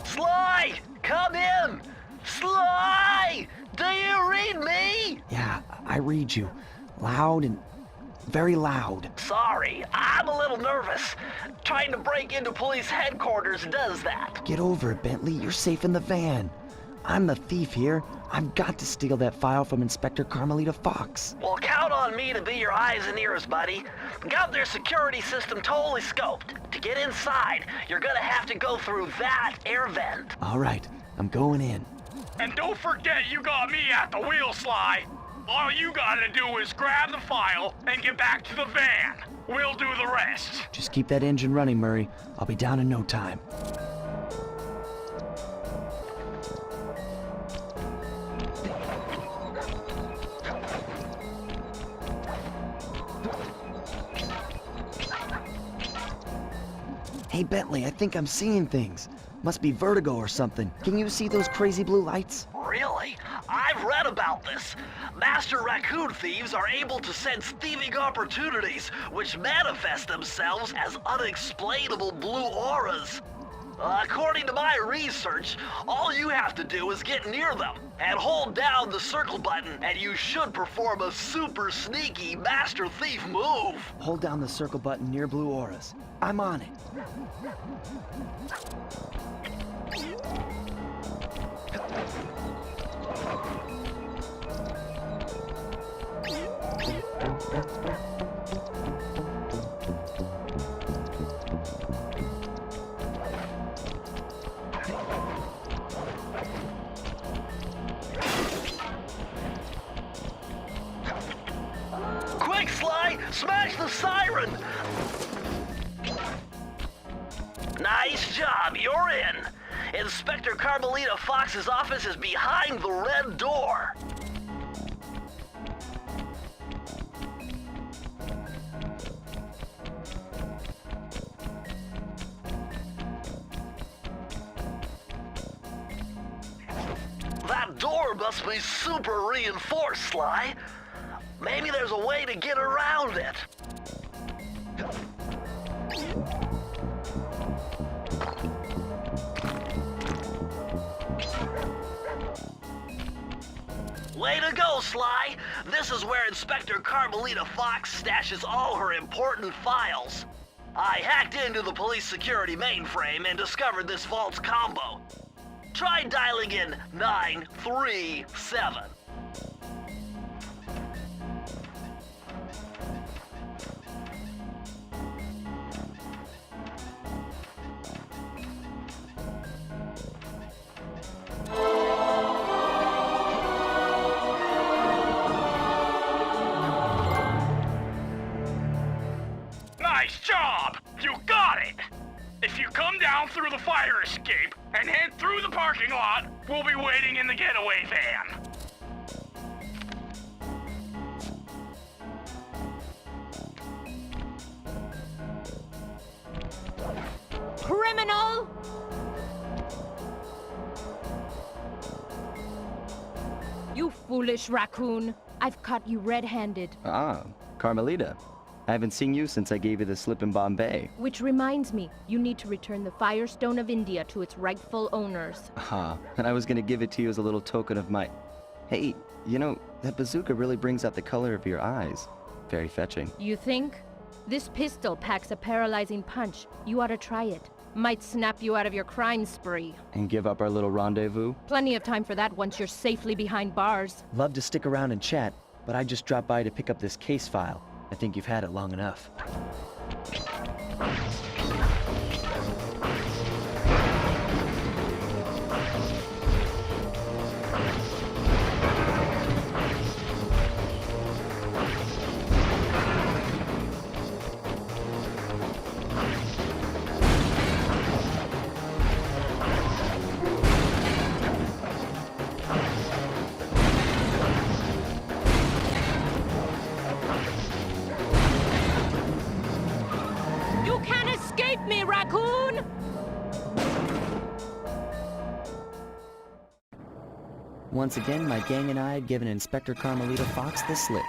Sly! Come in! Sly! Do you read me? Yeah, I read you. Loud and very loud. Sorry, I'm a little nervous. Trying to break into police headquarters does that. Get over it, Bentley. You're safe in the van. I'm the thief here. I've got to steal that file from Inspector Carmelita Fox. Well, count on me to be your eyes and ears, buddy. Got their security system totally scoped. To get inside, you're gonna have to go through that air vent. All right, I'm going in. And don't forget you got me at the wheel, Sly. All you gotta do is grab the file and get back to the van. We'll do the rest. Just keep that engine running, Murray. I'll be down in no time. Hey, Bentley, I think I'm seeing things. Must be vertigo or something. Can you see those crazy blue lights? Really? I've read about this. Master raccoon thieves are able to sense thieving opportunities, which manifest themselves as unexplainable blue auras. According to my research, all you have to do is get near them and hold down the circle button, and you should perform a super sneaky master thief move. Hold down the circle button near blue auras. I'm on it. Quick, Sly! Smash the siren! Nice job, you're in. Inspector Carmelita Fox's office is behind the red door. That door must be super reinforced, Sly. Maybe there's a way to get around it. Way to go, Sly! This is where Inspector Carmelita Fox stashes all her important files. I hacked into the police security mainframe and discovered this vault's combo. Try dialing in 937. Nice job! You got it! If you come down through the fire escape and head through the parking lot, we'll be waiting in the getaway van. Criminal! You foolish raccoon. I've caught you red-handed. Ah, Carmelita. I haven't seen you since I gave you the slip in Bombay. Which reminds me, you need to return the Firestone of India to its rightful owners. Ah, and I was gonna give it to you as a little token of my... Hey, you know, that bazooka really brings out the color of your eyes. Very fetching. You think? This pistol packs a paralyzing punch. You ought to try it. Might snap you out of your crime spree. And give up our little rendezvous? Plenty of time for that once you're safely behind bars. Love to stick around and chat, but I just dropped by to pick up this case file. I think you've had it long enough. Me, raccoon! Once again, my gang and I had given Inspector Carmelita Fox the slip.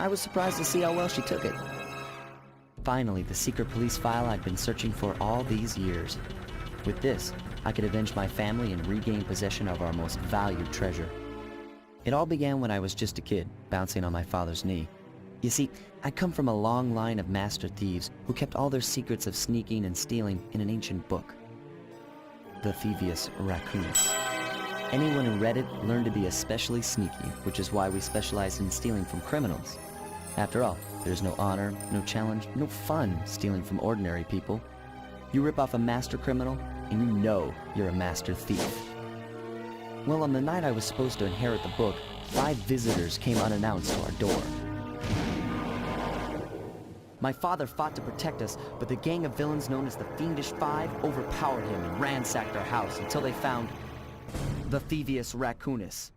I was surprised to see how well she took it. Finally, the secret police file I'd been searching for all these years. With this, I could avenge my family and regain possession of our most valued treasure. It all began when I was just a kid, bouncing on my father's knee. You see, I come from a long line of master thieves who kept all their secrets of sneaking and stealing in an ancient book. The Thievius Raccoonus. Anyone who read it learned to be especially sneaky, which is why we specialize in stealing from criminals. After all, there's no honor, no challenge, no fun stealing from ordinary people. You rip off a master criminal, and you know you're a master thief. Well, on the night I was supposed to inherit the book, 5 visitors came unannounced to our door. My father fought to protect us, but the gang of villains known as the Fiendish Five overpowered him and ransacked our house until they found the Thievius Raccoonus.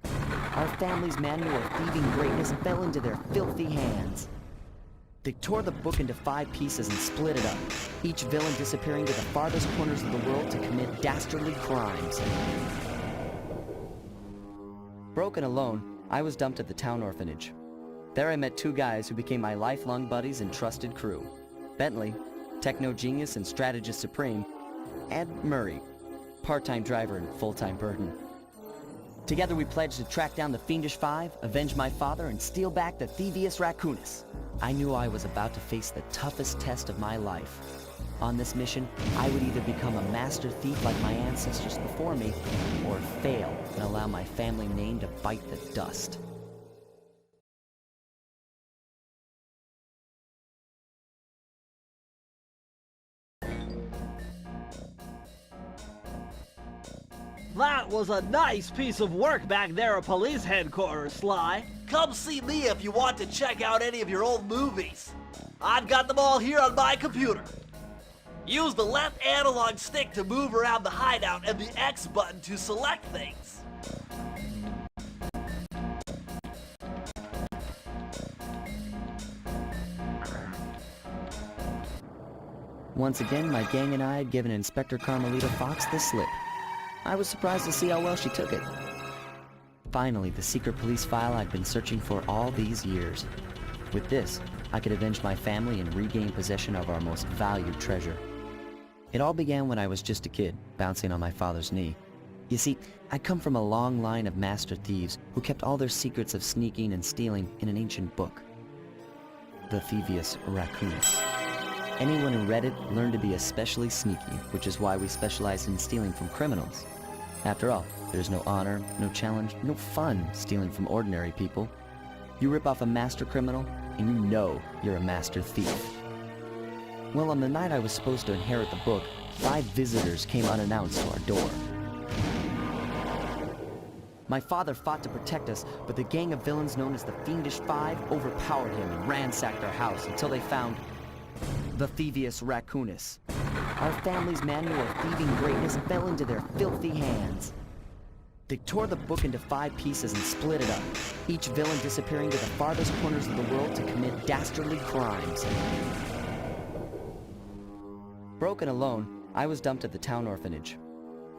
Our family's manual of thieving greatness fell into their filthy hands. They tore the book into 5 pieces and split it up, each villain disappearing to the farthest corners of the world to commit dastardly crimes. Broken alone, I was dumped at the town orphanage. There I met 2 guys who became my lifelong buddies and trusted crew. Bentley, techno genius and strategist supreme, and Murray, part-time driver and full-time burden. Together we pledged to track down the Fiendish Five, avenge my father, and steal back the Thievius Raccoonus. I knew I was about to face the toughest test of my life. On this mission, I would either become a master thief like my ancestors before me, or fail and allow my family name to bite the dust. That was a nice piece of work back there at police headquarters, Sly. Come see me if you want to check out any of your old movies. I've got them all here on my computer. Use the left analog stick to move around the hideout and the X button to select things. Once again, my gang and I had given Inspector Carmelita Fox the slip. I was surprised to see how well she took it. Finally, the secret police file I'd been searching for all these years. With this, I could avenge my family and regain possession of our most valued treasure. It all began when I was just a kid, bouncing on my father's knee. You see, I come from a long line of master thieves who kept all their secrets of sneaking and stealing in an ancient book. The Thievius Raccoonus. Anyone who read it learned to be especially sneaky, which is why we specialize in stealing from criminals. After all, there's no honor, no challenge, no fun stealing from ordinary people. You rip off a master criminal, and you know you're a master thief. Well, on the night I was supposed to inherit the book, 5 visitors came unannounced to our door. My father fought to protect us, but the gang of villains known as the Fiendish Five overpowered him and ransacked our house until they found the Thievius Raccoonus. Our family's manual of thieving greatness fell into their filthy hands. They tore the book into 5 pieces and split it up, each villain disappearing to the farthest corners of the world to commit dastardly crimes. Broken alone, I was dumped at the town orphanage.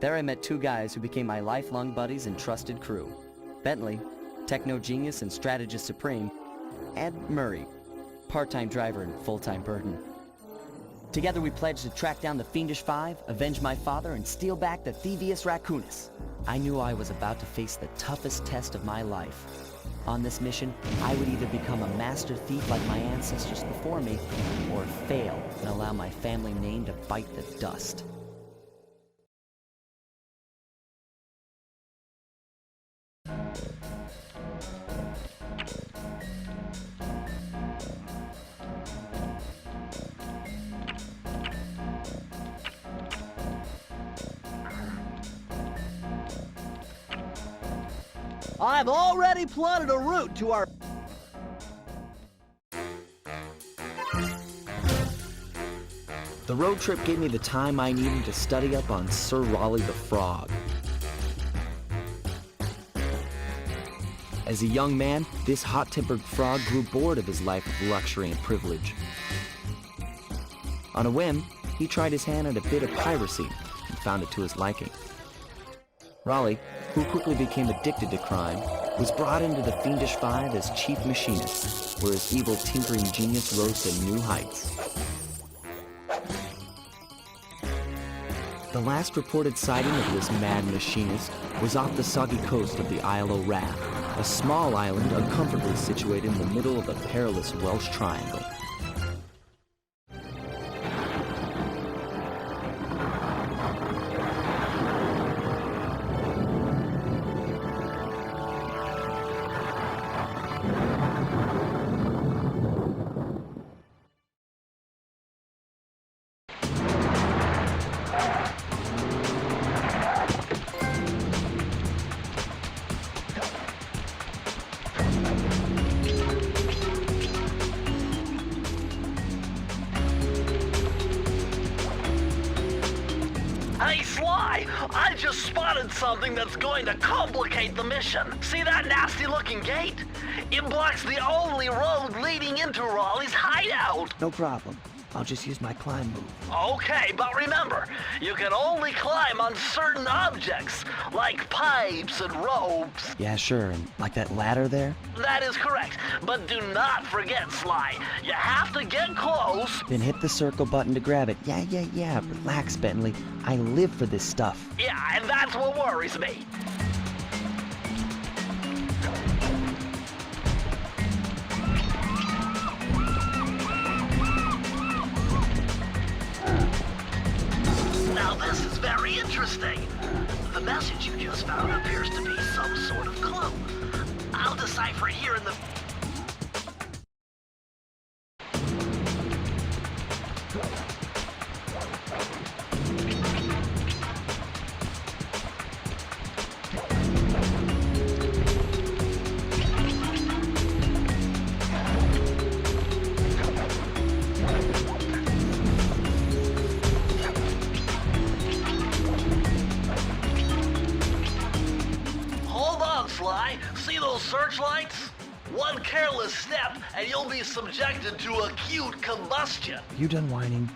There I met 2 guys who became my lifelong buddies and trusted crew. Bentley, techno genius and strategist supreme, and Murray, part-time driver and full-time burden. Together we pledged to track down the Fiendish Five, avenge my father, and steal back the Thievius Raccoonus. I knew I was about to face the toughest test of my life. On this mission, I would either become a master thief like my ancestors before me, or fail and allow my family name to bite the dust. I've already plotted a route to our... The road trip gave me the time I needed to study up on Sir Raleigh the Frog. As a young man, this hot-tempered frog grew bored of his life of luxury and privilege. On a whim, he tried his hand at a bit of piracy and found it to his liking. Raleigh, who quickly became addicted to crime, was brought into the Fiendish Five as chief machinist, where his evil tinkering genius rose to new heights. The last reported sighting of this mad machinist was off the soggy coast of the Isle o' Wrath, a small island uncomfortably situated in the middle of the perilous Welsh Triangle. Hey, Sly! I just spotted something that's going to complicate the mission. See that nasty-looking gate? It blocks the only road leading into Raleigh's hideout. No problem. I'll just use my climb move. Okay, but remember, you can only climb on certain objects, like pipes and ropes. Yeah, sure, and like that ladder there? That is correct, but do not forget, Sly. You have to get close. Then hit the circle button to grab it. Yeah. Relax, Bentley. I live for this stuff. Yeah, and that's what worries me. Now this is very interesting. The message you just found appears to be some sort of clue. I'll decipher it here in the... Sly, see those searchlights? One careless step and you'll be subjected to acute combustion. You done whining?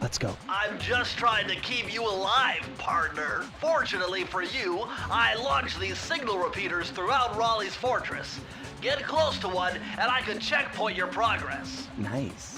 Let's go. I'm just trying to keep you alive, partner. Fortunately for you, I launched these signal repeaters throughout Raleigh's fortress. Get close to one and I can checkpoint your progress. Nice.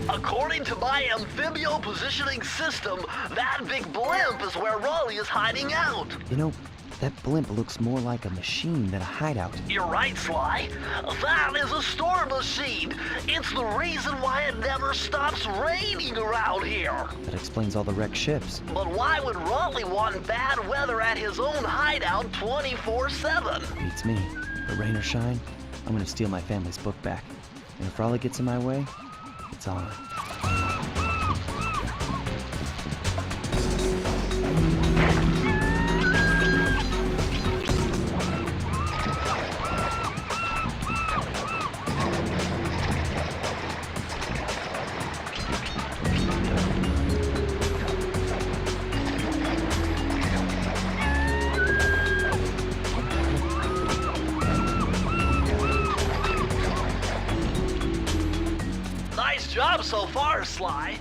According to my amphibio positioning system, that big blimp is where Raleigh is hiding out. You know, that blimp looks more like a machine than a hideout. You're right, Sly. That is a storm machine. It's the reason why it never stops raining around here. That explains all the wrecked ships. But why would Raleigh want bad weather at his own hideout 24/7? Beats me. But rain or shine, I'm gonna steal my family's book back. And if Raleigh gets in my way, it's on. far, Sly.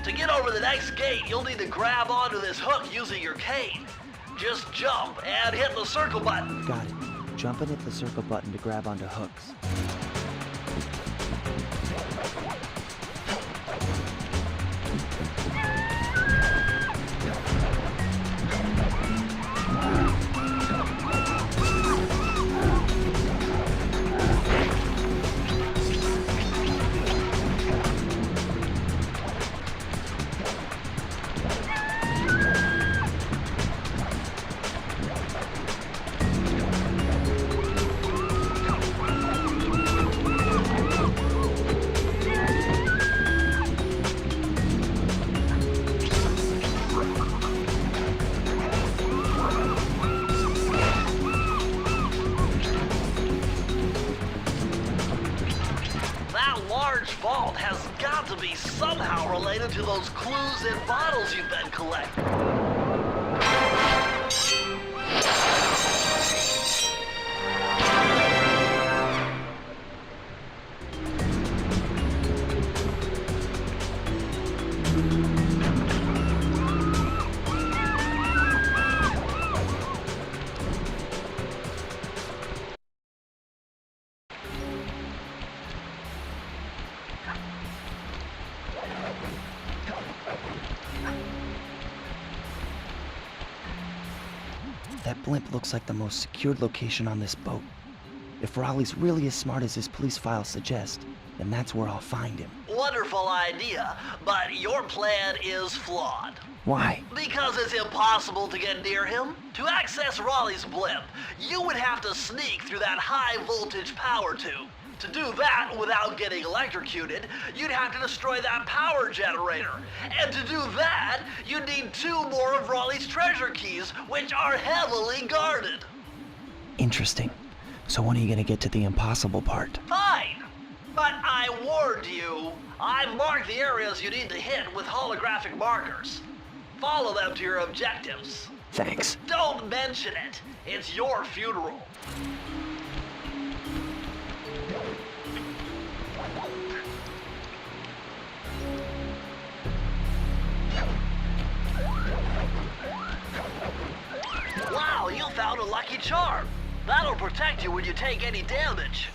To get over the next gate, you'll need to grab onto this hook using your cane. Just jump and hit the circle button. Got it. Jump and hit the circle button to grab onto hooks. Vault has got to be somehow related to those clues and bottles you've been collecting. That blimp looks like the most secured location on this boat. If Raleigh's really as smart as his police files suggest, then that's where I'll find him. Wonderful idea, but your plan is flawed. Why? Because it's impossible to get near him. To access Raleigh's blimp, you would have to sneak through that high-voltage power tube. To do that without getting electrocuted, you'd have to destroy that power generator. And to do that, you'd need 2 more of Raleigh's treasure keys, which are heavily guarded. Interesting. So when are you gonna get to the impossible part? Fine. But I warned you. I've marked the areas you need to hit with holographic markers. Follow them to your objectives. Thanks. Don't mention it. It's your funeral. Wow, you found a lucky charm. That'll protect you when you take any damage.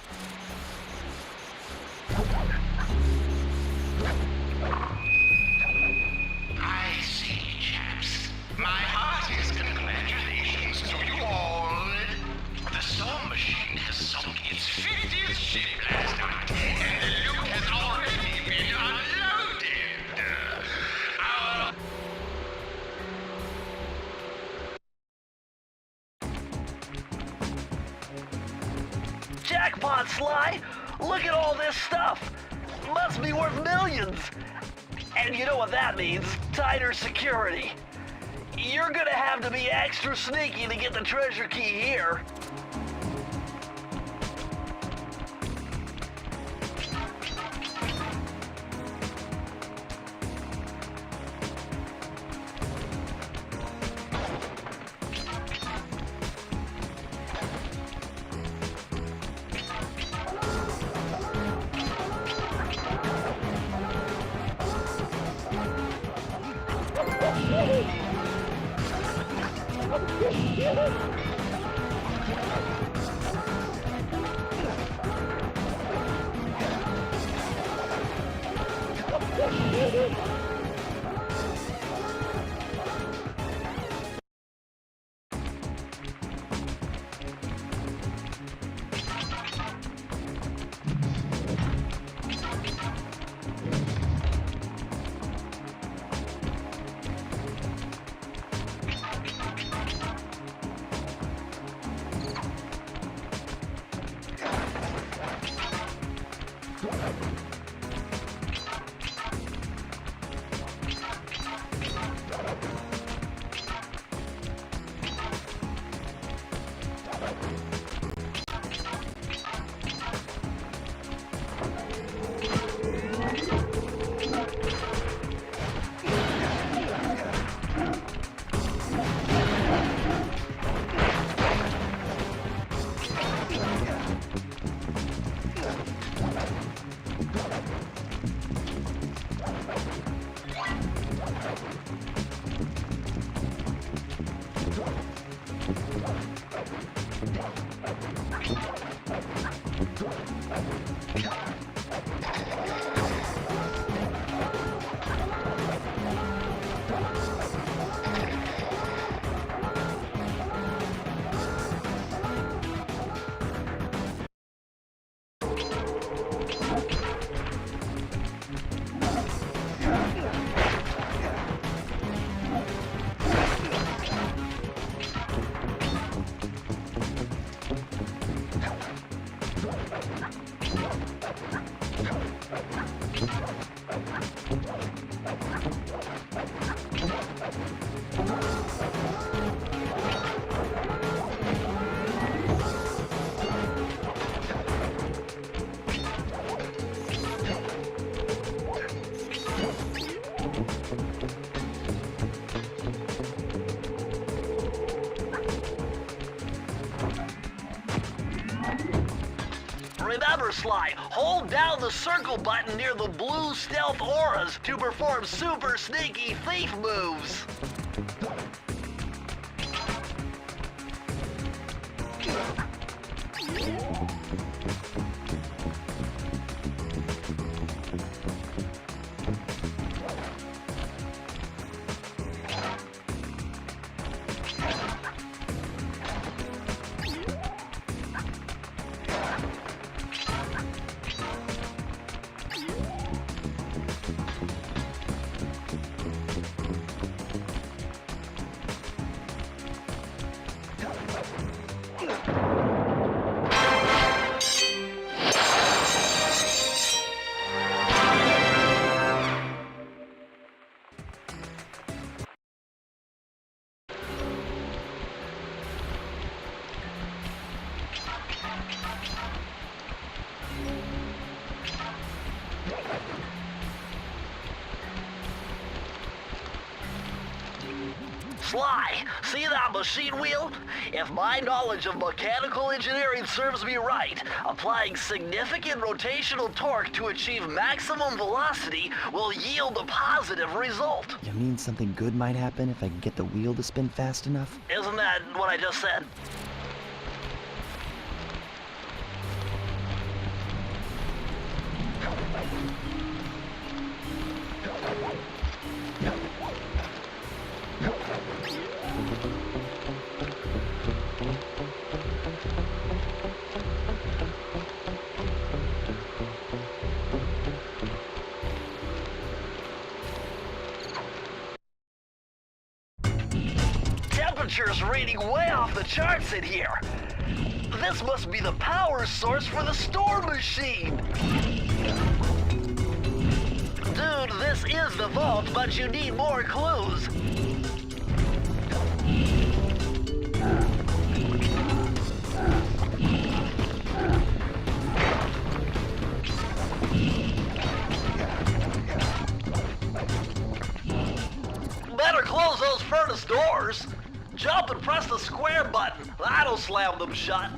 I see, chaps. My heartiest congratulations to you all. The storm machine has sunk its 50th ship last night, and the loot has already been unloaded. Jackpot, Sly! Look at all this stuff! Must be worth millions! And you know what that means, tighter security. You're gonna have to be extra sneaky to get the treasure key here. Remember, Sly, hold down the circle button near the blue stealth auras to perform super sneaky thief moves. Sly, see that machine wheel? If my knowledge of mechanical engineering serves me right, applying significant rotational torque to achieve maximum velocity will yield a positive result. You mean something good might happen if I can get the wheel to spin fast enough? Isn't that what I just said? Temperature's reading way off the charts in here. This must be the power source for the storm machine. Dude, this is the vault, but you need more clues. Better close those furnace doors. Jump and press the square button. That'll slam them shut.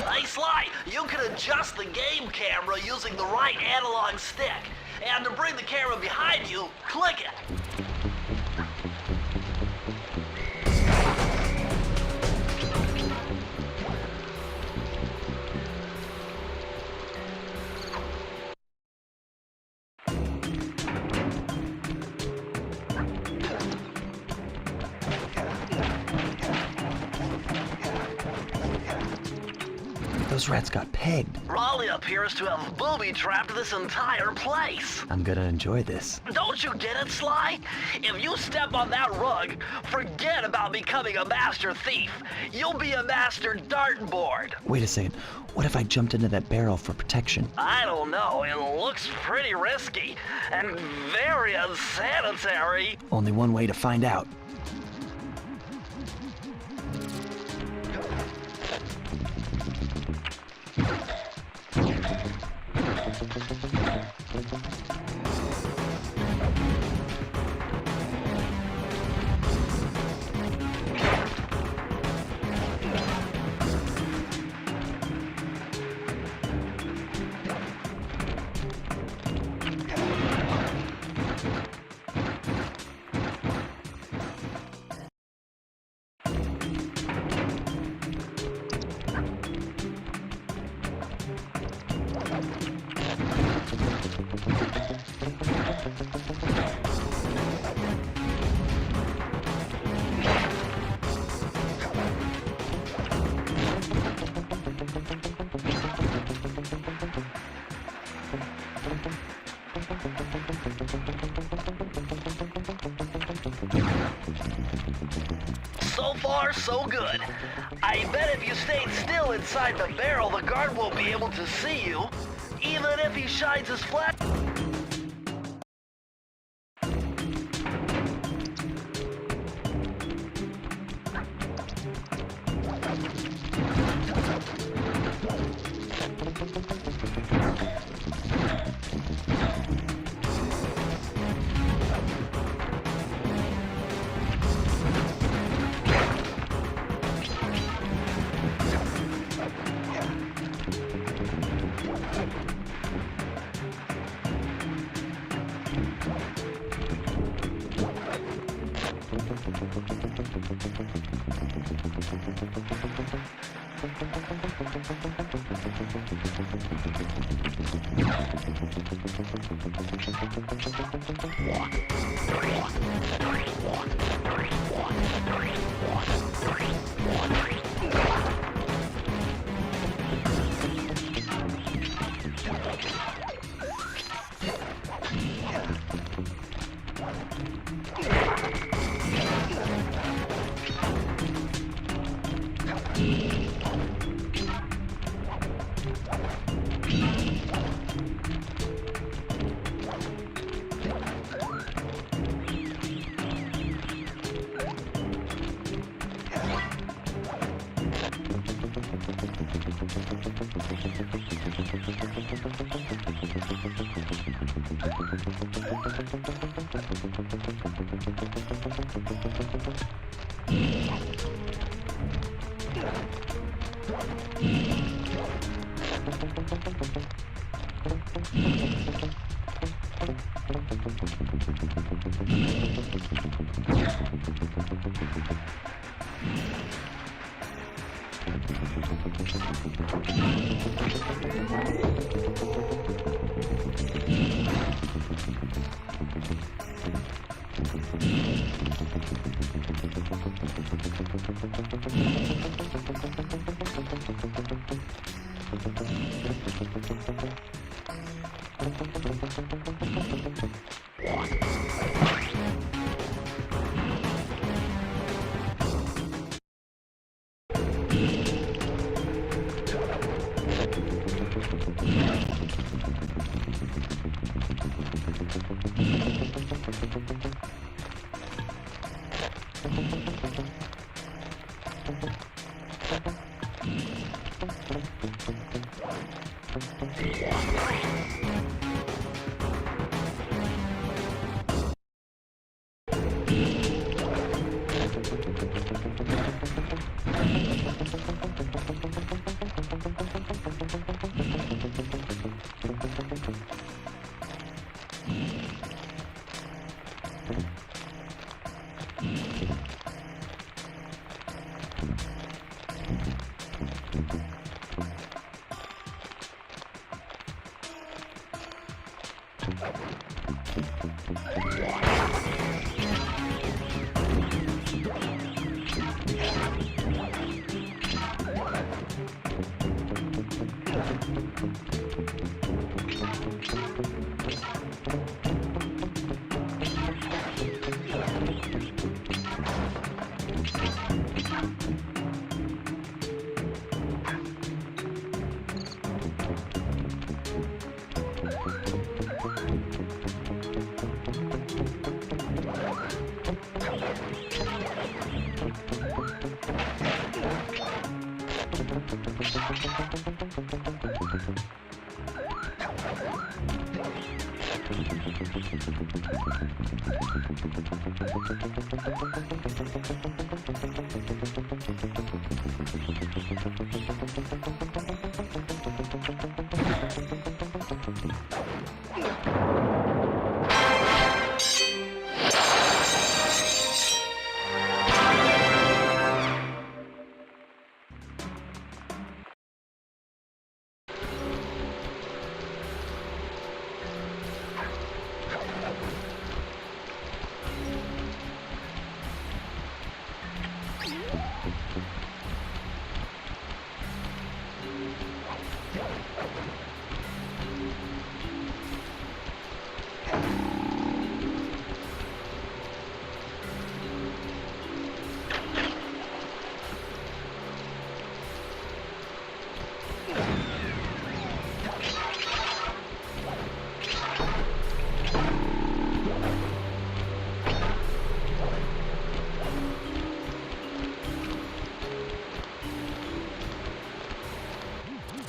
Hey Sly, you can adjust the game camera using the right analog stick. And to bring the camera behind you, click it. Those rats got pegged. Raleigh appears to have booby-trapped this entire place. I'm gonna enjoy this. Don't you get it, Sly? If you step on that rug, forget about becoming a master thief. You'll be a master dartboard. Wait a second. What if I jumped into that barrel for protection? I don't know. It looks pretty risky and very unsanitary. Only one way to find out. So far, so good. I bet if you stayed still inside the barrel, the guard won't be able to see you, even if he shines his flash.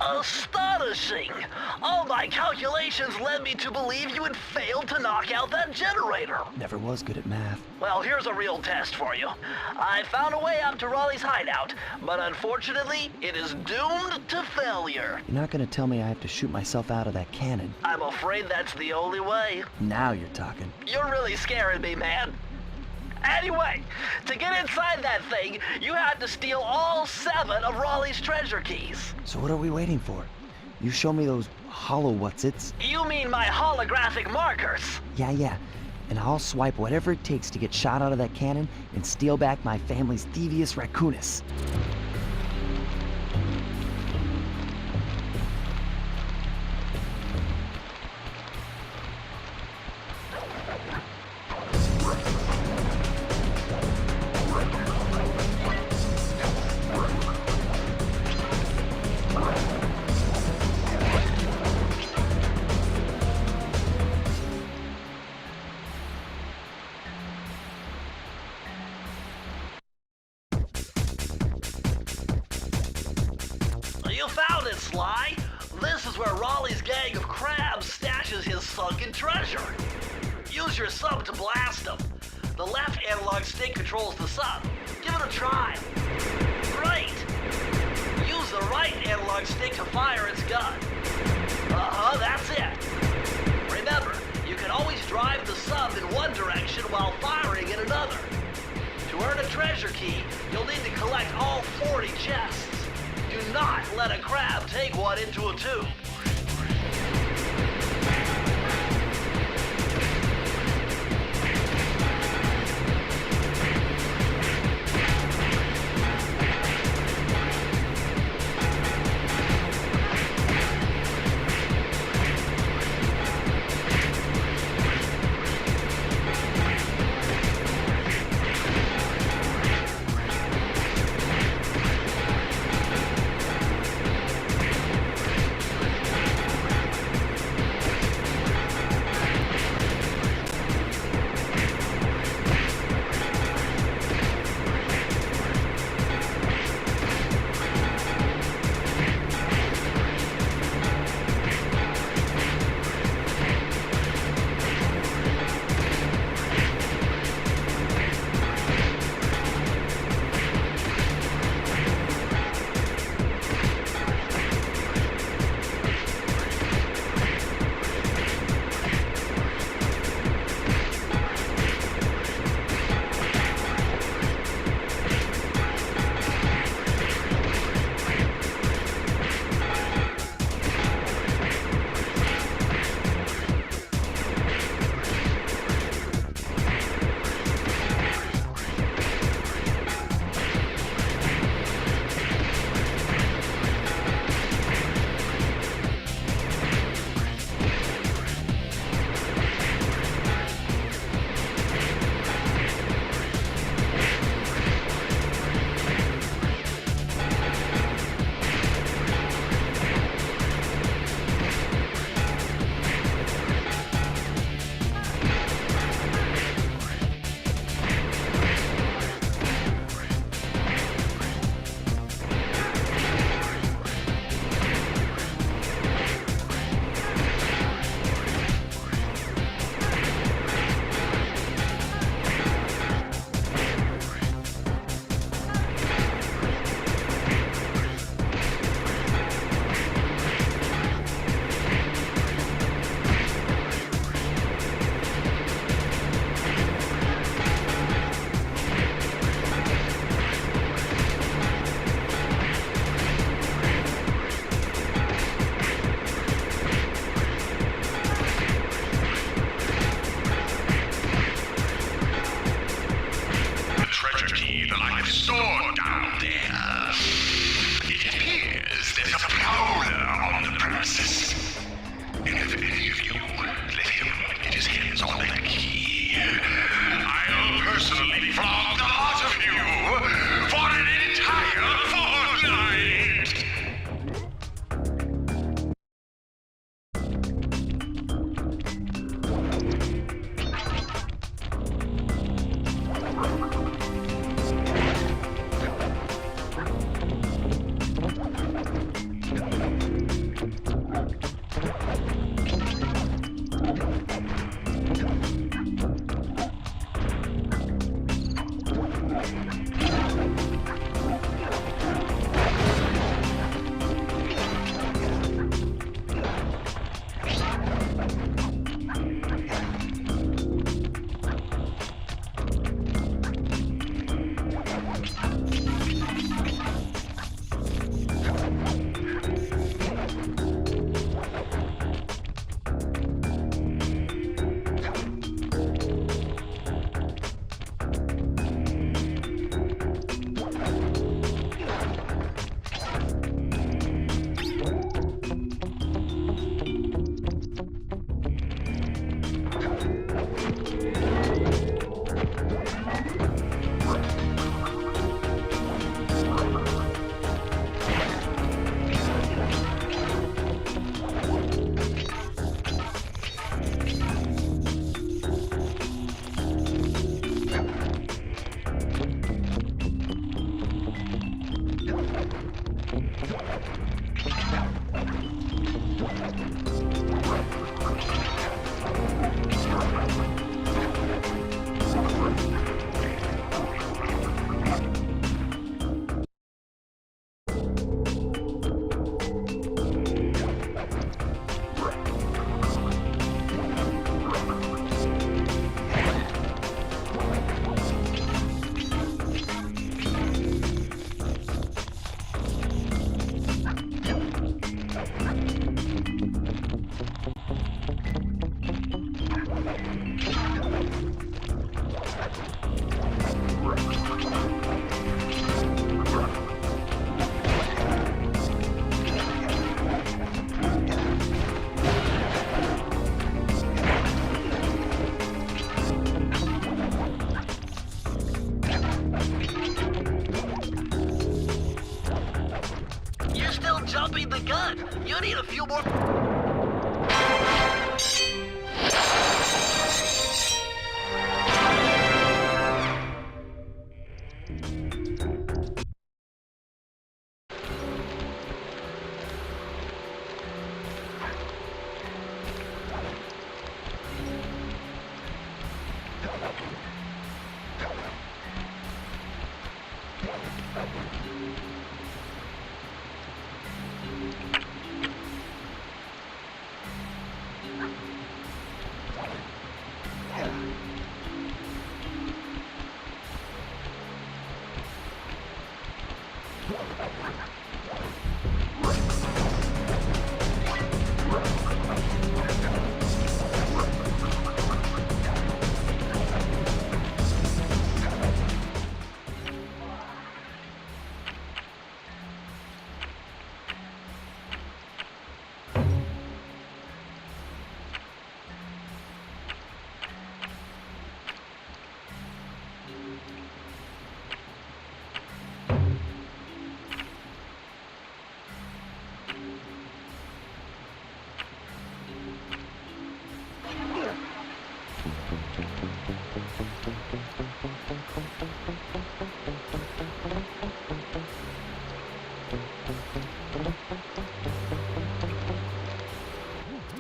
Astonishing! All my calculations led me to believe you had failed to knock out that generator. Never was good at math. Well, here's a real test for you. I found a way out to Raleigh's hideout, but unfortunately, it is doomed to failure. You're not gonna tell me I have to shoot myself out of that cannon. I'm afraid that's the only way. Now you're talking. You're really scaring me, man. Anyway, to get inside that thing, you had to steal all 7 of Raleigh's treasure keys. So what are we waiting for? You show me those hollow what's-its? You mean my holographic markers? Yeah. And I'll swipe whatever it takes to get shot out of that cannon and steal back my family's Thievius Raccoonus. You found it, Sly. This is where Raleigh's gang of crabs stashes his sunken treasure. Use your sub to blast them. The left analog stick controls the sub. Give it a try. Great. Use the right analog stick to fire its gun. That's it. Remember, you can always drive the sub in one direction while firing in another. To earn a treasure key, you'll need to collect all 40 chests. Do not let a crab take one into a tube.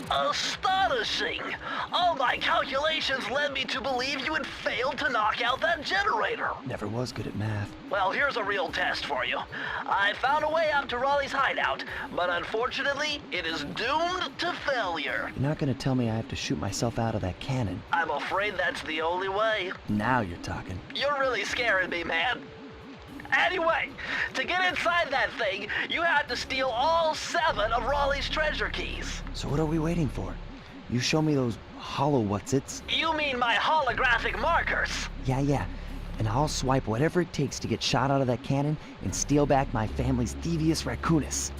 Astonishing! All my calculations led me to believe you had failed to knock out that generator. Never was good at math. Well, here's a real test for you. I found a way out to Raleigh's hideout, but unfortunately, it is doomed to failure. You're not gonna tell me I have to shoot myself out of that cannon. I'm afraid that's the only way. Now you're talking. You're really scaring me, man. Anyway, to get inside that thing, you had to steal all 7 of Raleigh's treasure keys. So what are we waiting for? You show me those hollow what's-its? You mean my holographic markers? Yeah. And I'll swipe whatever it takes to get shot out of that cannon and steal back my family's Thievius Raccoonus.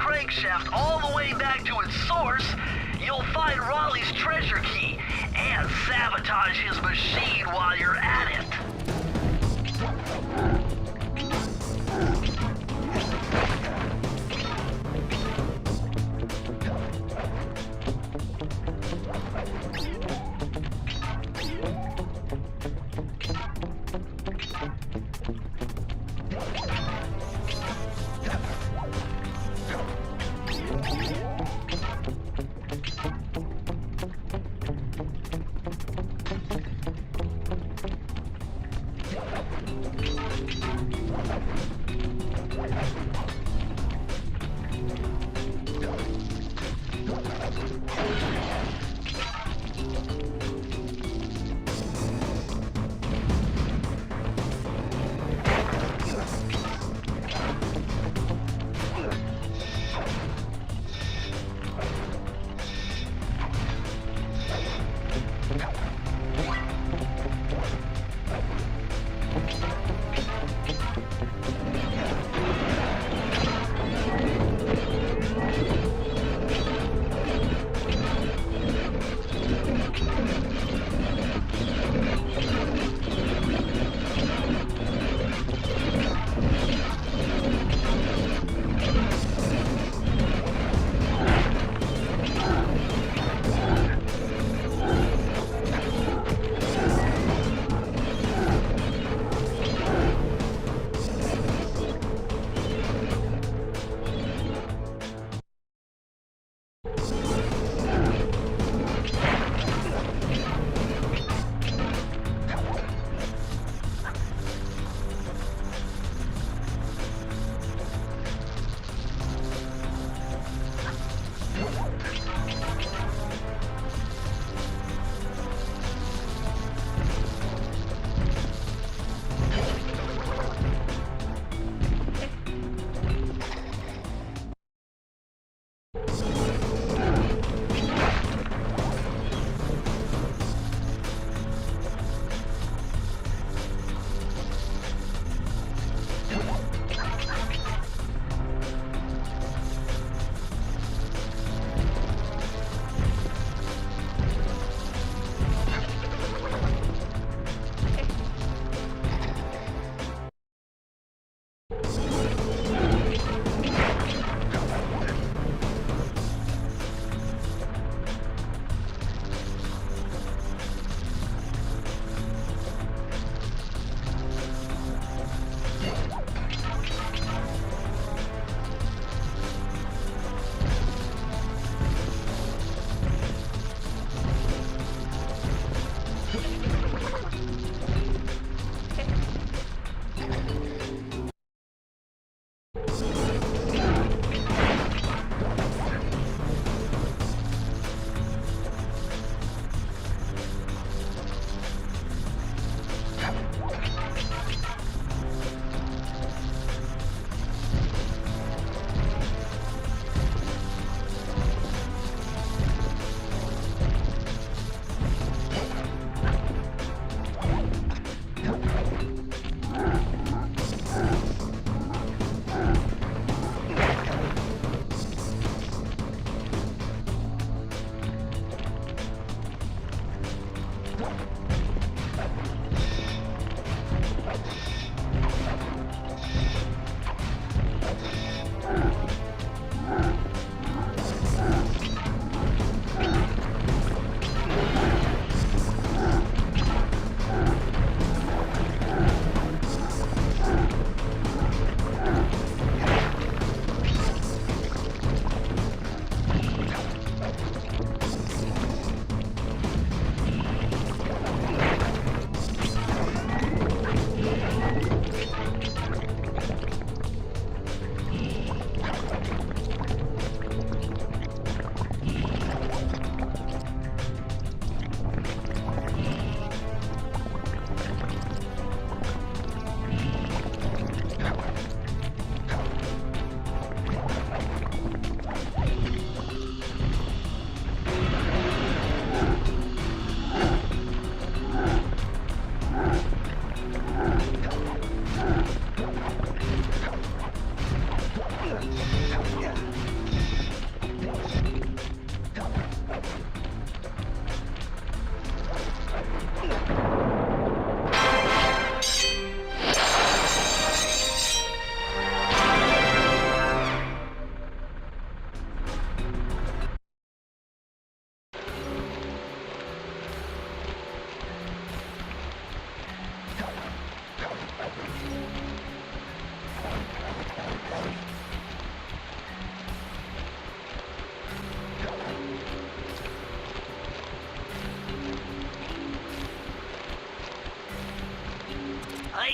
crankshaft all the way back to its source, you'll find Raleigh's treasure key and sabotage his machine while you're at it.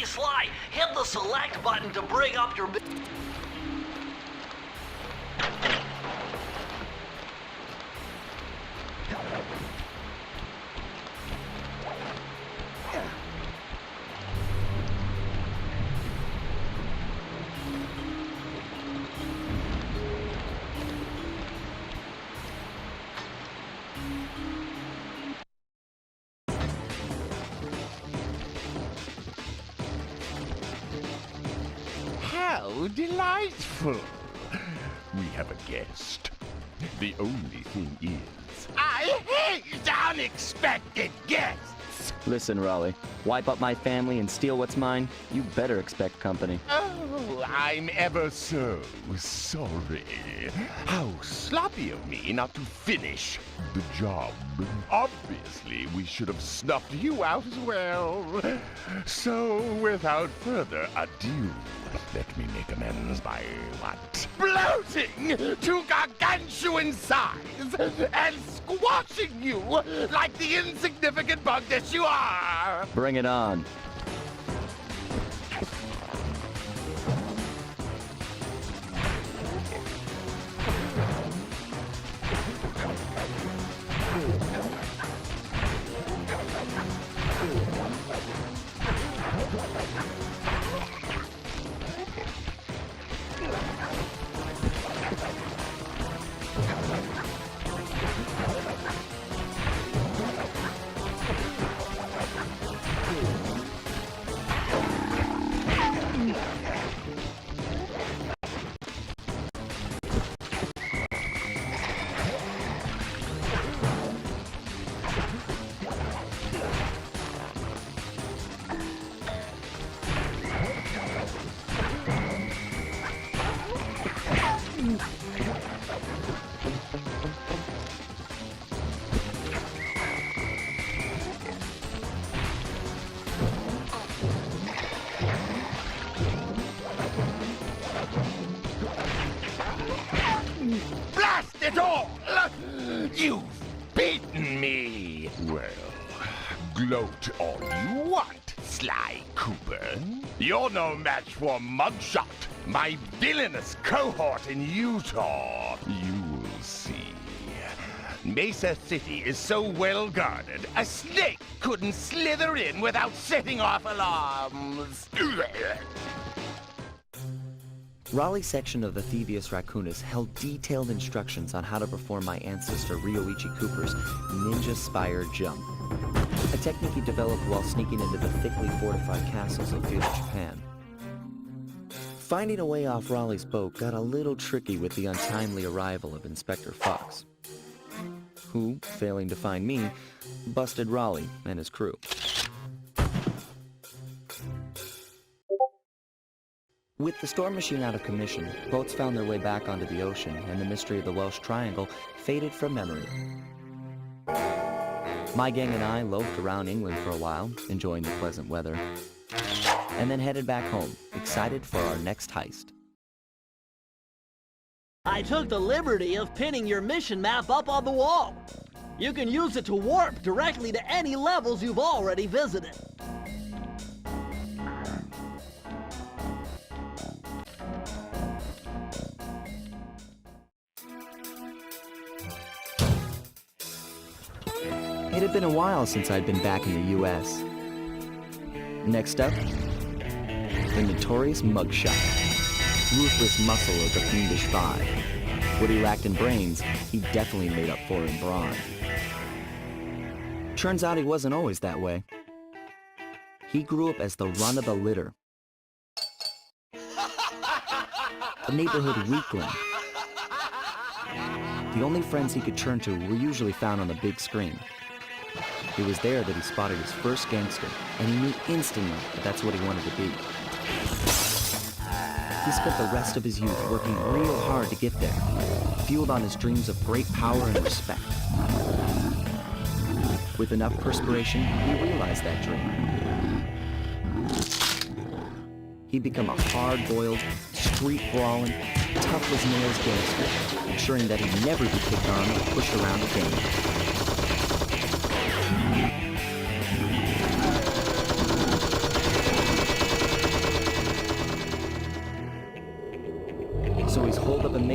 Sly, hit the select button to bring up your... How delightful! We have a guest. The only thing is, I hate unexpected guests! Listen, Raleigh, wipe up my family and steal what's mine? You better expect company. Oh, I'm ever so sorry. How sloppy of me not to finish the job. Obviously, we should have snuffed you out as well. So, without further ado, let me make amends by what? Bloating to gargantuan size and squashing you like the insignificant bug that you are! Bring it on. Blast it all! You've beaten me! Well, gloat all you want, Sly Cooper. You're no match for Mugshot, my villainous cohort in Utah. You will see. Mesa City is so well guarded, a snake couldn't slither in without setting off alarms. Raleigh's section of the Thievius Raccoonus held detailed instructions on how to perform my ancestor Ryoichi Cooper's ninja spire jump, a technique he developed while sneaking into the thickly fortified castles of feudal Japan. Finding a way off Raleigh's boat got a little tricky with the untimely arrival of Inspector Fox, who, failing to find me, busted Raleigh and his crew. With the storm machine out of commission, boats found their way back onto the ocean, and the mystery of the Welsh Triangle faded from memory. My gang and I loafed around England for a while, enjoying the pleasant weather, and then headed back home, excited for our next heist. I took the liberty of pinning your mission map up on the wall. You can use it to warp directly to any levels you've already visited. It had been a while since I'd been back in the U.S. Next up, the notorious Mugshot, ruthless muscle of the Fiendish Five. What he lacked in brains, he definitely made up for in brawn. Turns out he wasn't always that way. He grew up as the run of the litter, a neighborhood weakling. The only friends he could turn to were usually found on the big screen. It was there that he spotted his first gangster, and he knew instantly that that's what he wanted to be. He spent the rest of his youth working real hard to get there, fueled on his dreams of great power and respect. With enough perspiration, he realized that dream. He'd become a hard-boiled, street-brawling, tough-as-nails gangster, ensuring that he'd never be picked on or pushed around again.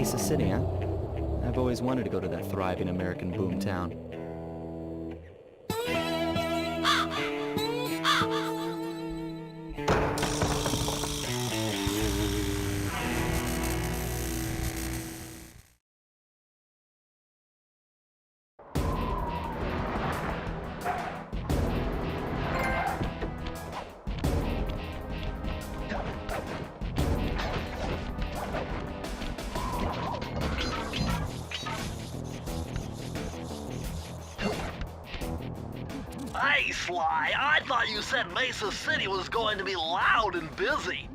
Mesa City, huh? I've always wanted to go to that thriving American boomtown. Hey, Sly, I thought you said Mesa City was going to be loud and busy.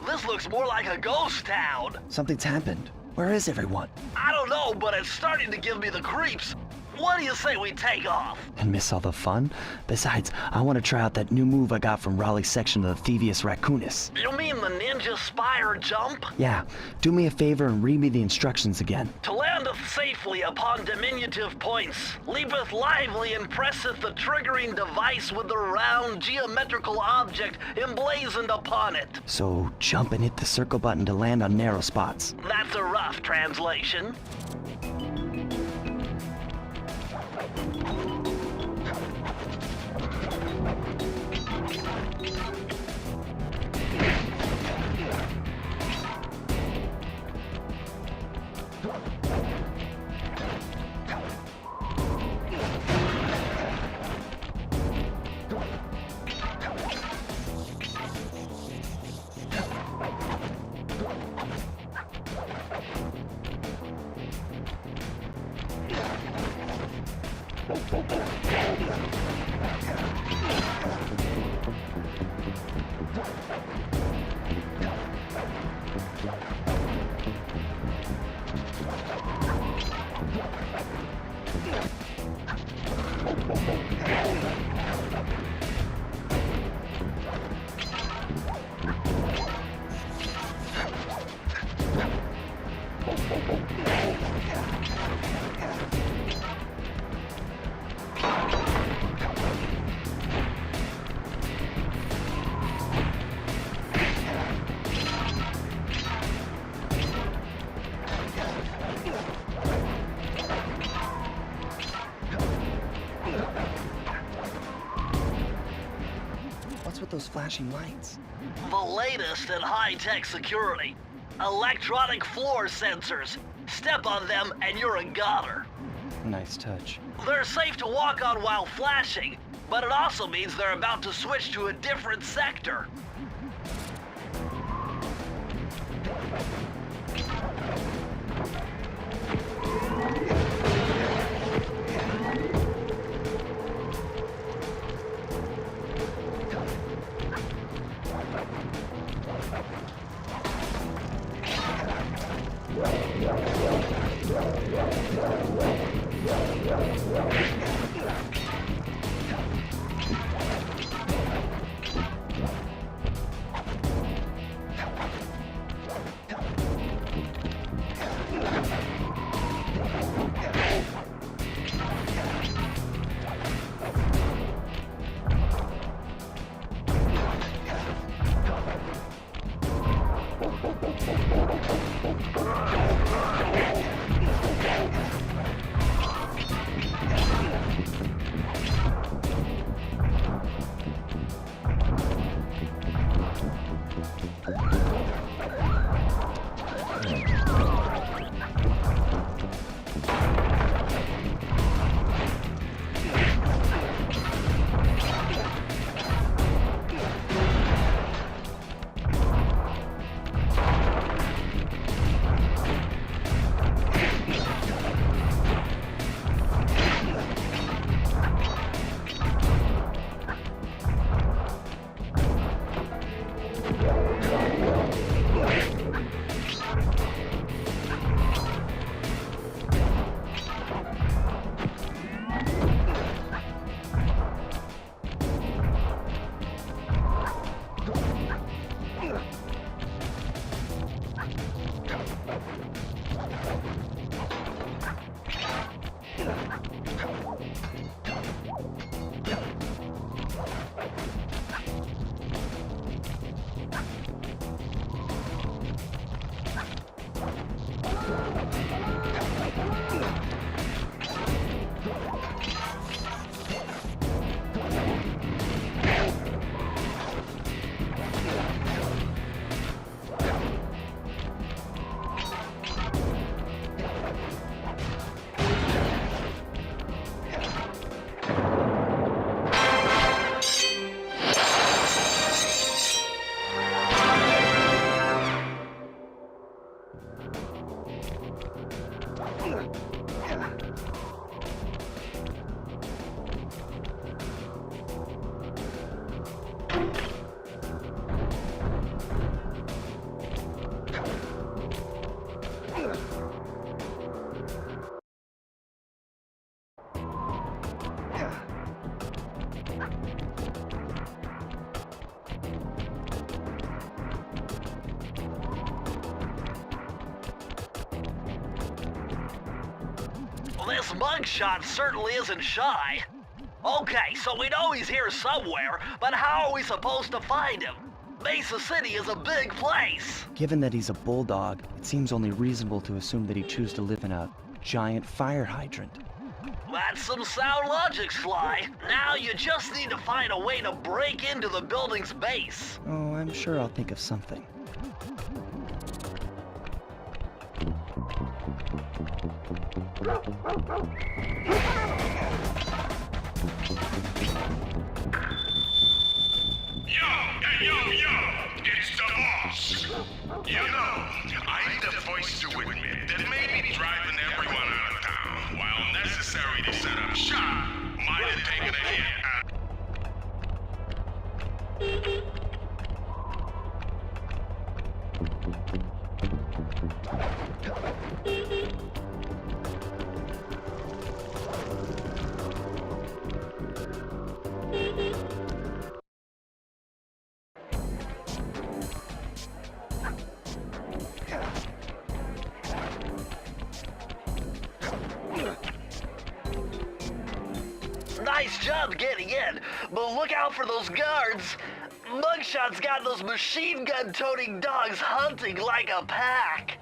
This looks more like a ghost town. Something's happened. Where is everyone? I don't know, but it's starting to give me the creeps. What do you say we take off? And miss all the fun? Besides, I want to try out that new move I got from Raleigh's section of the Thievius Raccoonus. You mean the ninja spire jump? Yeah, do me a favor and read me the instructions again. To landeth safely upon diminutive points, leapeth lively and presseth the triggering device with the round geometrical object emblazoned upon it. So jump and hit the circle button to land on narrow spots. That's a rough translation. What's with those flashing lights? The latest in high-tech security. Electronic floor sensors. Step on them and you're a goner. Nice touch. They're safe to walk on while flashing, but it also means they're about to switch to a different sector. This Mugshot certainly isn't shy. Okay, so we know he's here somewhere, but how are we supposed to find him? Mesa City is a big place. Given that he's a bulldog, it seems only reasonable to assume that he'd choose to live in a giant fire hydrant. That's some sound logic, Sly. Now you just need to find a way to break into the building's base. Oh, I'm sure I'll think of something. Yo! It's the boss. You know, I'm the voice to admit that maybe driving everyone out of town, while necessary to set up shop, might have taken a hit. Nice job getting in, but look out for those guards. Mugshot's got those machine gun-toting dogs hunting like a pack.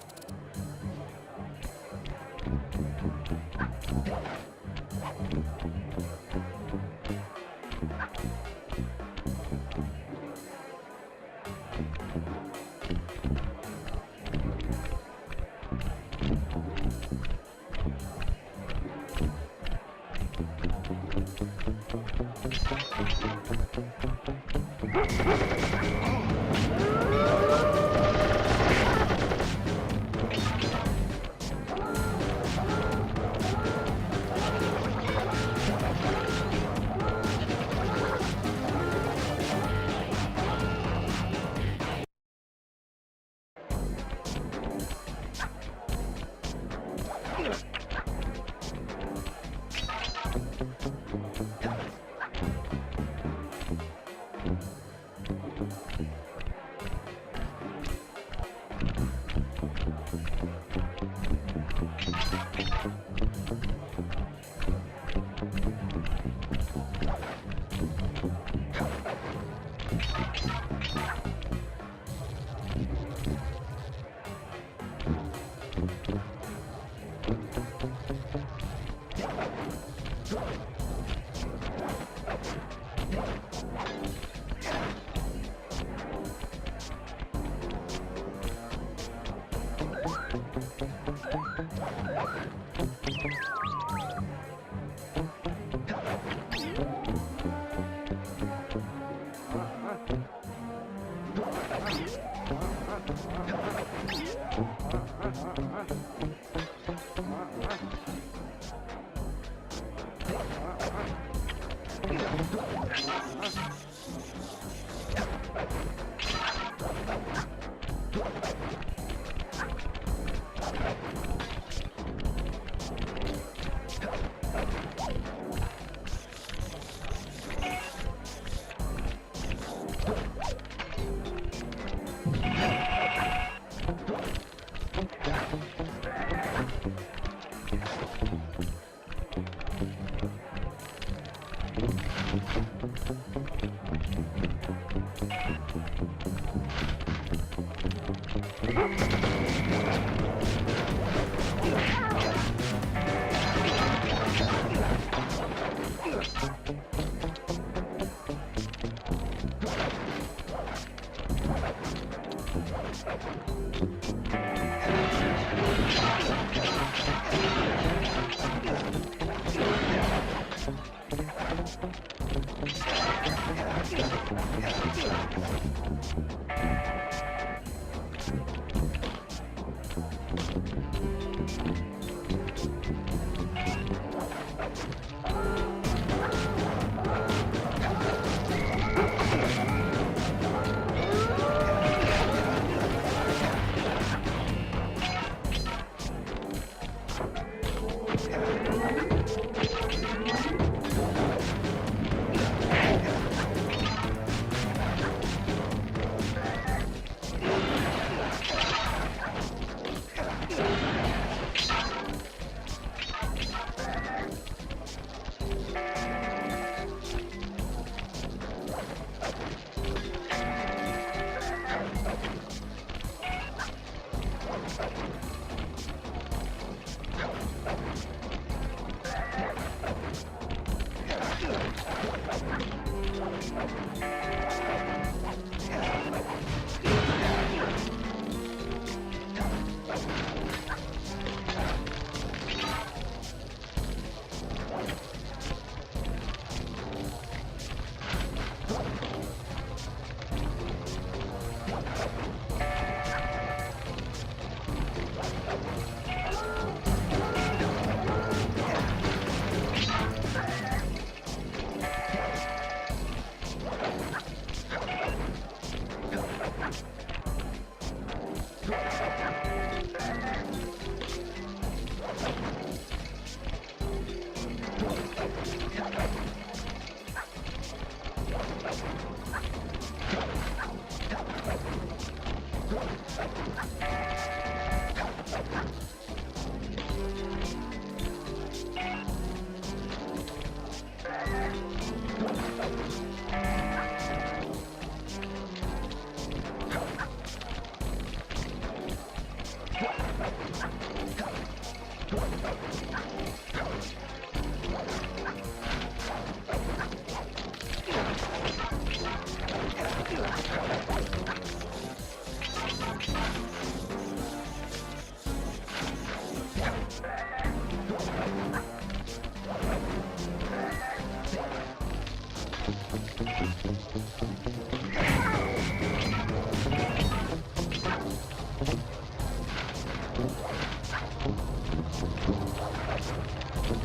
You're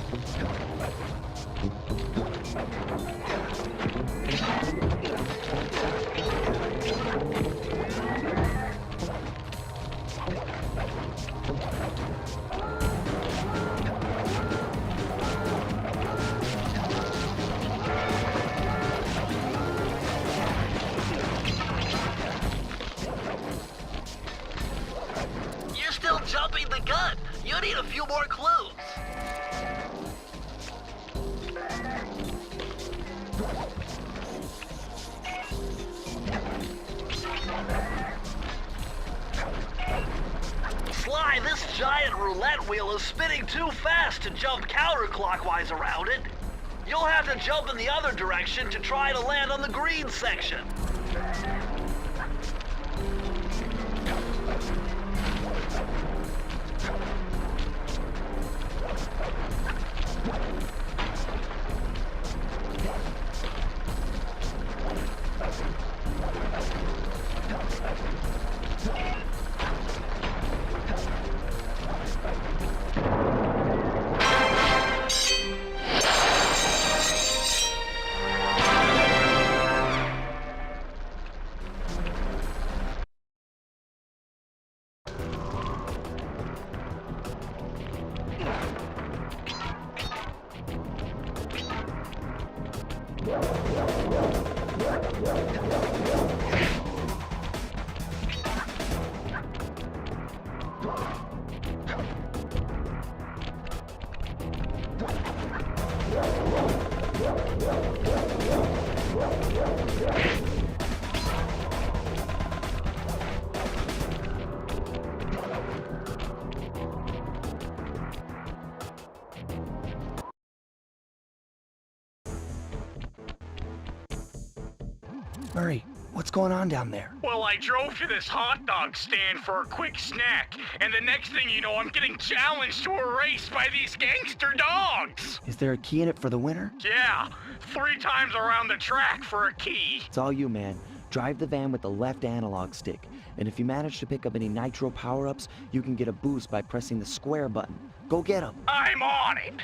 still jumping the gun. You need a few more clues. Sly, this giant roulette wheel is spinning too fast to jump counterclockwise around it. You'll have to jump in the other direction to try to land on the green section. Murray, what's going on down there? Well, I drove to this hot dog stand for a quick snack, and the next thing you know, I'm getting challenged to a race by these gangster dogs. Is there a key in it for the winner? Yeah, 3 times around the track for a key. It's all you, man. Drive the van with the left analog stick, and if you manage to pick up any nitro power-ups, you can get a boost by pressing the square button. Go get them. I'm on it.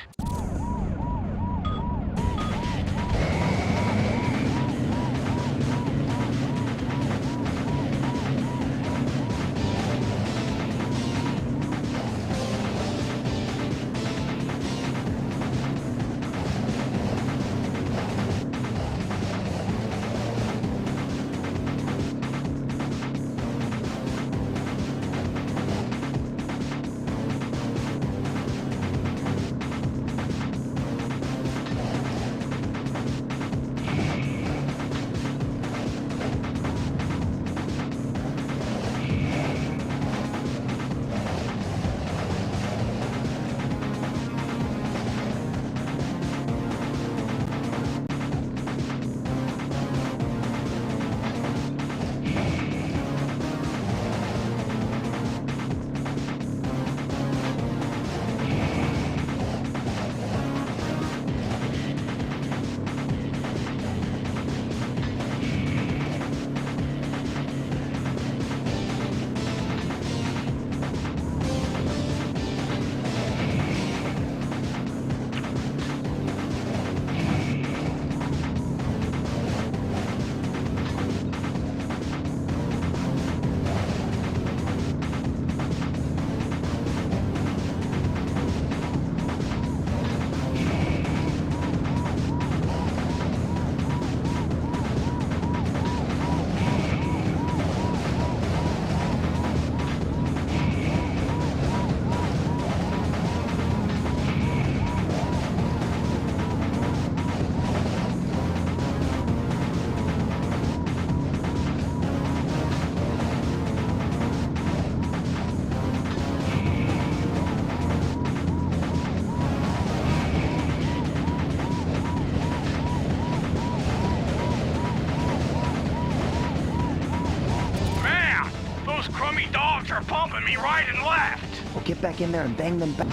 Are pumping me right and left. Well, get back in there and bang them back.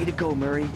Way to go, Murray.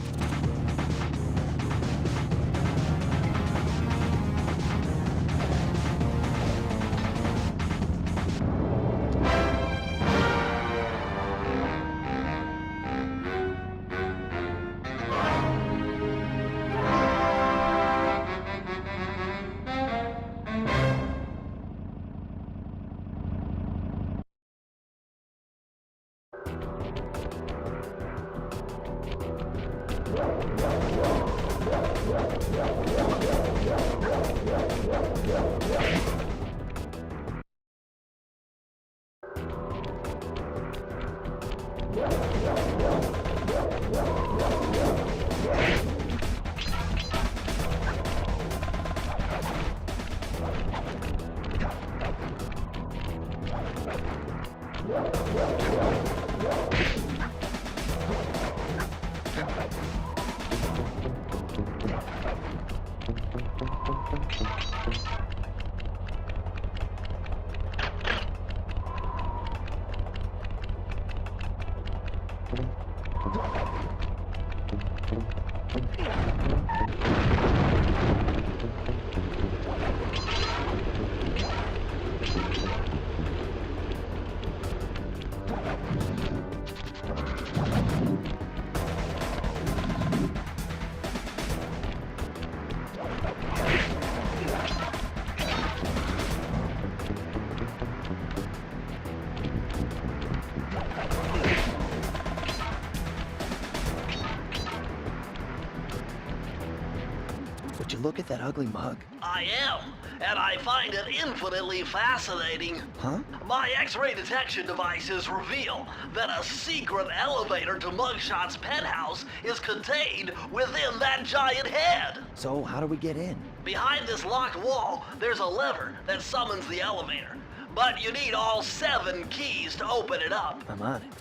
Would you look at that ugly mug? I am, and I find it infinitely fascinating. Huh? My X-ray detection devices reveal that a secret elevator to Mugshot's penthouse is contained within that giant head. So, how do we get in? Behind this locked wall, there's a lever that summons the elevator. But you need all 7 keys to open it up. I'm on it.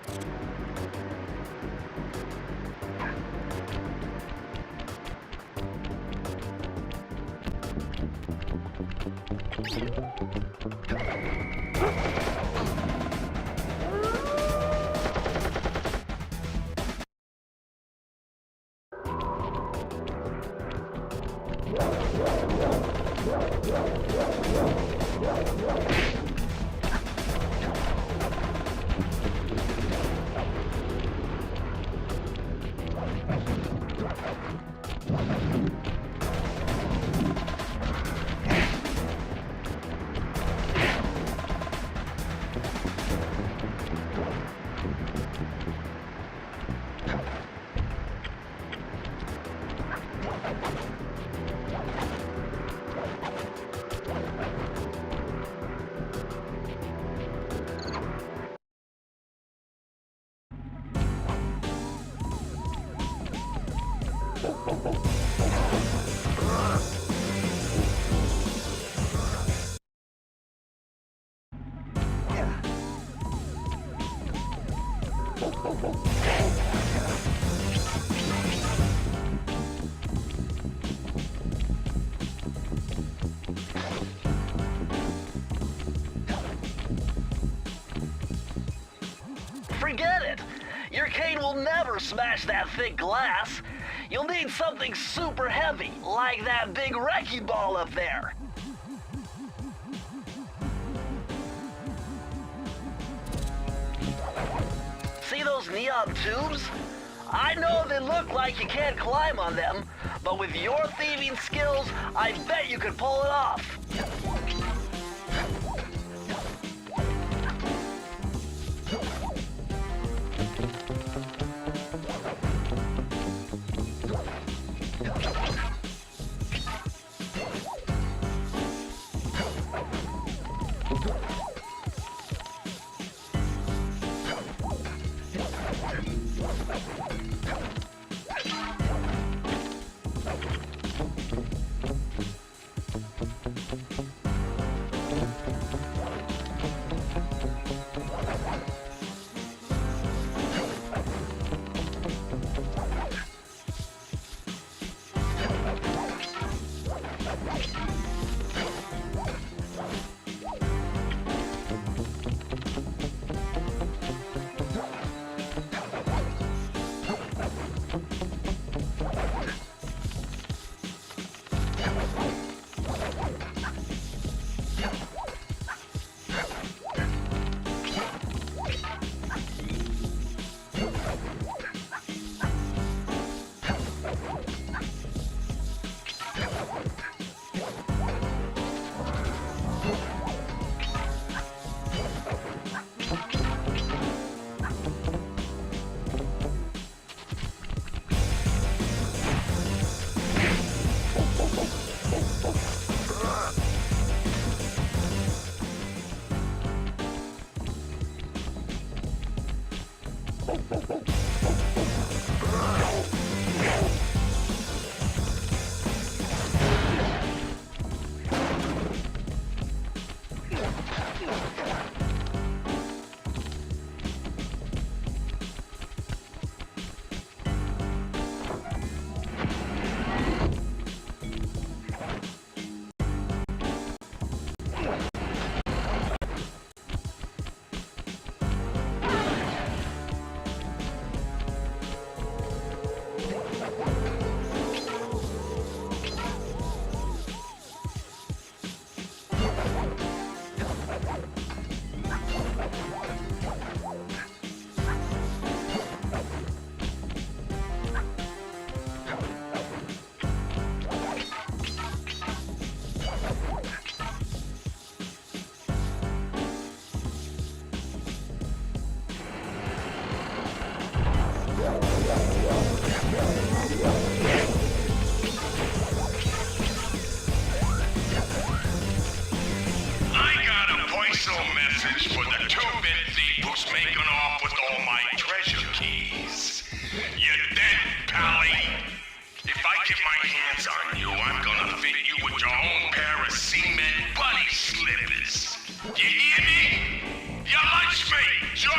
Forget it! Your cane will never smash that thick glass. You'll need something super heavy, like that big wrecking ball up there. See those neon tubes? I know they look like you can't climb on them, but with your thieving skills, I bet you could pull it off. message for the two-bit thief who's making off with all my treasure keys. You dead, Pally? If I get my hands on you, I'm gonna fit you with your own pair of cement bunny slippers. You hear me? You lunch me, joint!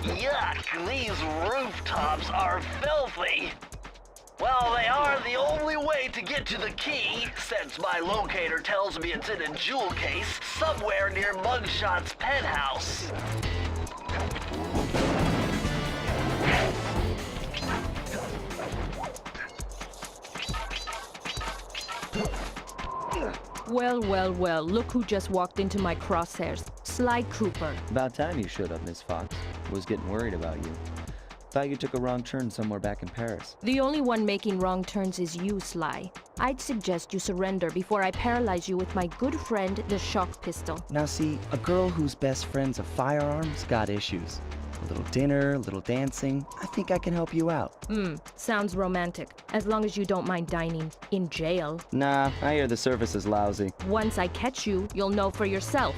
Yuck, these rooftops are filthy. Well, they are the only way to get to the key, since my locator tells me it's in a jewel case somewhere near Mugshot's penthouse. Well, well, well, look who just walked into my crosshairs. Sly Cooper. About time you showed up, Miss Fox. Was getting worried about you. Thought you took a wrong turn somewhere back in Paris. The only one making wrong turns is you, Sly. I'd suggest you surrender before I paralyze you with my good friend, the shock pistol. Now see, a girl whose best friend's a firearm's got issues. A little dinner, a little dancing. I think I can help you out. Sounds romantic. As long as you don't mind dining in jail. Nah, I hear the service is lousy. Once I catch you, you'll know for yourself.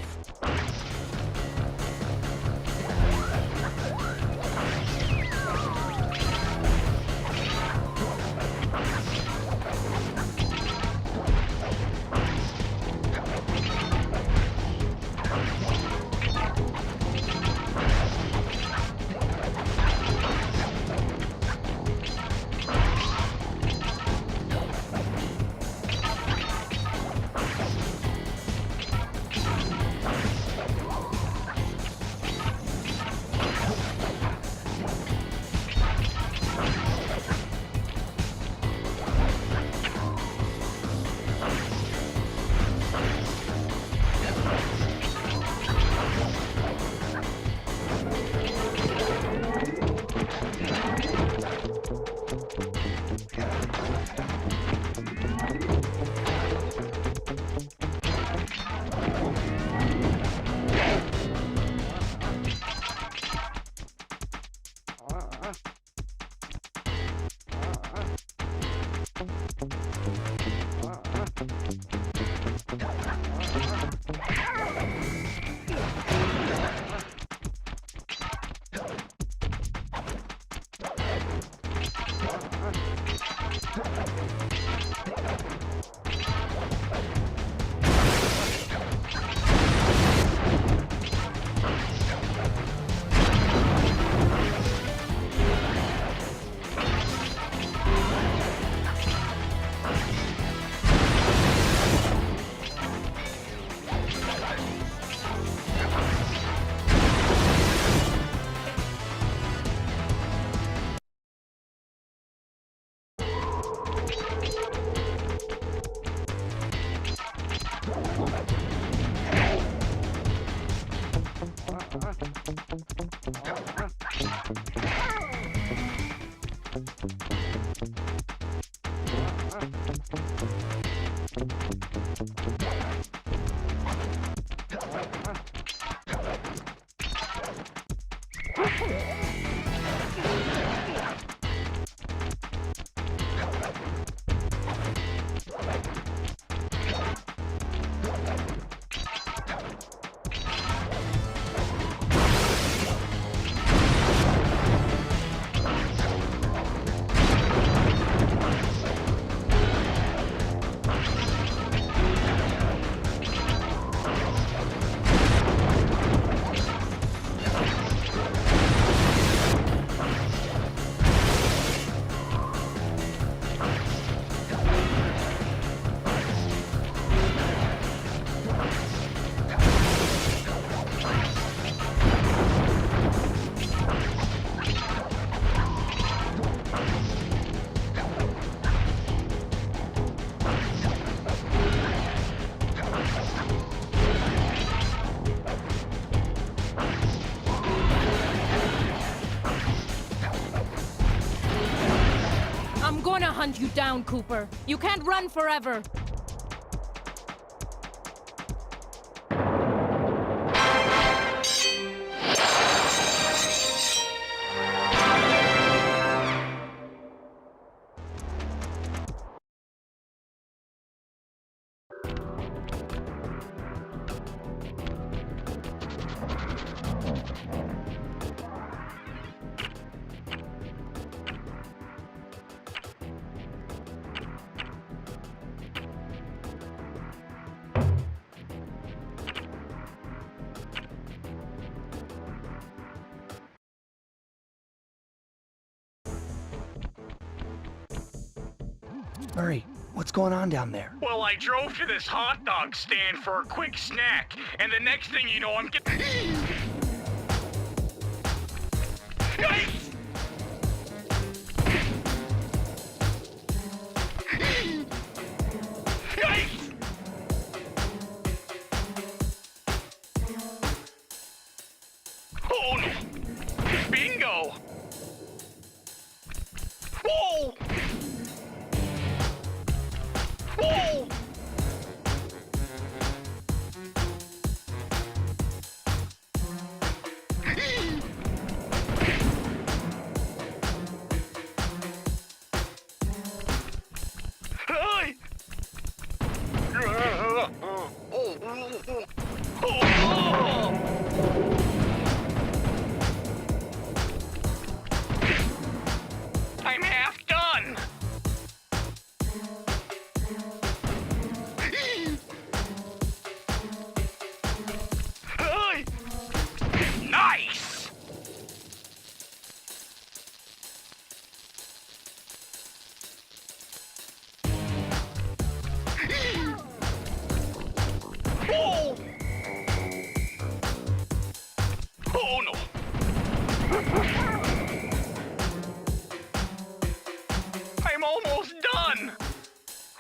I'm gonna hunt you down, Cooper. You can't run forever. Murray, what's going on down there? Well, I drove to this hot dog stand for a quick snack, and the next thing you know, I'm getting... Yikes! Yikes! Oh no! Bingo! Whoa! Whoa! Hi! I'm half done! Hi! Nice! Whoa! Oh no! I'm almost done!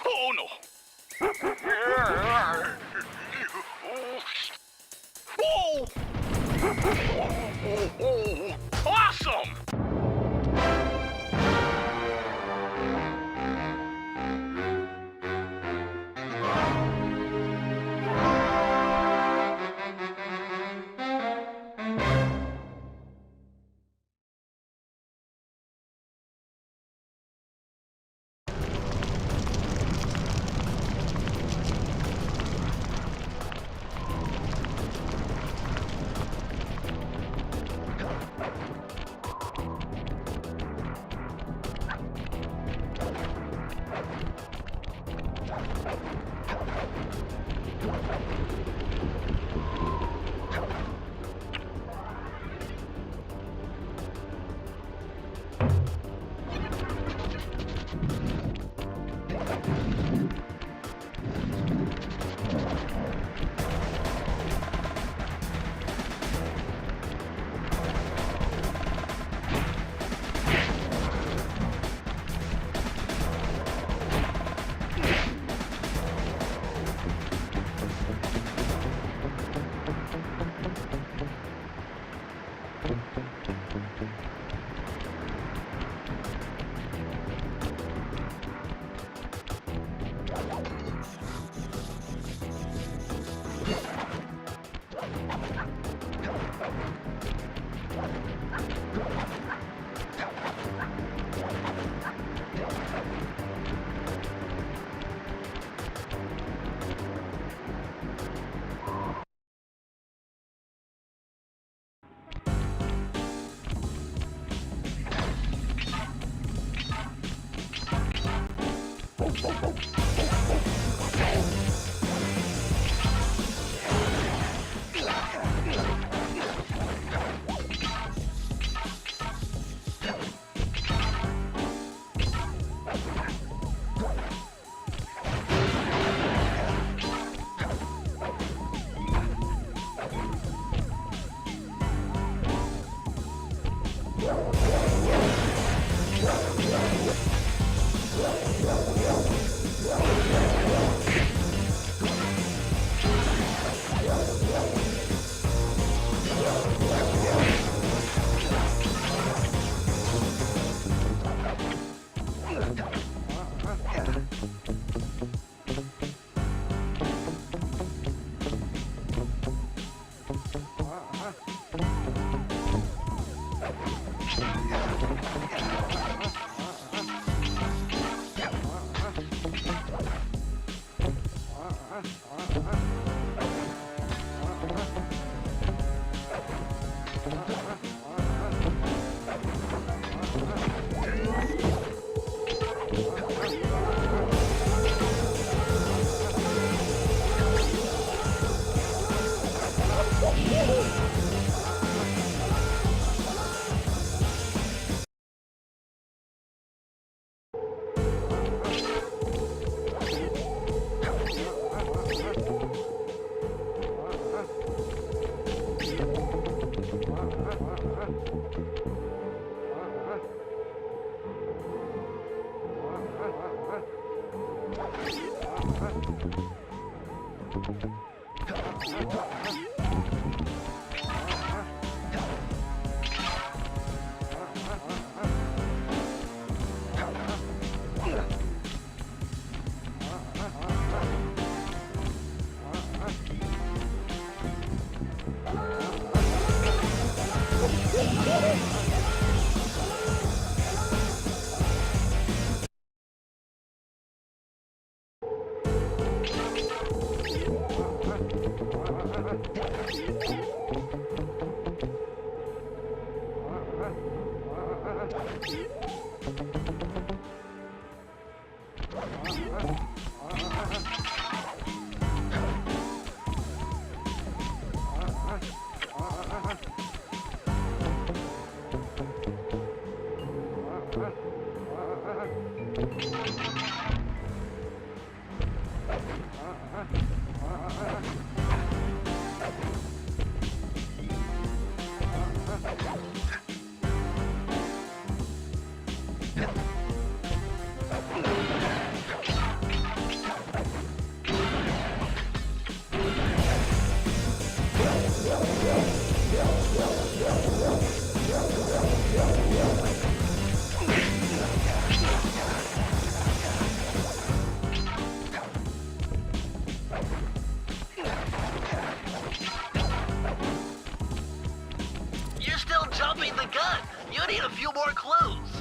Oh no! Whoa! Awesome! You're still jumping the gun. You need a few more clues.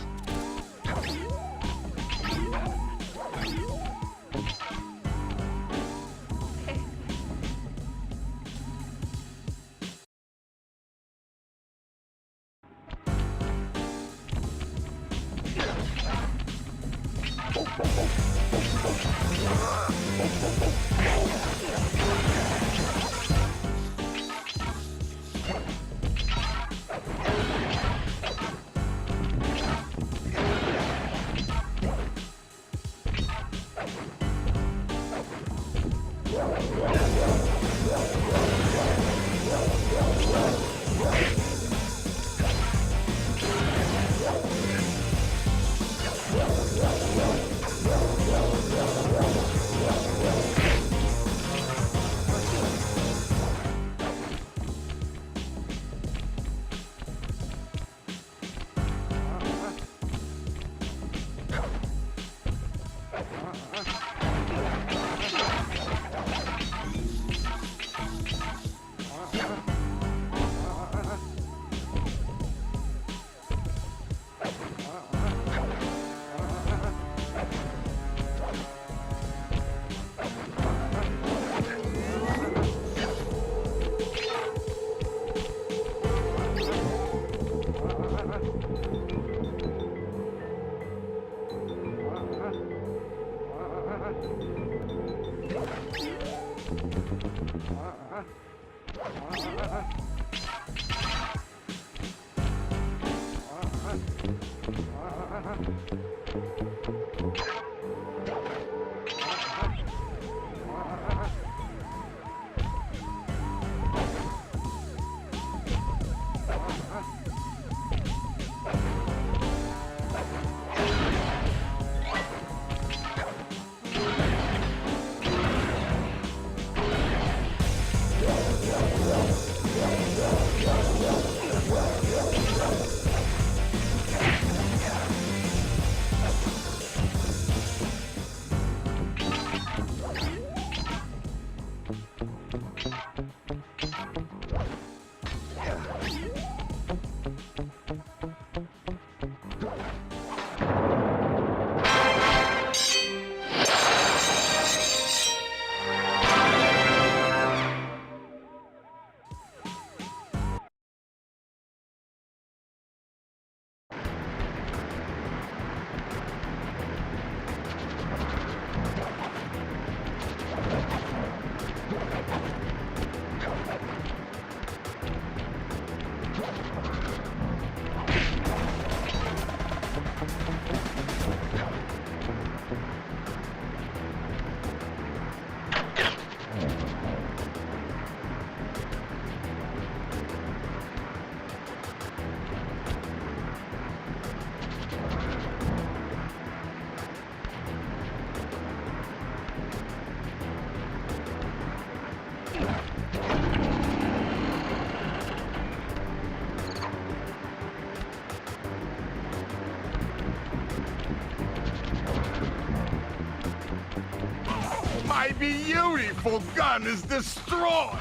My beautiful gun is destroyed!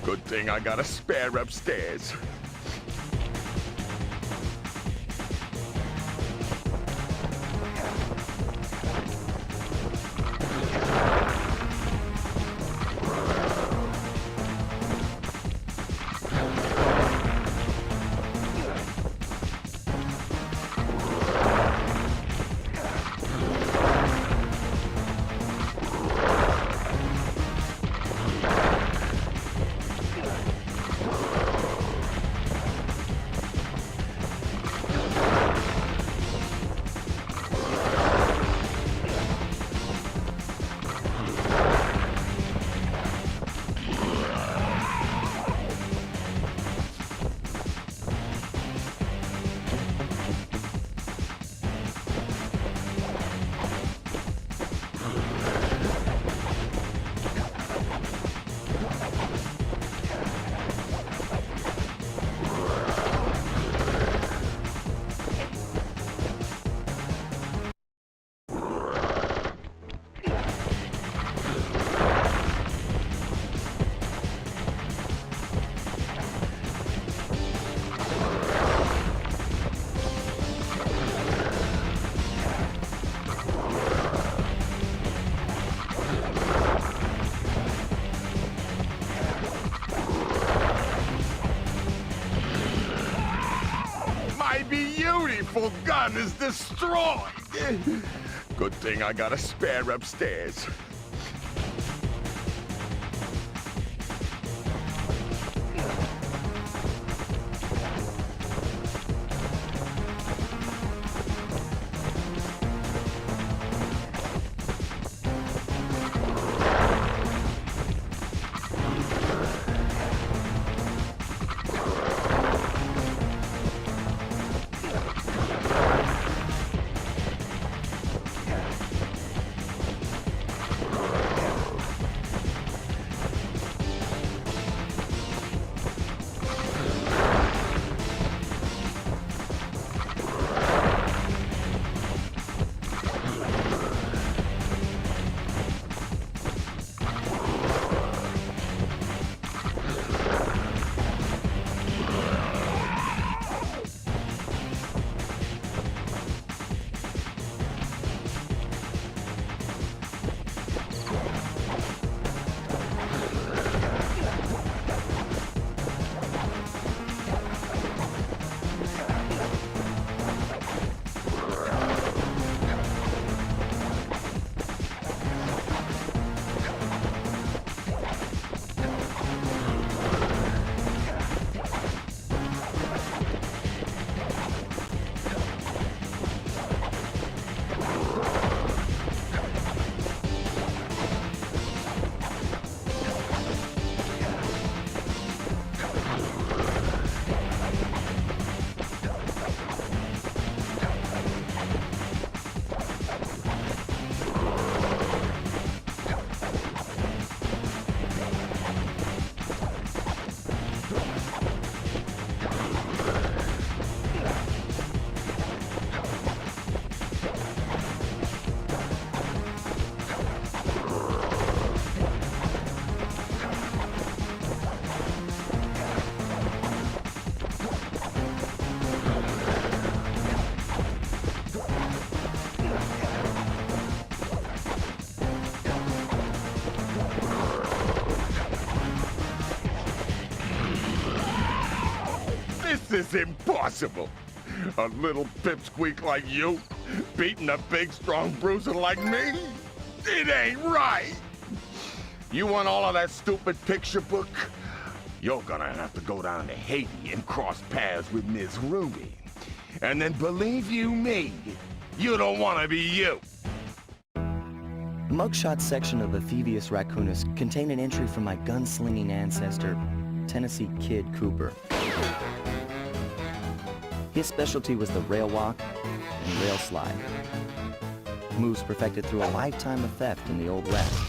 Good thing I got a spare upstairs. Beautiful gun is destroyed! Good thing I got a spare upstairs. is impossible. A little pipsqueak like you, beating a big, strong bruiser like me? It ain't right. You want all of that stupid picture book? You're gonna have to go down to Haiti and cross paths with Miss Ruby. And then believe you me, you don't want to be you. The Mugshot section of the Thievius Raccoonus contained an entry from my gunslinging ancestor, Tennessee Kid Cooper. His specialty was the rail walk and rail slide, moves perfected through a lifetime of theft in the Old West.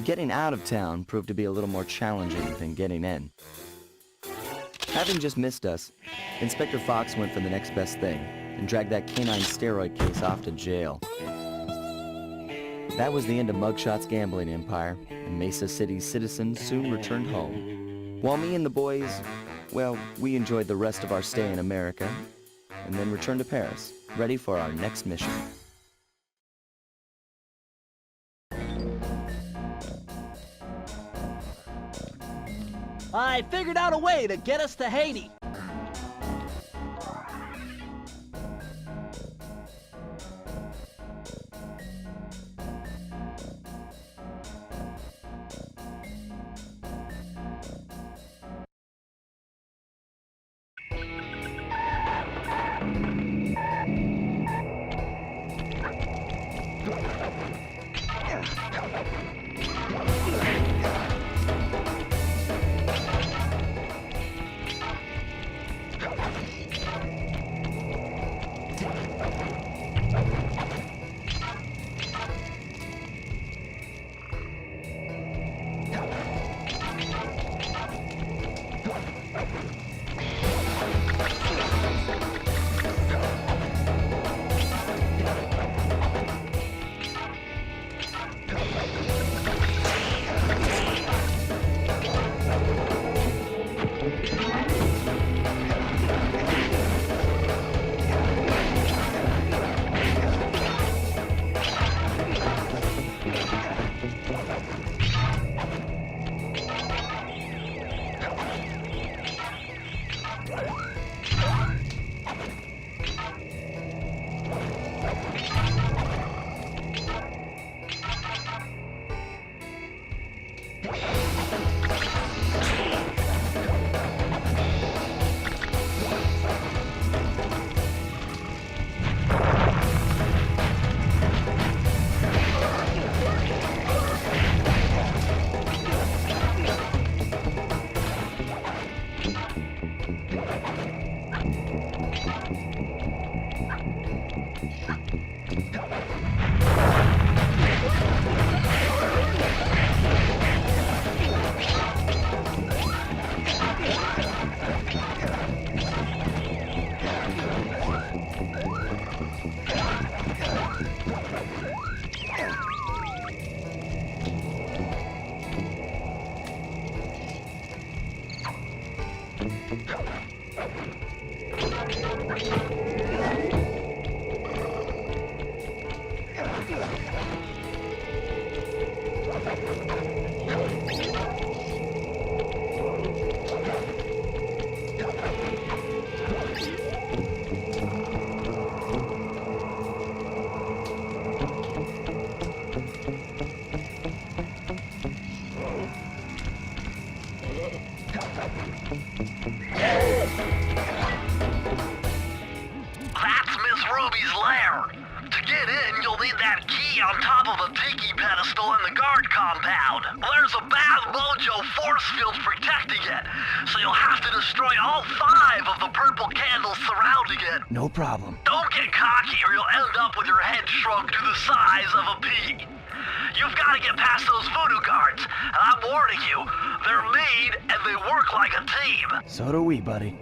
Getting out of town proved to be a little more challenging than getting in. Having just missed us, Inspector Fox went for the next best thing and dragged that canine steroid case off to jail. That was the end of Mugshot's gambling empire, and Mesa City's citizens soon returned home. While me and the boys, well, we enjoyed the rest of our stay in America, and then returned to Paris, ready for our next mission. I figured out a way to get us to Haiti. That's Miss Ruby's lair. To get in, you'll need that key on top of a tiki pedestal in the guard compound. There's a bad mojo force field protecting it, so you'll have to destroy all 5 of the purple candles surrounding it. No problem. Don't get cocky or you'll end up with your head shrunk to the size of a pea. You've got to get past those voodoo guards, and I'm warning you, they're mean and they work like a team. So do we, buddy.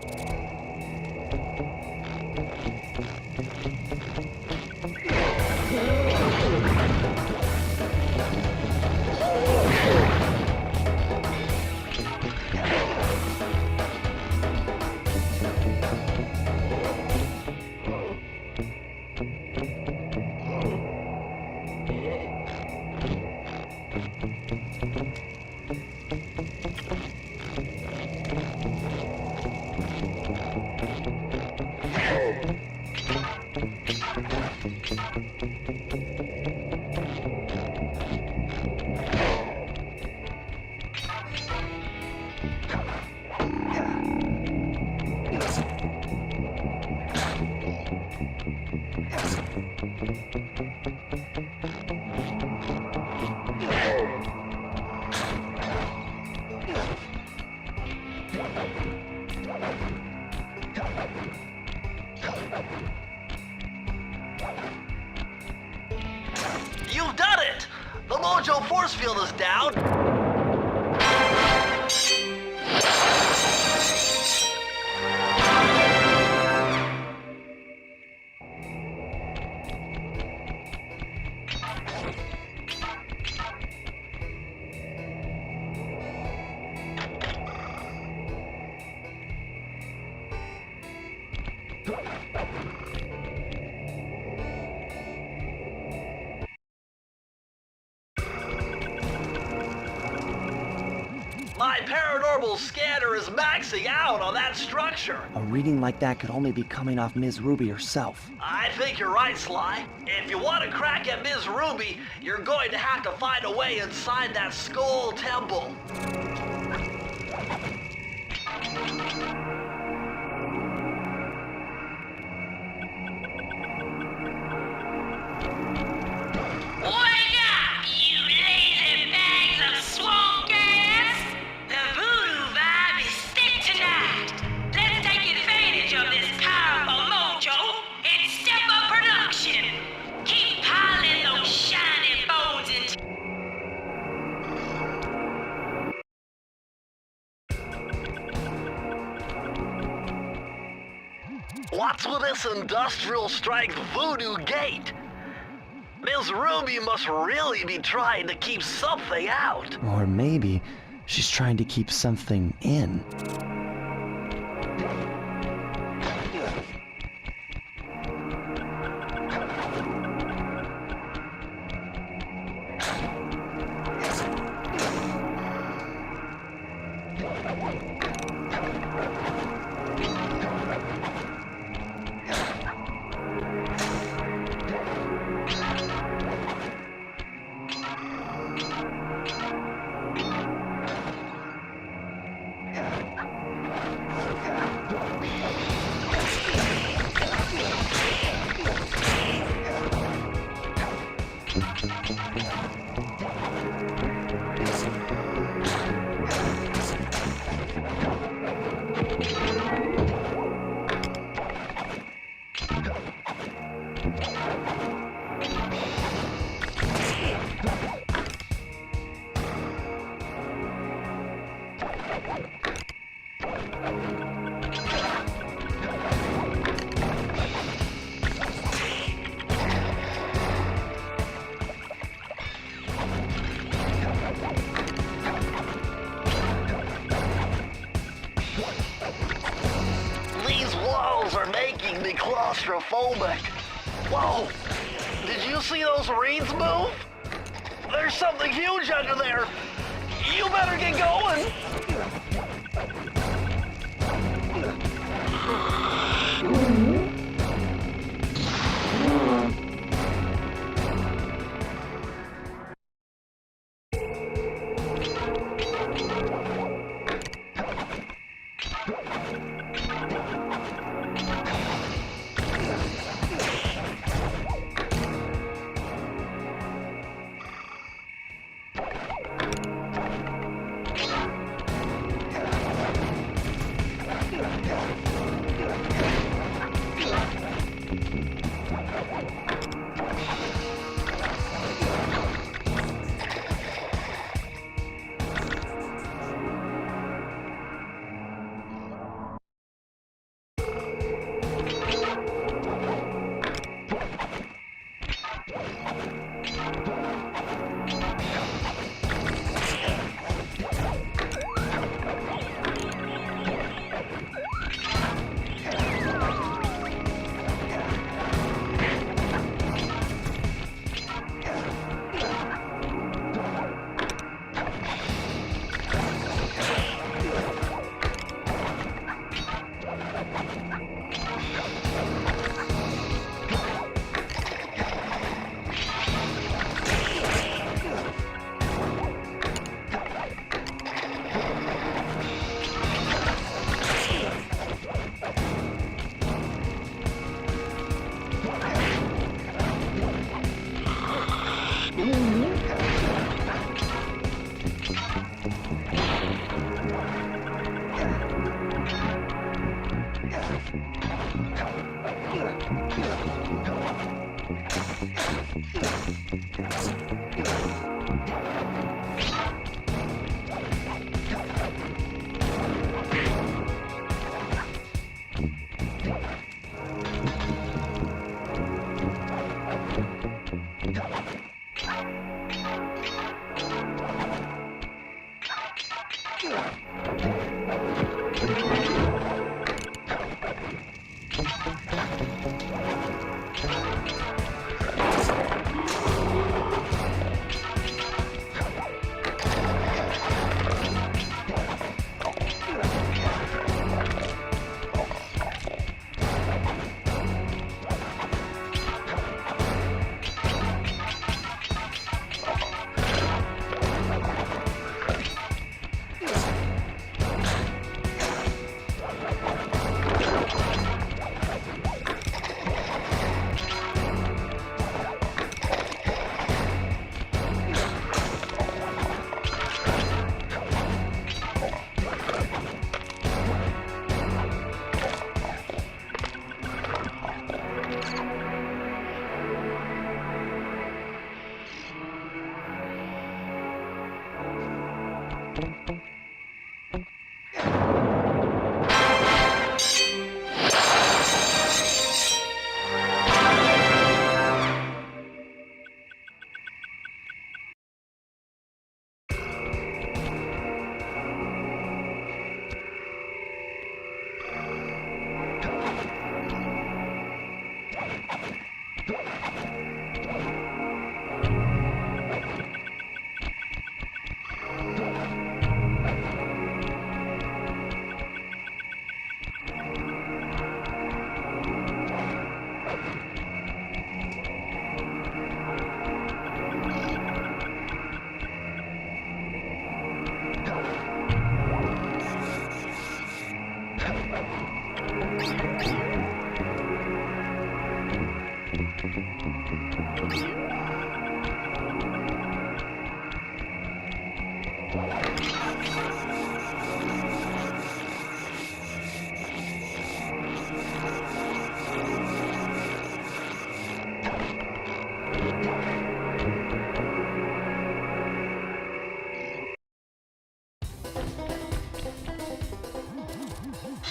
You've done it! The Mojo force field is down! My paranormal scanner is maxing out on that structure. A reading like that could only be coming off Ms. Ruby herself. I think you're right, Sly. If you want to crack at Ms. Ruby, you're going to have to find a way inside that skull temple. Wake up, you lazy bags of swamp gas! The voodoo vibe is thick tonight. Let's take advantage of this powerful mojo and step up production. Keep piling those shiny bones into What's with this industrial strength voodoo gate? Ms. Ruby must really be trying to keep something out. Or maybe she's trying to keep something in. Claustrophobic. Whoa! Did you see those reeds move? There's something huge under there. You better get going.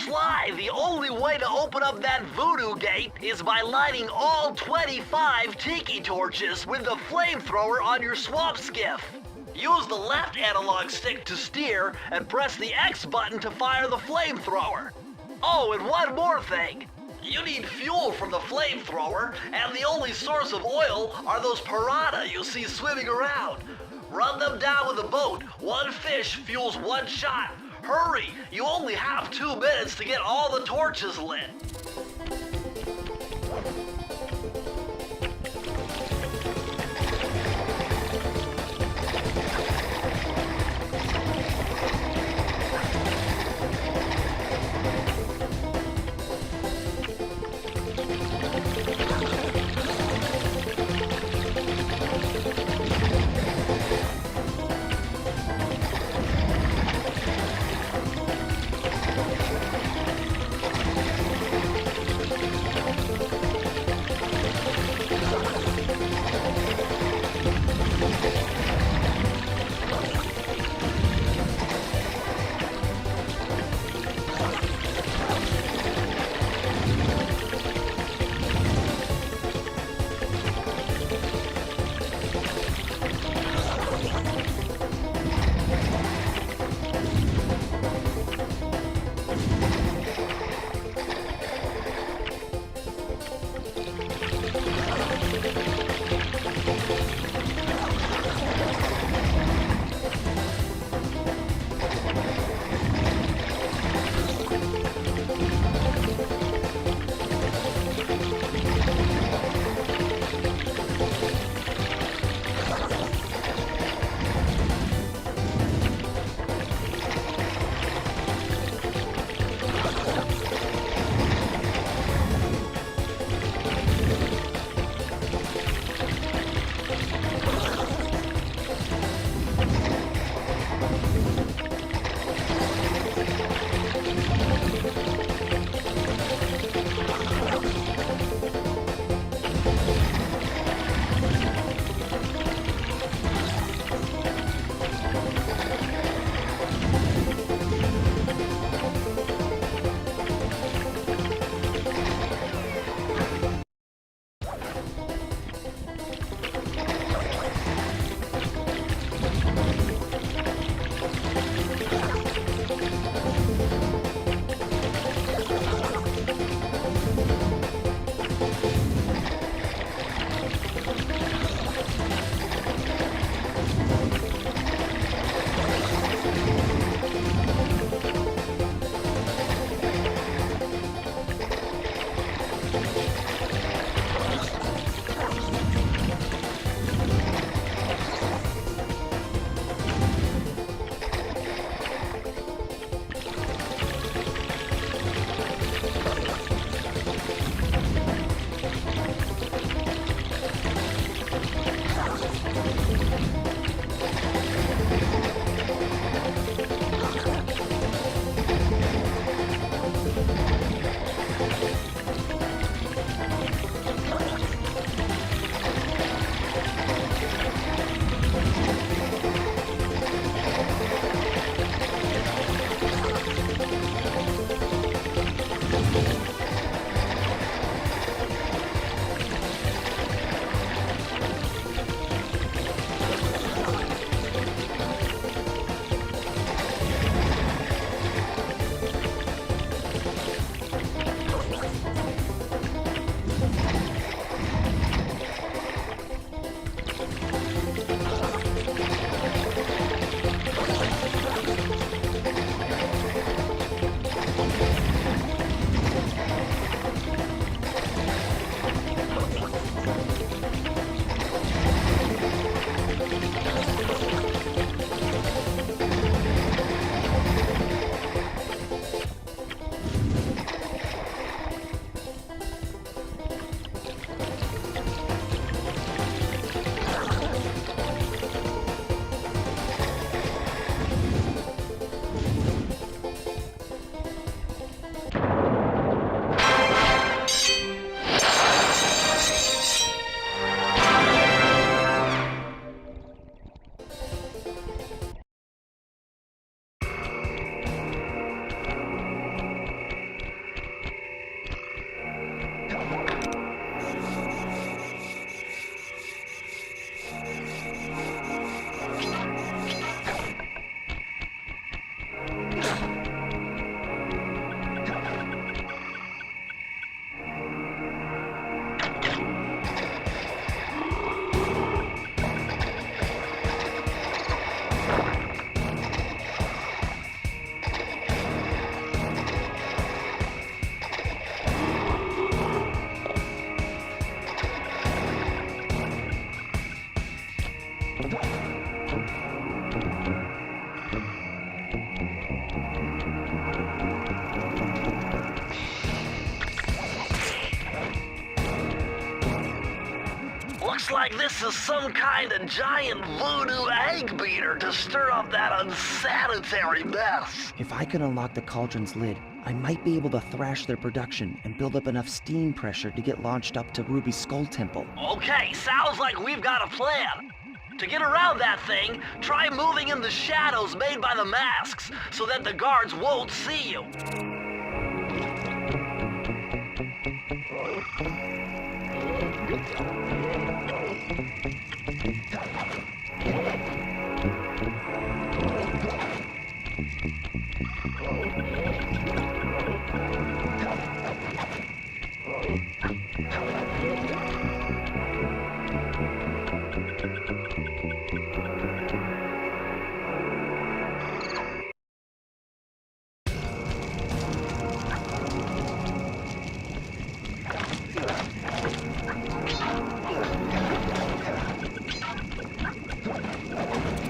Sly, the only way to open up that voodoo gate is by lighting all 25 tiki torches with the flamethrower on your swamp skiff. Use the left analog stick to steer and press the X button to fire the flamethrower. Oh, and one more thing. You need fuel from the flamethrower, and the only source of oil are those piranha you see swimming around. Run them down with a boat. One fish fuels one shot. Hurry! You only have 2 minutes to get all the torches lit. Looks like this is some kind of giant voodoo egg beater to stir up that unsanitary mess. If I could unlock the cauldron's lid, I might be able to thrash their production and build up enough steam pressure to get launched up to Ruby's Skull Temple. Okay, sounds like we've got a plan. To get around that thing, try moving in the shadows made by the masks so that the guards won't see you.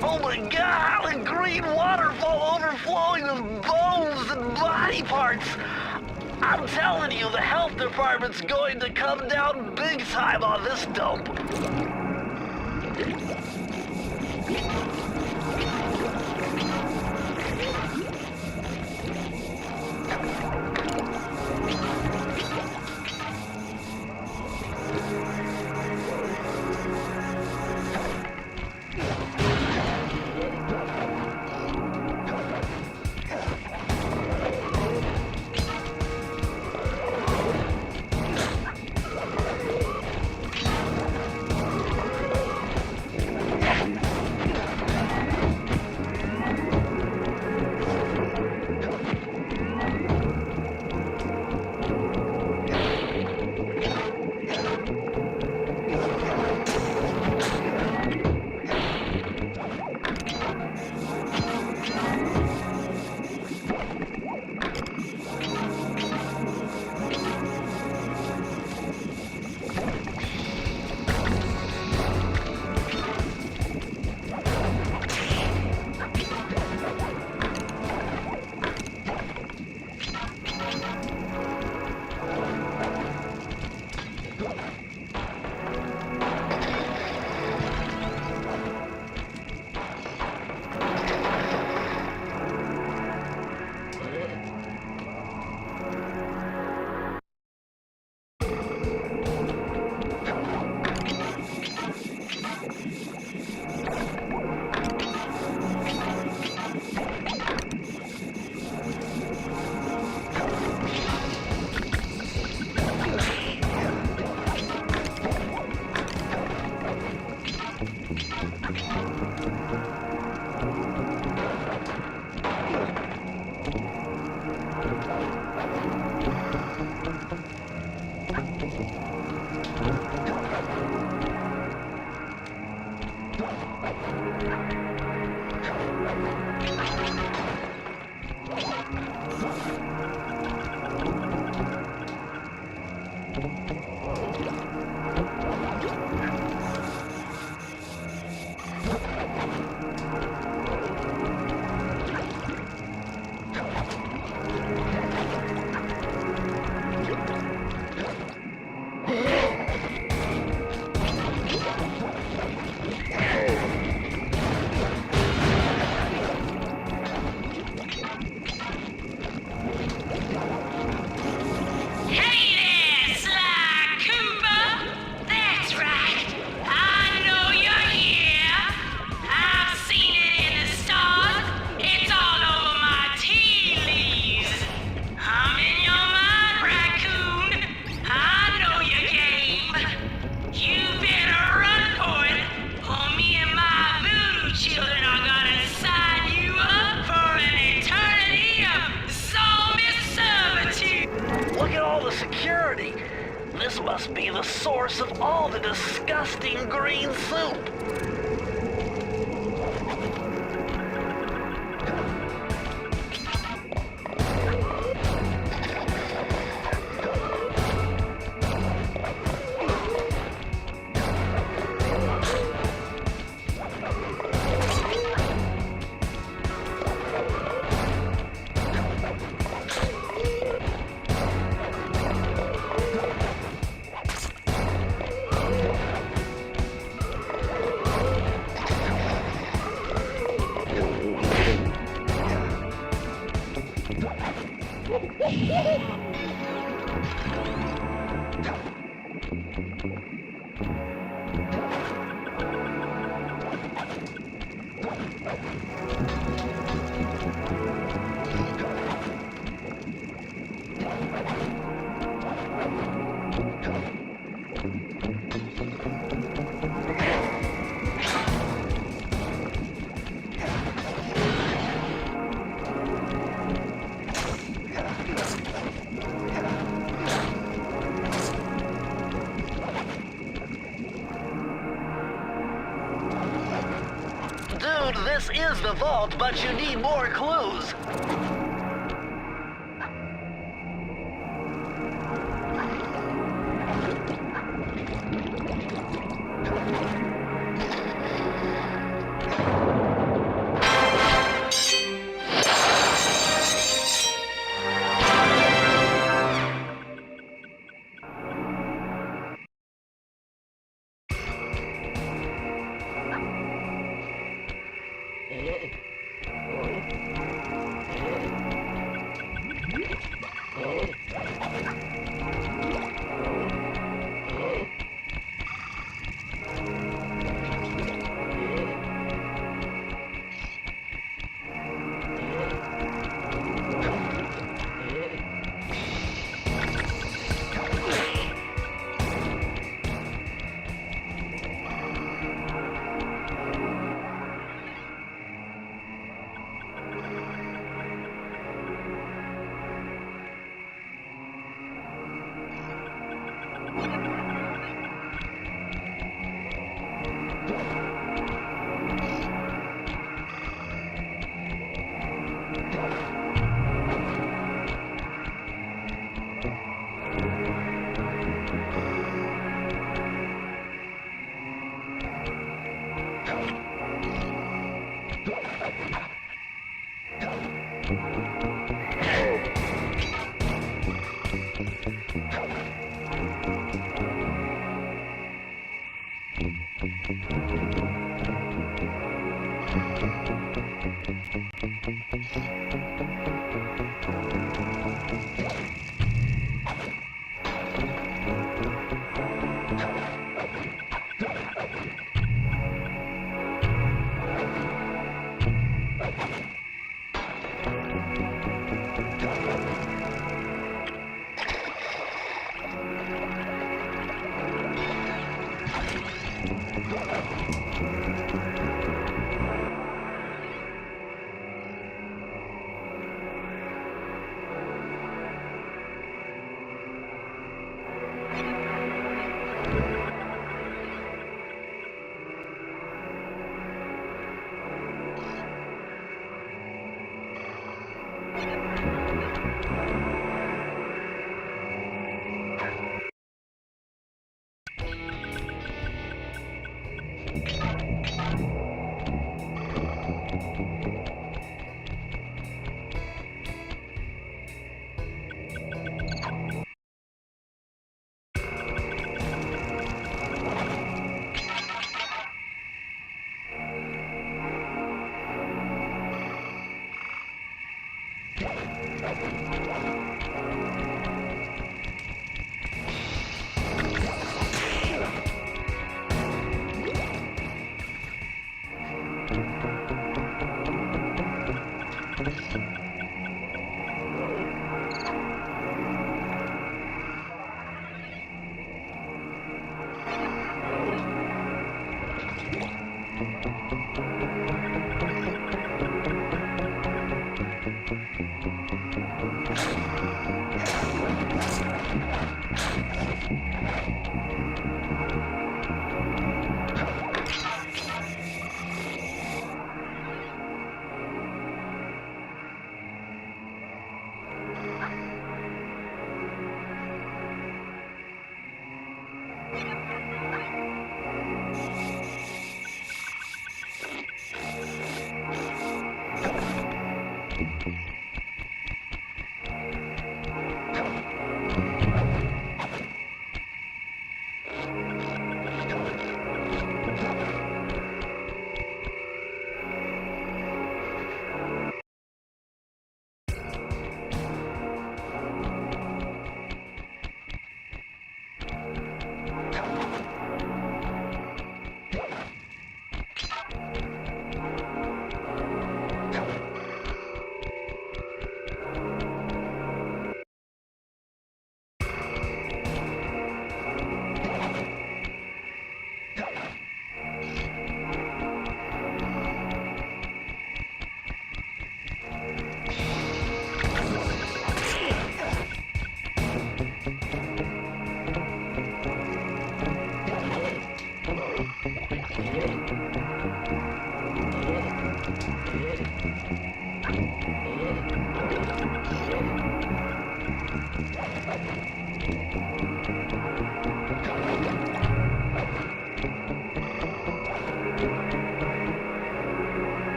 Oh my god, a green waterfall overflowing with bones and body parts. I'm telling you, the health department's going to come down big time on this dump. This must be the source of all the disgusting green soup. Dude, this is the vault, but you need more clues.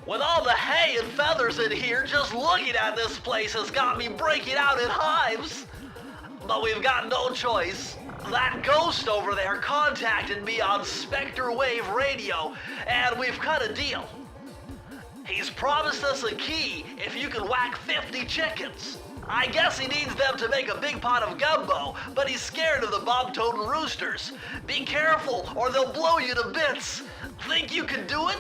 With all the hay and feathers in here, just looking at this place has got me breaking out in hives. But we've got no choice. That ghost over there contacted me on Spectre Wave Radio, and we've cut a deal. He's promised us a key if you can whack 50 chickens. I guess he needs them to make a big pot of gumbo, but he's scared of the bob-toting roosters. Be careful, or they'll blow you to bits. Think you can do it?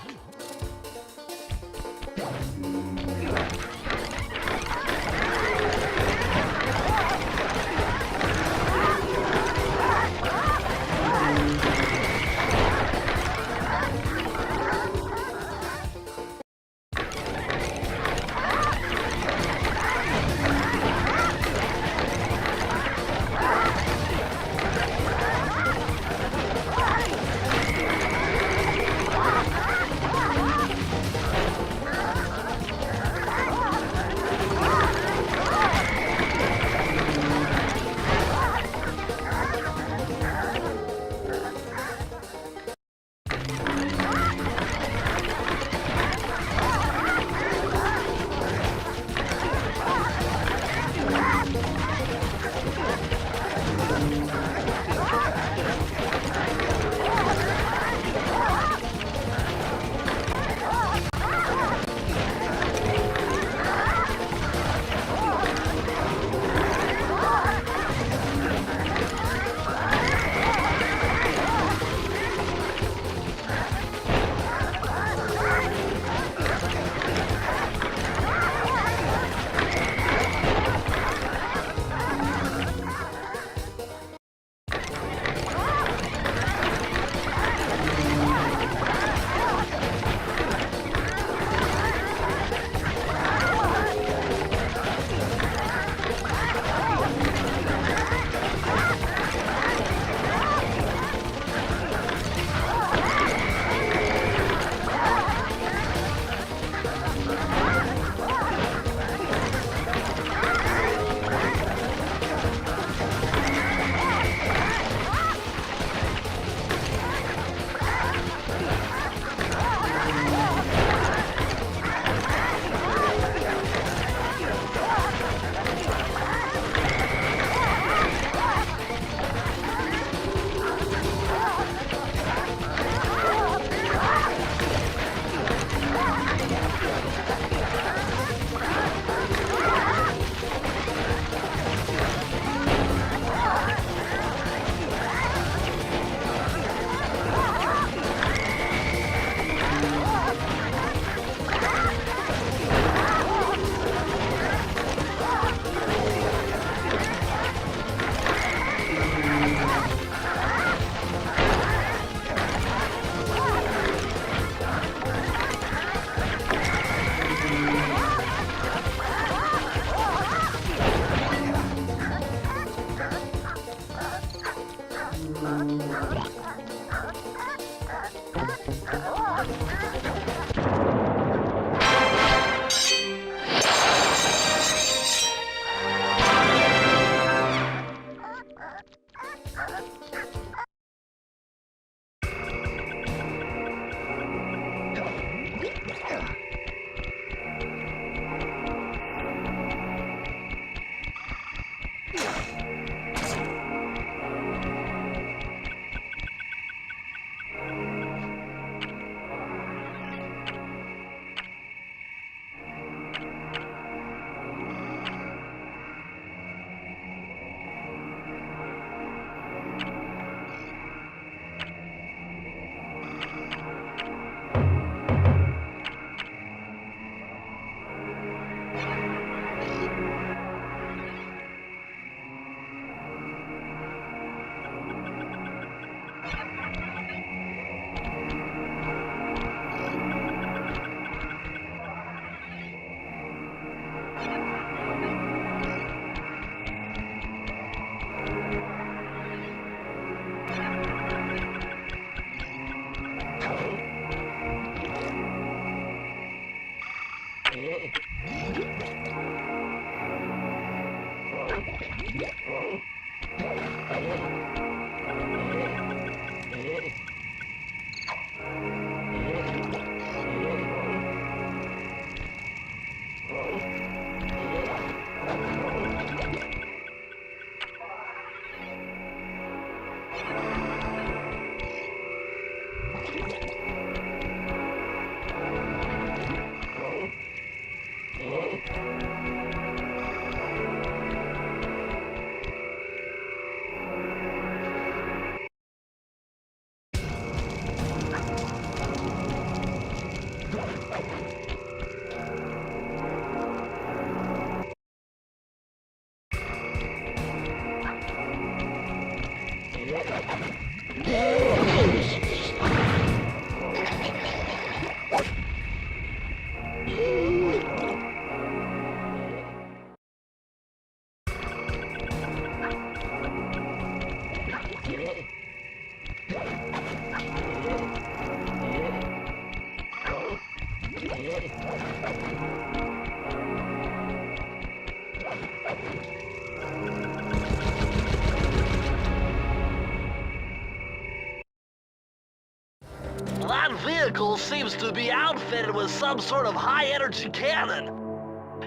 That vehicle seems to be outfitted with some sort of high-energy cannon.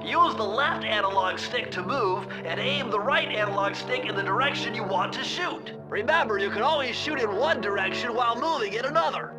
Use the left analog stick to move, and aim the right analog stick in the direction you want to shoot. Remember, you can always shoot in one direction while moving in another.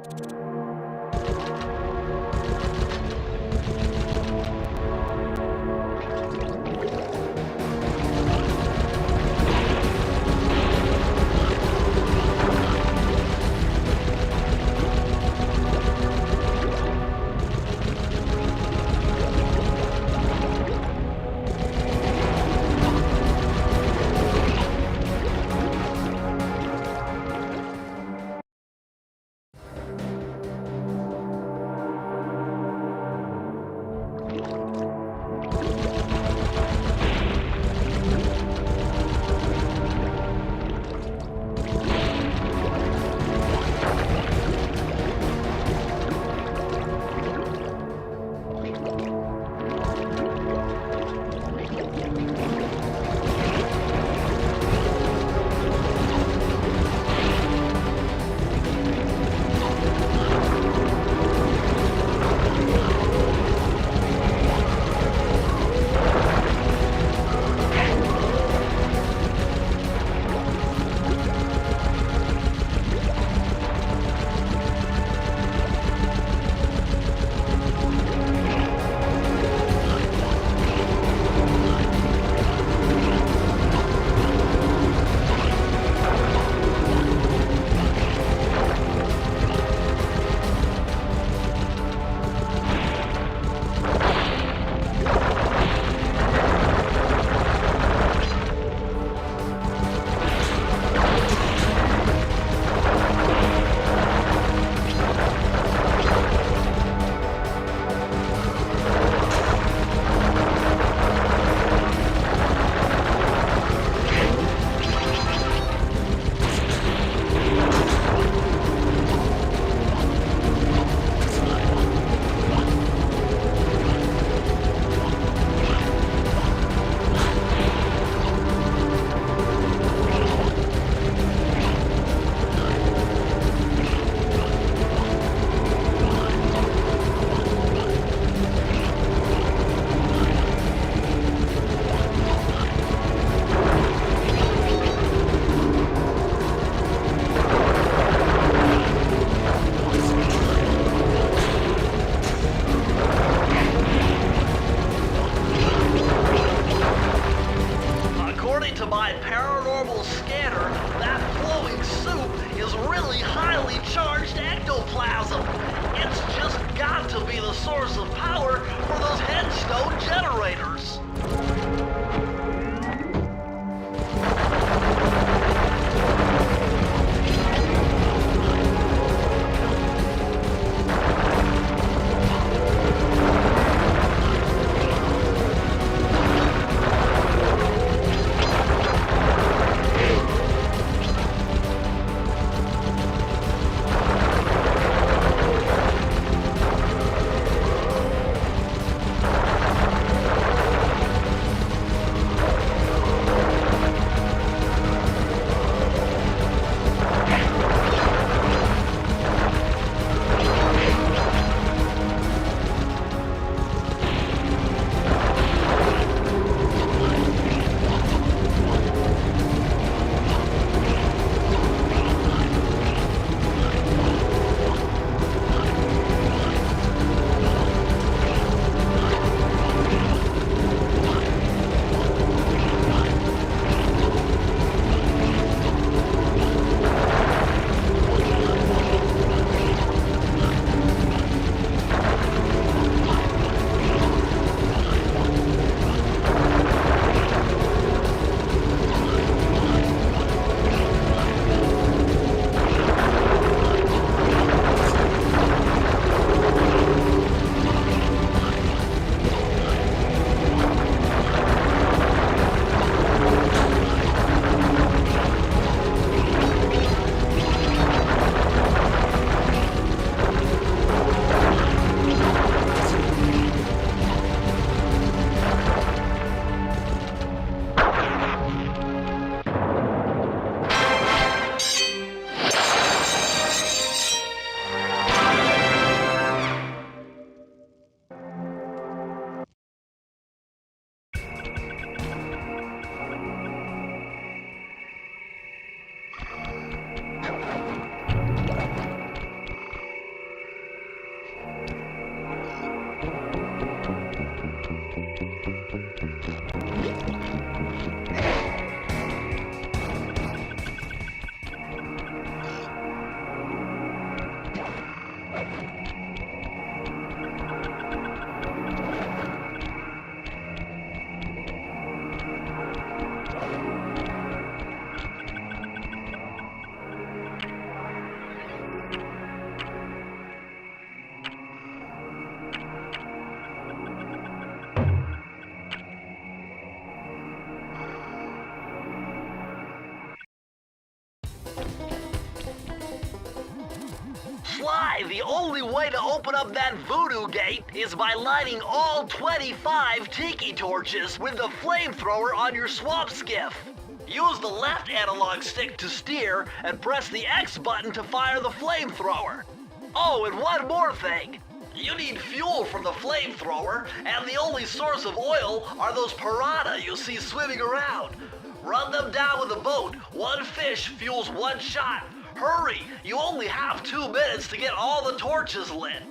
The only way to open up that voodoo gate is by lighting all 25 tiki torches with the flamethrower on your swamp skiff. Use the left analog stick to steer and press the X button to fire the flamethrower. Oh, and one more thing. You need fuel for the flamethrower, and the only source of oil are those piranha you see swimming around. Run them down with a boat. One fish fuels one shot. Hurry! You only have 2 minutes to get all the torches lit.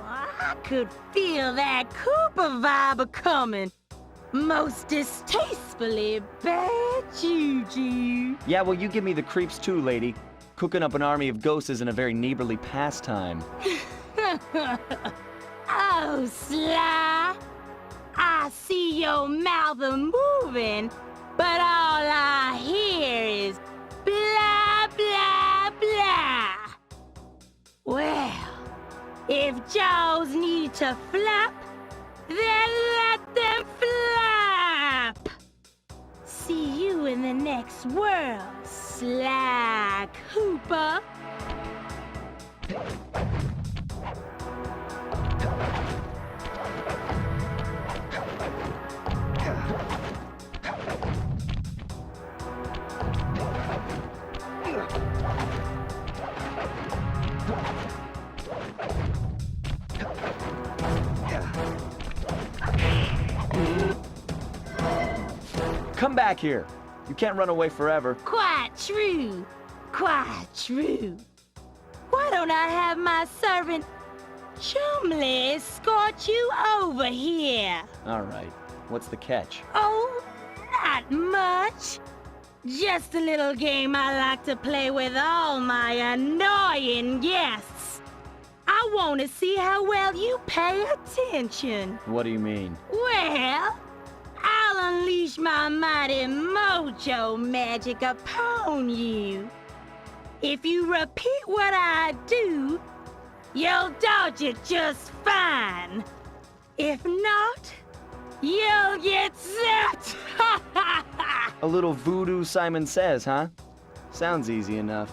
I could feel that Cooper vibe a-coming. Most distastefully bad juju. Yeah, well, you give me the creeps too, lady. Cooking up an army of ghosts isn't a very neighborly pastime. Oh, Sly. I see your mouth a-moving, but all I hear is blah, blah, blah. Well, if jaws need to flap, then let them flap. See you in the next world, Sly Cooper. Come back here. You can't run away forever. Quite true. Quite true. Why don't I have my servant Chumley escort you over here? All right. What's the catch? Oh, not much. Just a little game I like to play with all my annoying guests. I want to see how well you pay attention. What do you mean? Well, I'll unleash my mighty mojo magic upon you. If you repeat what I do, you'll dodge it just fine. If not, you'll get zapped! A little voodoo, Simon Says, huh? Sounds easy enough.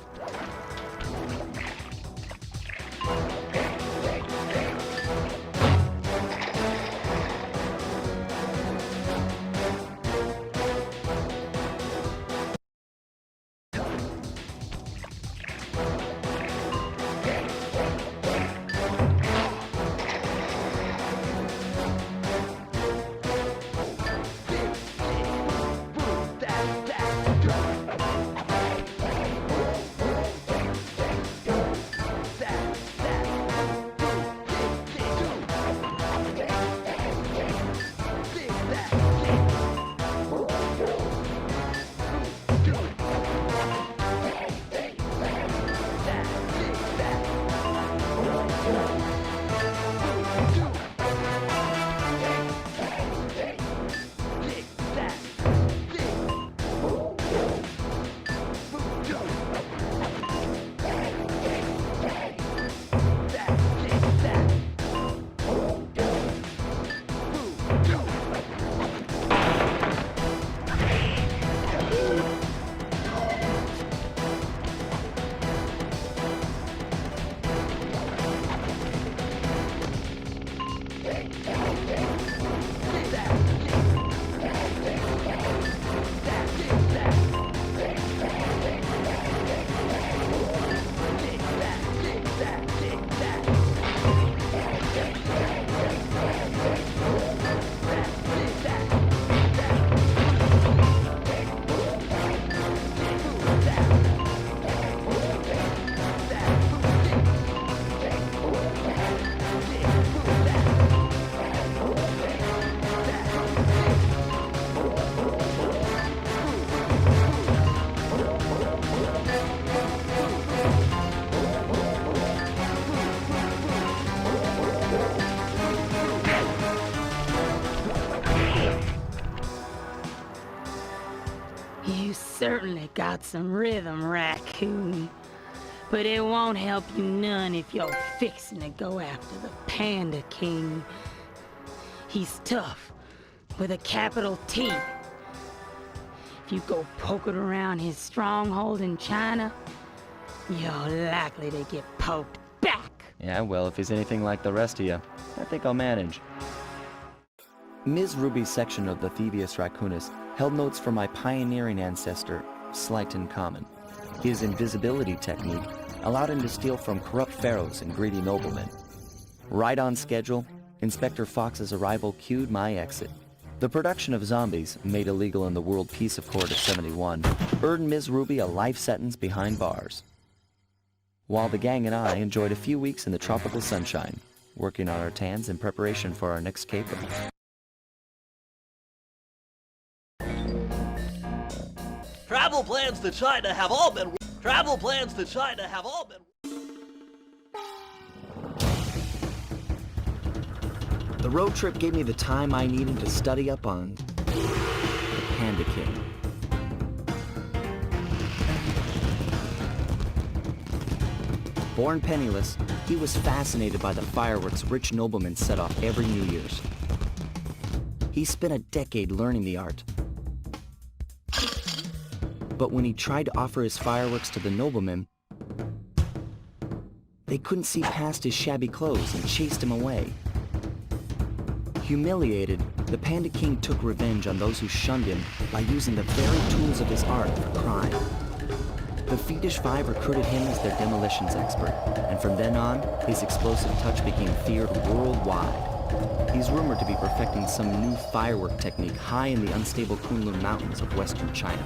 certainly got some rhythm, Raccoon. But it won't help you none if you're fixing to go after the Panda King. He's tough, with a capital T. If you go poking around his stronghold in China, you're likely to get poked back. Yeah, well, if he's anything like the rest of you, I think I'll manage. Ms. Ruby's section of the Thievius Raccoonus held notes from my pioneering ancestor, Sly Cooper. His invisibility technique allowed him to steal from corrupt pharaohs and greedy noblemen. Right on schedule, Inspector Fox's arrival cued my exit. The production of zombies, made illegal in the World Peace Accord of '71, earned Ms. Ruby a life sentence behind bars. While the gang and I enjoyed a few weeks in the tropical sunshine, working on our tans in preparation for our next caper. Travel plans to China have all been... The road trip gave me the time I needed to study up on the Panda King. Born penniless, he was fascinated by the fireworks rich noblemen set off every New Year's. He spent a decade learning the art. But when he tried to offer his fireworks to the noblemen, they couldn't see past his shabby clothes and chased him away. Humiliated, the Panda King took revenge on those who shunned him by using the very tools of his art for crime. The Fiendish Five recruited him as their demolitions expert, and from then on, his explosive touch became feared worldwide. He's rumored to be perfecting some new firework technique high in the unstable Kunlun Mountains of western China.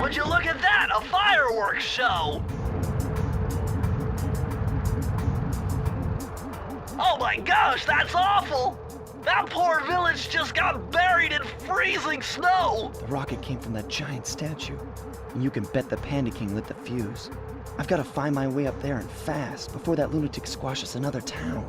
Would you look at that? A fireworks show! Oh my gosh, that's awful! That poor village just got buried in freezing snow! The rocket came from that giant statue, and you can bet the Panda King lit the fuse. I've got to find my way up there and fast before that lunatic squashes another town.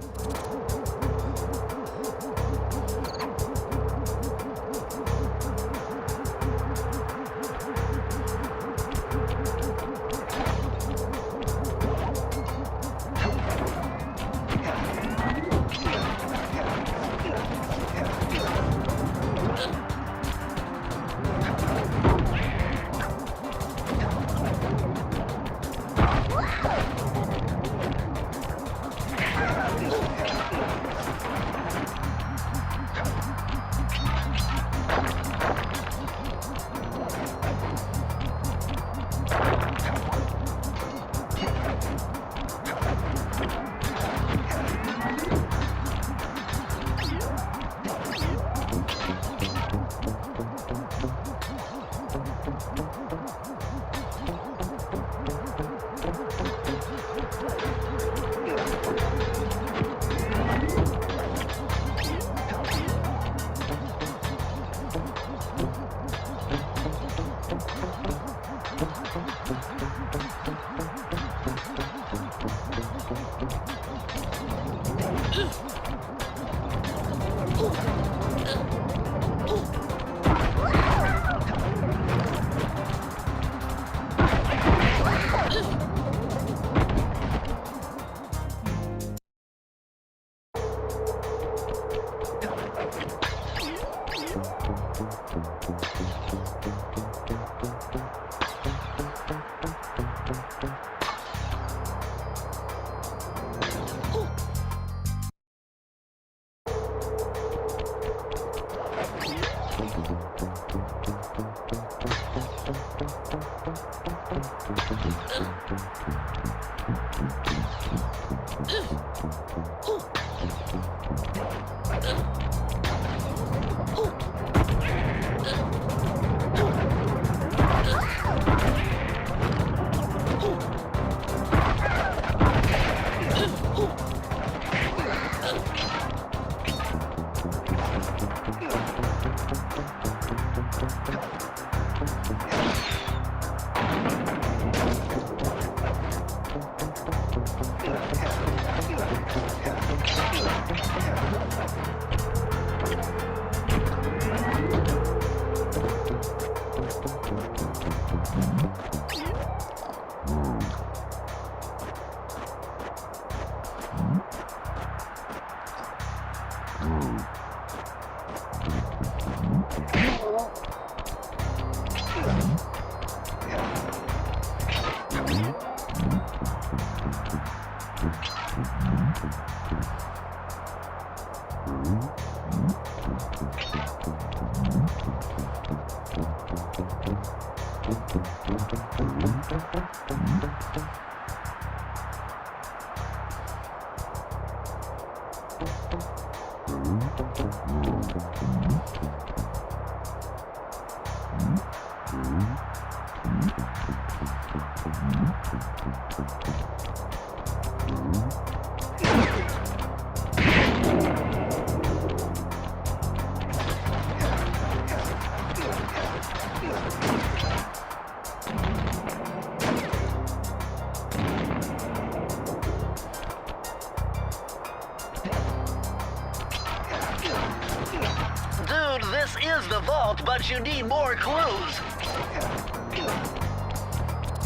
But you need more clues.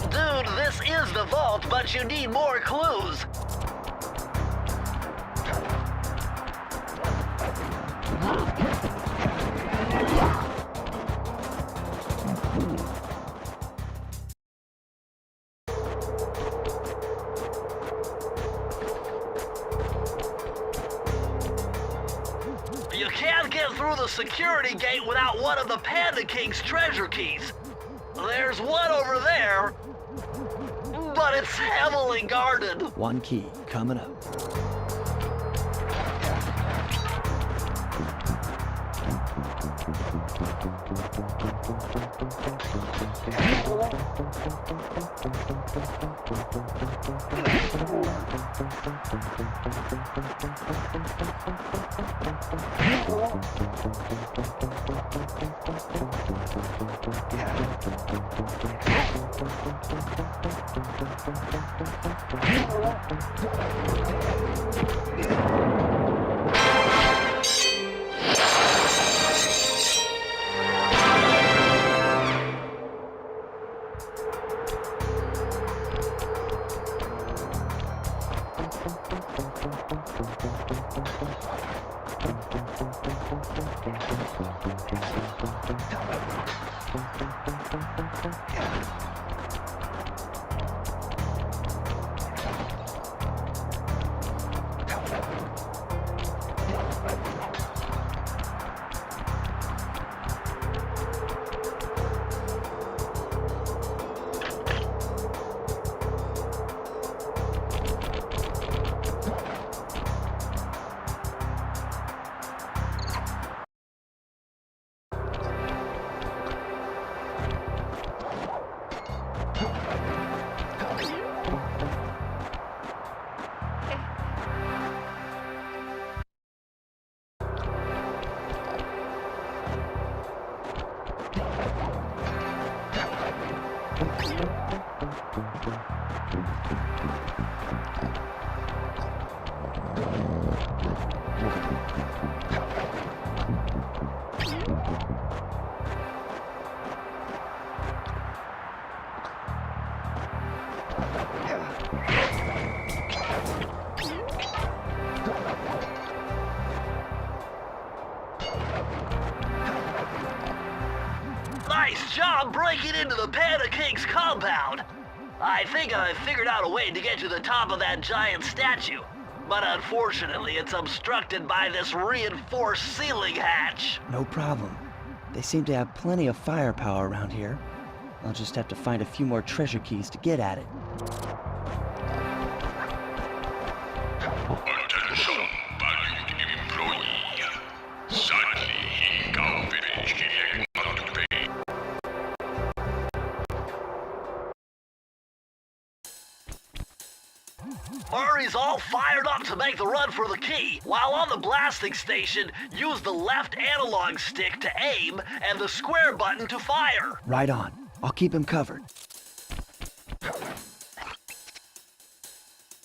Dude, this is the vault, but you need more clues. You can't get through the security gate without one of the Panda King's treasure keys. There's one over there, but it's heavily guarded. One key coming up. Nice job breaking into the Panda King's compound. I think I figured out a way to get to the top of that giant statue, but unfortunately it's obstructed by this reinforced ceiling hatch. No problem. They seem to have plenty of firepower around here. I'll just have to find a few more treasure keys to get at it. Attention, valued employee. Sadly, he can't finish getting not to pay. Murray's all fired up to make the run for the key. While on the blasting station, use the left analog stick to aim and the square button to fire. Right on. I'll keep him covered.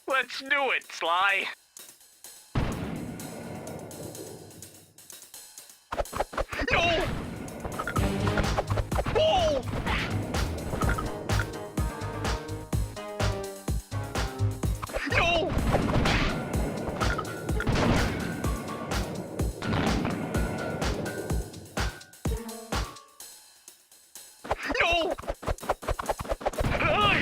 Let's do it, Sly. No! Oh! No! No! Ay!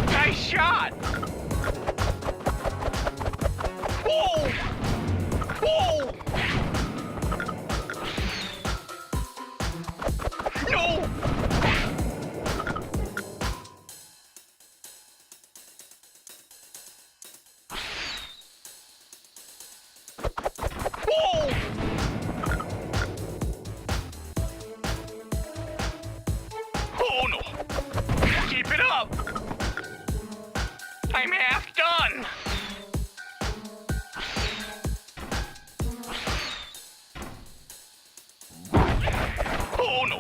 Nice shot! Whoa! Whoa! No! Whoa! Oh no! Keep it up! I'm half done! Oh no!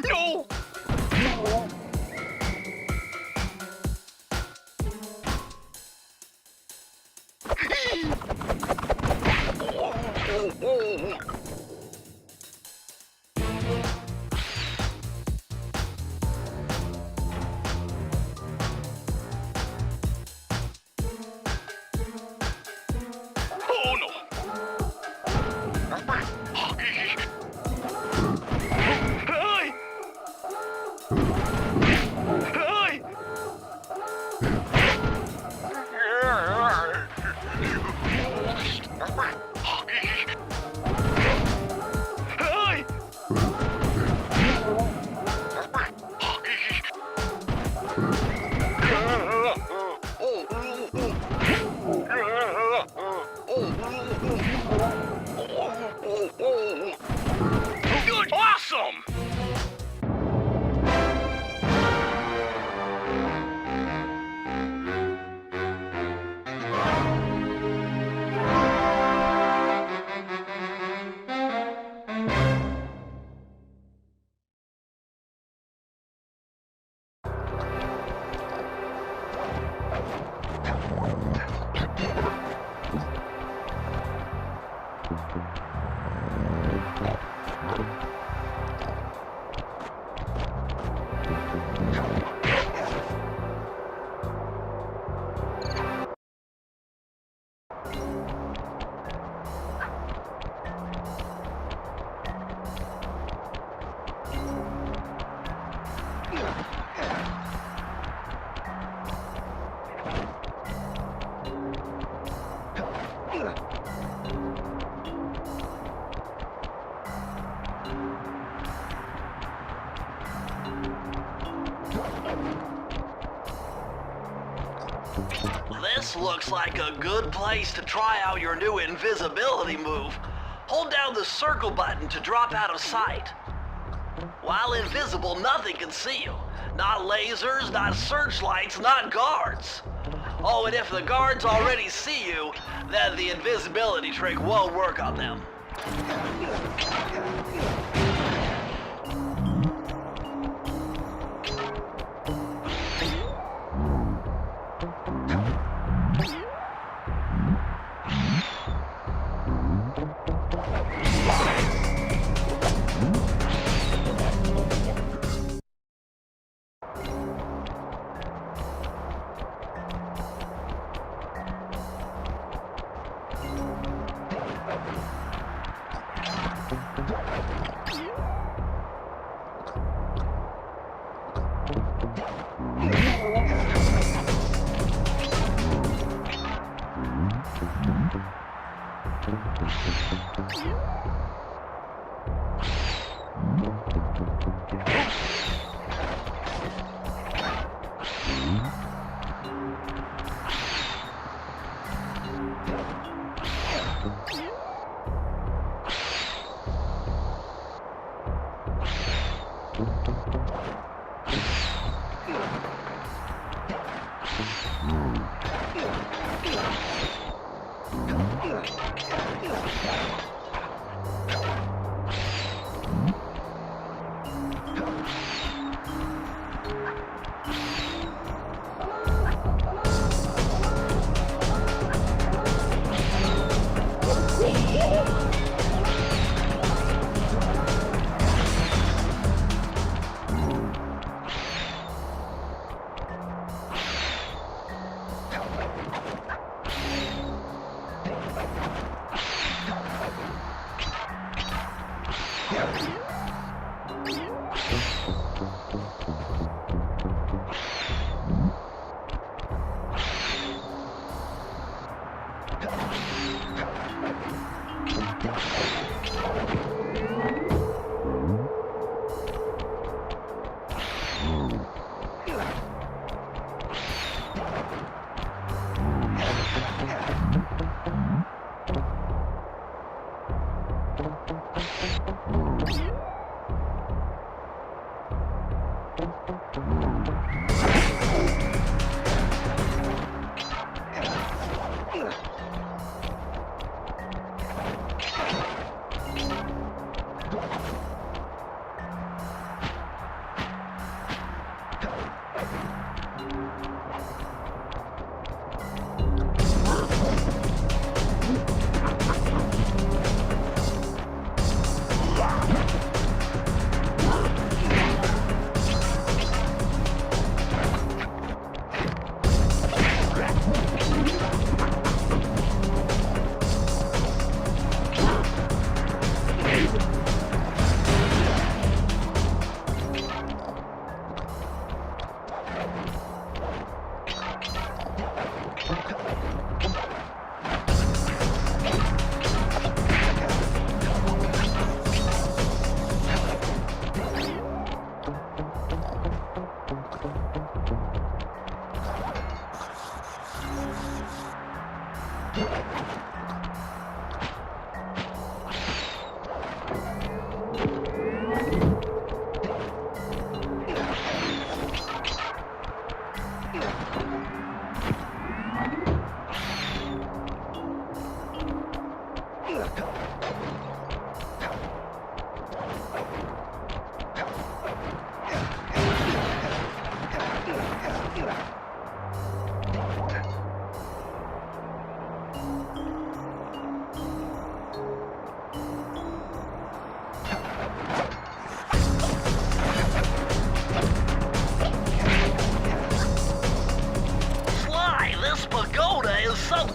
No! Oh no! Hey! Hey! Hey! Good! Awesome! This looks like a good place to try out your new invisibility move. Hold down the circle button to drop out of sight. While invisible, nothing can see you. Not lasers, not searchlights, not guards. Oh, and if the guards already see you, then the invisibility trick won't work on them.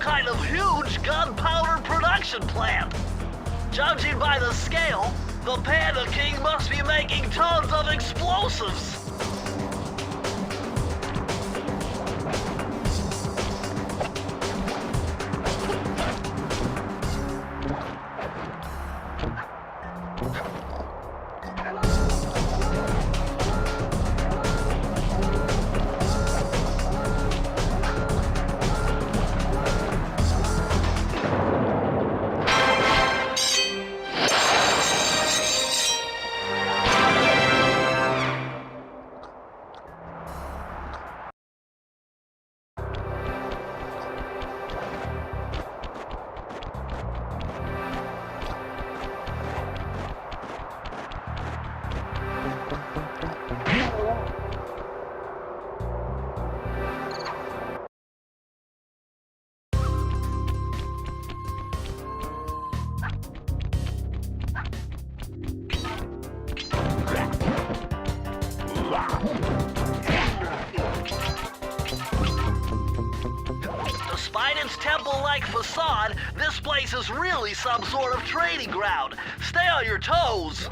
kind of huge gunpowder production plant. Judging by the scale, the Panda King must be making tons of explosives. Despite its temple-like facade, this place is really some sort of training ground. Stay on your toes.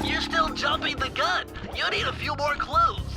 You're still jumping the gun. You need a few more clues.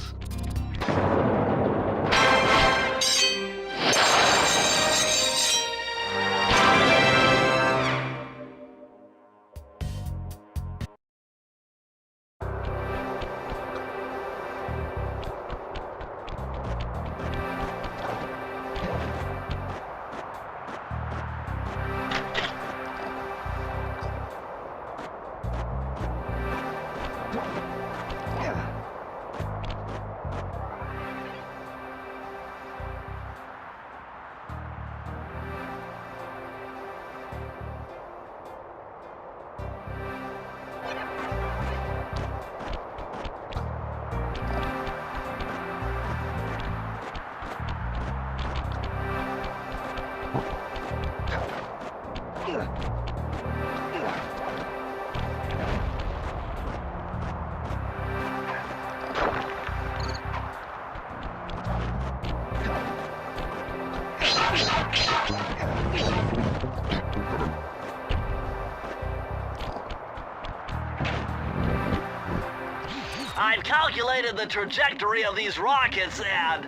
I've calculated the trajectory of these rockets, and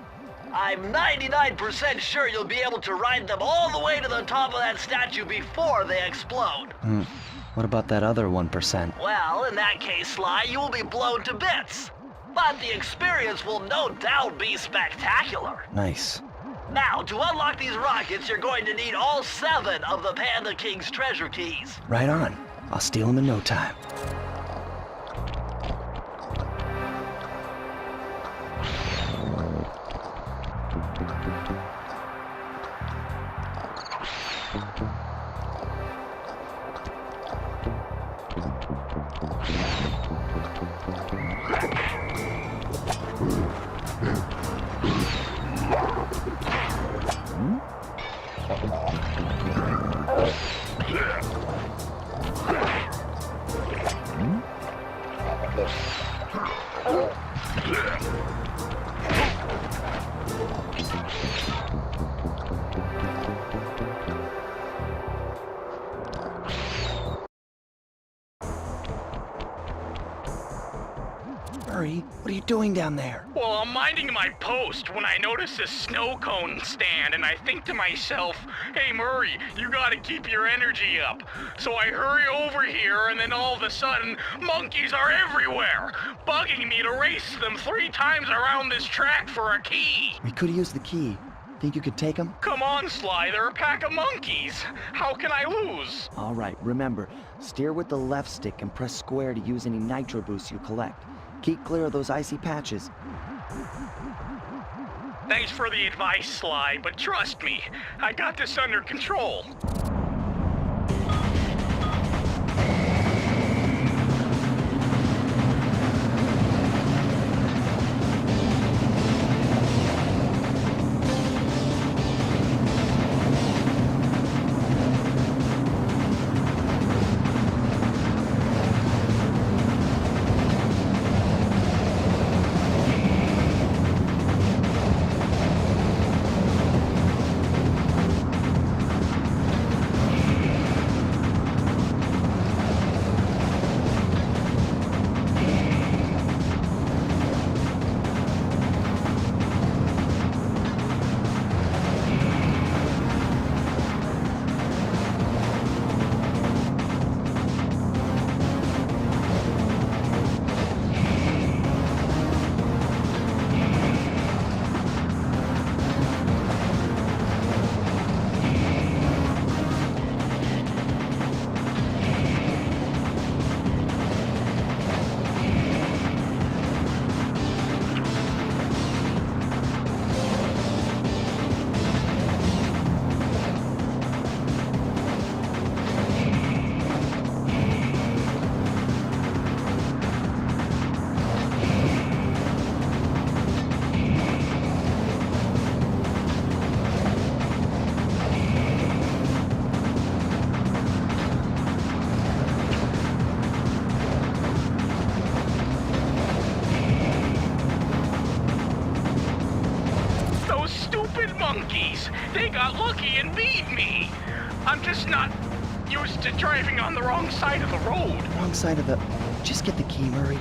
I'm 99% sure you'll be able to ride them all the way to the top of that statue before they explode. What about that other 1%? Well, in that case, Sly, you will be blown to bits. But the experience will no doubt be spectacular. Nice. Now, to unlock these rockets, you're going to need all 7 of the Panda King's treasure keys. Right on. I'll steal them in no time. Murray, what are you doing down there? Well, I'm minding my post when I notice a snow cone stand, and I think to myself, hey Murray, you gotta keep your energy up. So I hurry over here, and then all of a sudden, monkeys are everywhere, bugging me to race them 3 times around this track for a key. We could use the key. Think you could take them? Come on, Sly, they're a pack of monkeys. How can I lose? All right, remember, steer with the left stick and press square to use any nitro boosts you collect. Keep clear of those icy patches. Thanks for the advice, Sly, but trust me, I got this under control. They got lucky and beat me. I'm just not used to driving on the wrong side of the road. Wrong side of the... Just get the key, Murray.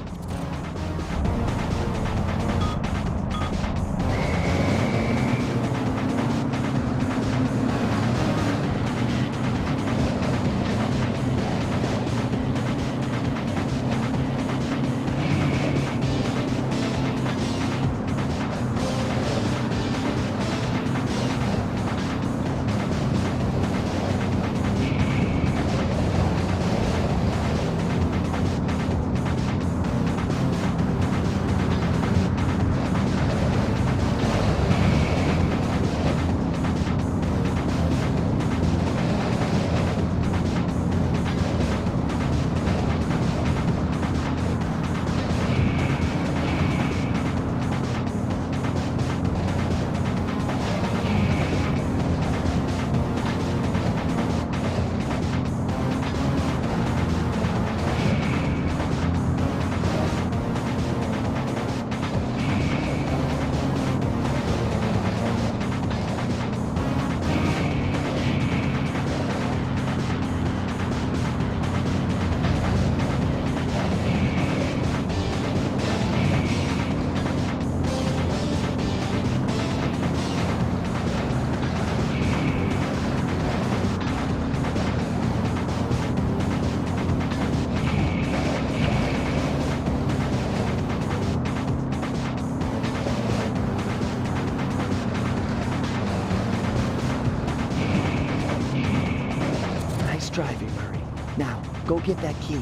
driving, Murray. Now, go get that key.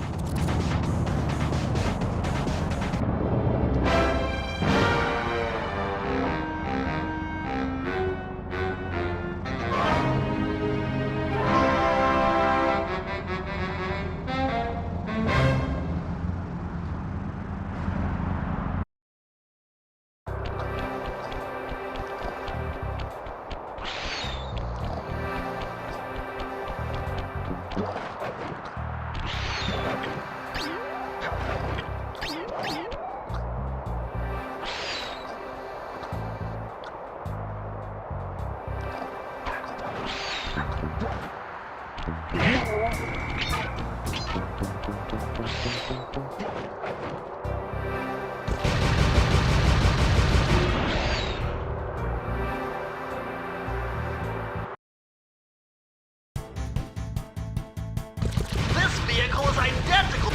This vehicle is identical.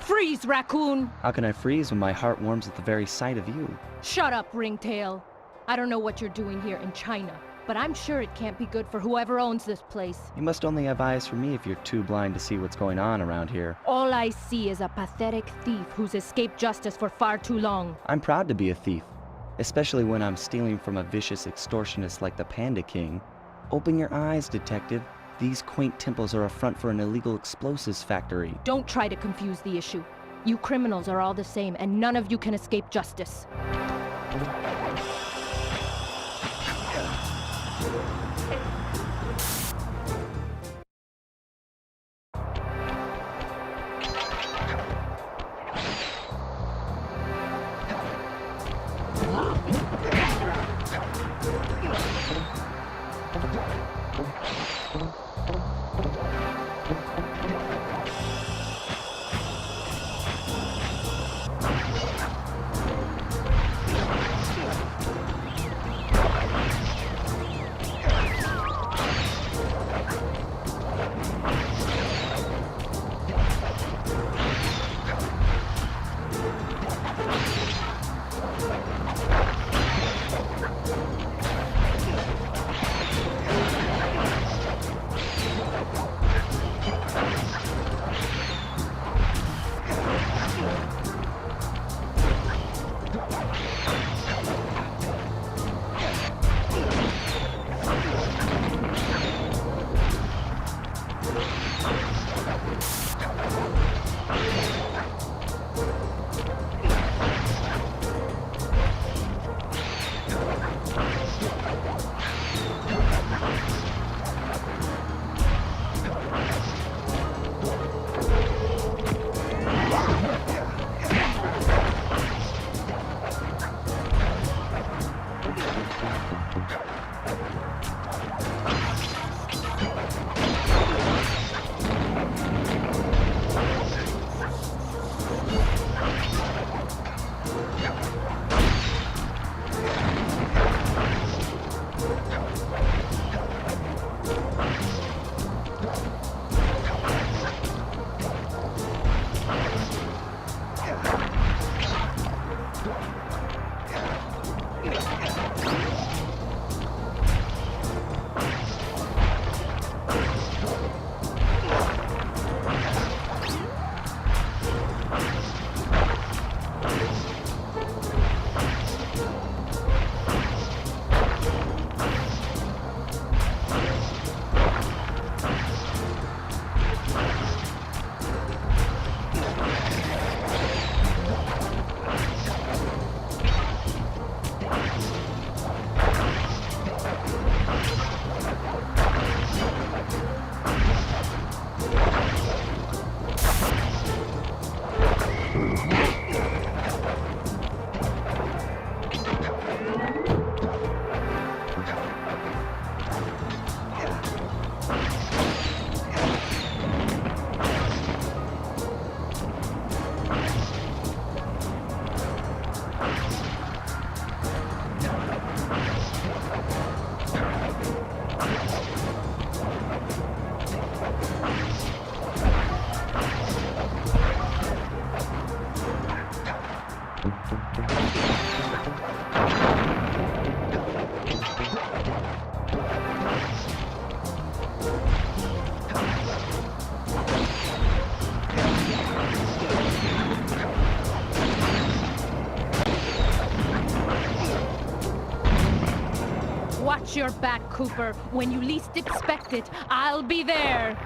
Freeze, raccoon! How can I freeze when my heart warms at the very sight of you? Shut up, Ringtail. I don't know what you're doing here in China, but I'm sure it can't be good for whoever owns this place. You must only have eyes for me if you're too blind to see what's going on around here. All I see is a pathetic thief who's escaped justice for far too long. I'm proud to be a thief, especially when I'm stealing from a vicious extortionist like the Panda King. Open your eyes, detective. These quaint temples are a front for an illegal explosives factory. Don't try to confuse the issue. You criminals are all the same, and none of you can escape justice. Watch your back, Cooper. When you least expect it, I'll be there.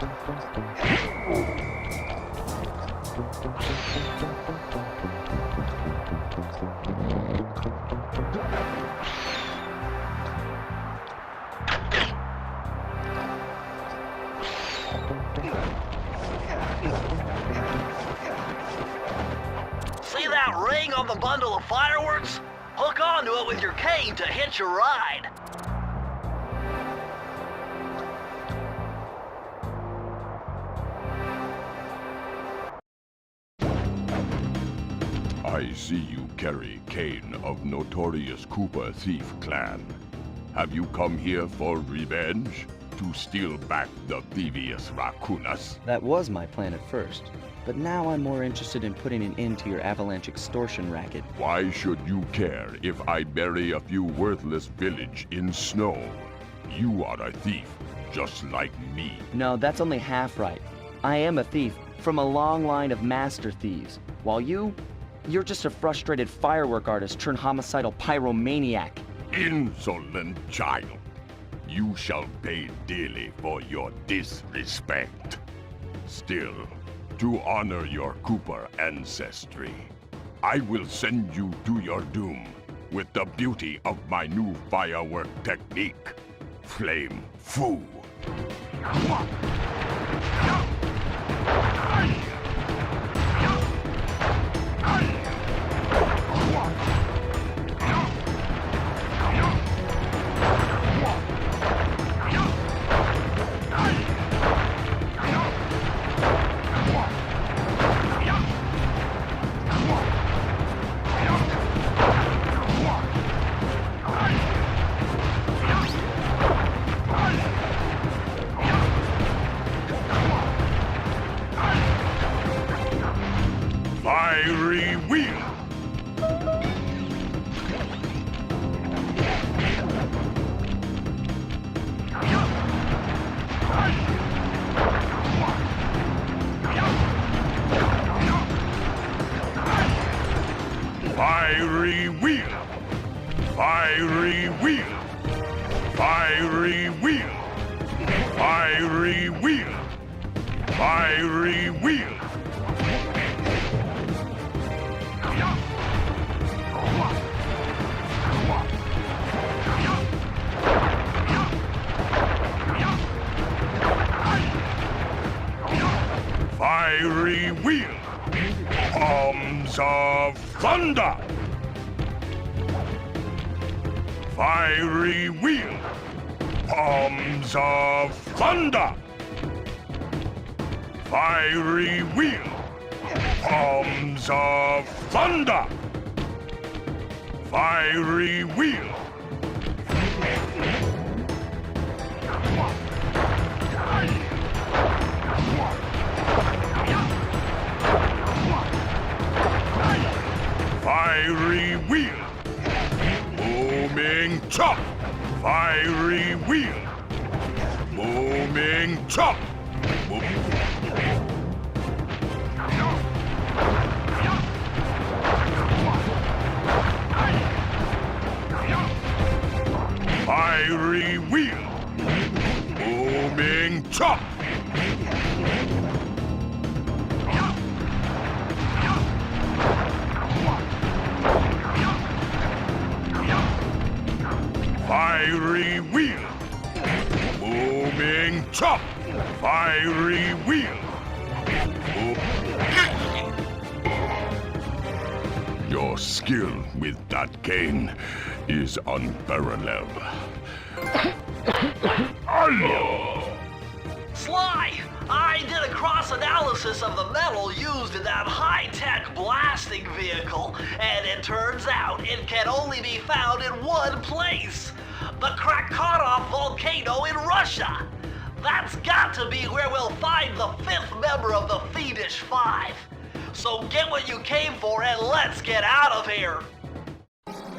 See that ring on the bundle of fireworks? Hook onto it with your cane to hitch a ride. I see you carry Kane of notorious Cooper thief clan. Have you come here for revenge? To steal back the Thievius Raccoonus? That was my plan at first, but now I'm more interested in putting an end to your avalanche extortion racket. Why should you care if I bury a few worthless village in snow? You are a thief, just like me. No, that's only half right. I am a thief from a long line of master thieves, while you're just a frustrated firework artist turned homicidal pyromaniac. Insolent child. You shall pay dearly for your disrespect. Still, to honor your Cooper ancestry, I will send you to your doom with the beauty of my new firework technique, Flame Foo. Fiery wheel! Fiery wheel! Fiery wheel! Fiery wheel! Fiery wheel! Fiery wheel! Fiery wheel! Arms of thunder! Fiery wheel! Arms of thunder! Fiery wheel! Arms of thunder! Fiery wheel! Fiery wheel! Booming chop! Fiery wheel! Booming chop! Fiery wheel! Booming chop! Fiery wheel! Booming chop! Fiery wheel! Your skill with that cane is unparalleled. Sly! I did a cross-analysis of the metal used in that high-tech blasting vehicle, and it turns out it can only be found in one place. The Krakatoa volcano in Russia. That's got to be where we'll find the fifth member of the Fiendish Five. So get what you came for and let's get out of here.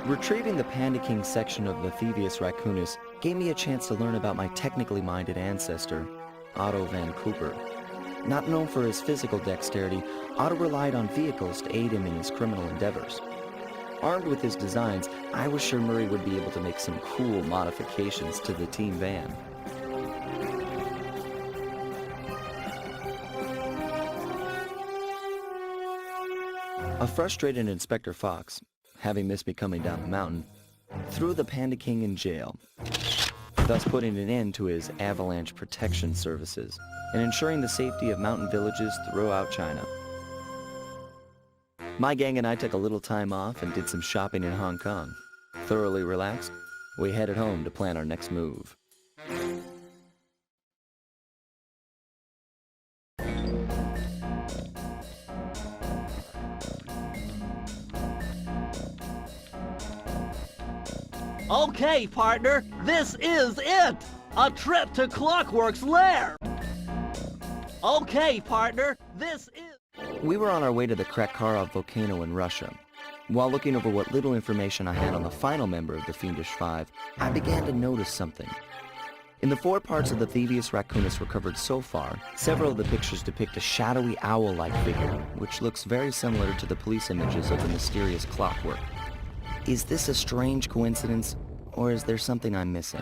Retrieving the Panda King section of the Thievius Raccoonus gave me a chance to learn about my technically minded ancestor, Otto Van Cooper. Not known for his physical dexterity, Otto relied on vehicles to aid him in his criminal endeavors. Armed with his designs, I was sure Murray would be able to make some cool modifications to the team van. A frustrated Inspector Fox, having missed me coming down the mountain, threw the Panda King in jail, thus putting an end to his avalanche protection services and ensuring the safety of mountain villages throughout China. My gang and I took a little time off and did some shopping in Hong Kong. Thoroughly relaxed, we headed home to plan our next move. Okay, partner, this is it! A trip to Clockwork's lair! Okay, partner, this is... We were on our way to the Krakkarov volcano in Russia. While looking over what little information I had on the final member of the Fiendish Five, I began to notice something. In the 4 parts of the Thievius Raccoonus recovered so far, several of the pictures depict a shadowy owl-like figure, which looks very similar to the police images of the mysterious Clockwork. Is this a strange coincidence, or is there something I'm missing?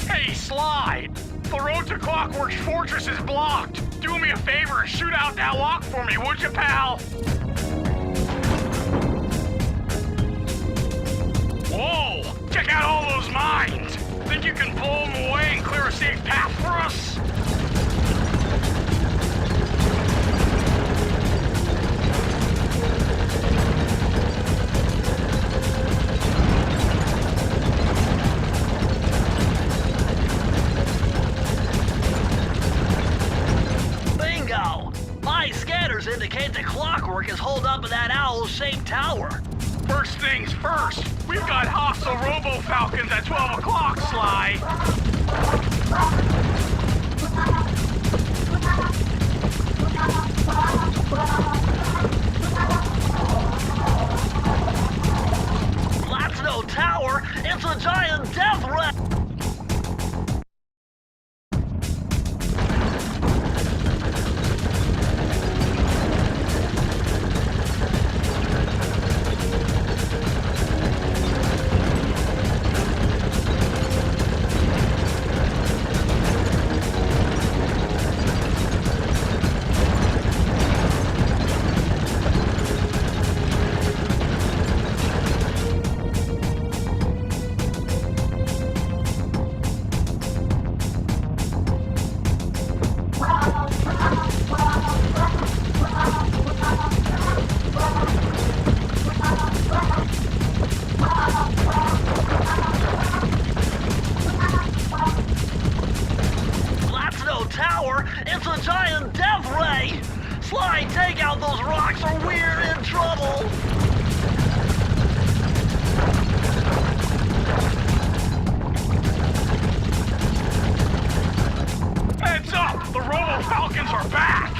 Hey, Sly! The road to Clockwork's fortress is blocked! Do me a favor and shoot out that lock for me, would you, pal? Whoa! Check out all those mines! Think you can blow them away and clear a safe path for us? Bingo! My scanners indicate the Clockwork is holed up in that owl-shaped tower. First things first, we've got hostile robo-falcons at 12 o'clock, Sly! That's no tower, it's a giant death ray! It's a giant death ray! Sly, take out those rocks or we're in trouble! Heads up! The robo-falcons are back!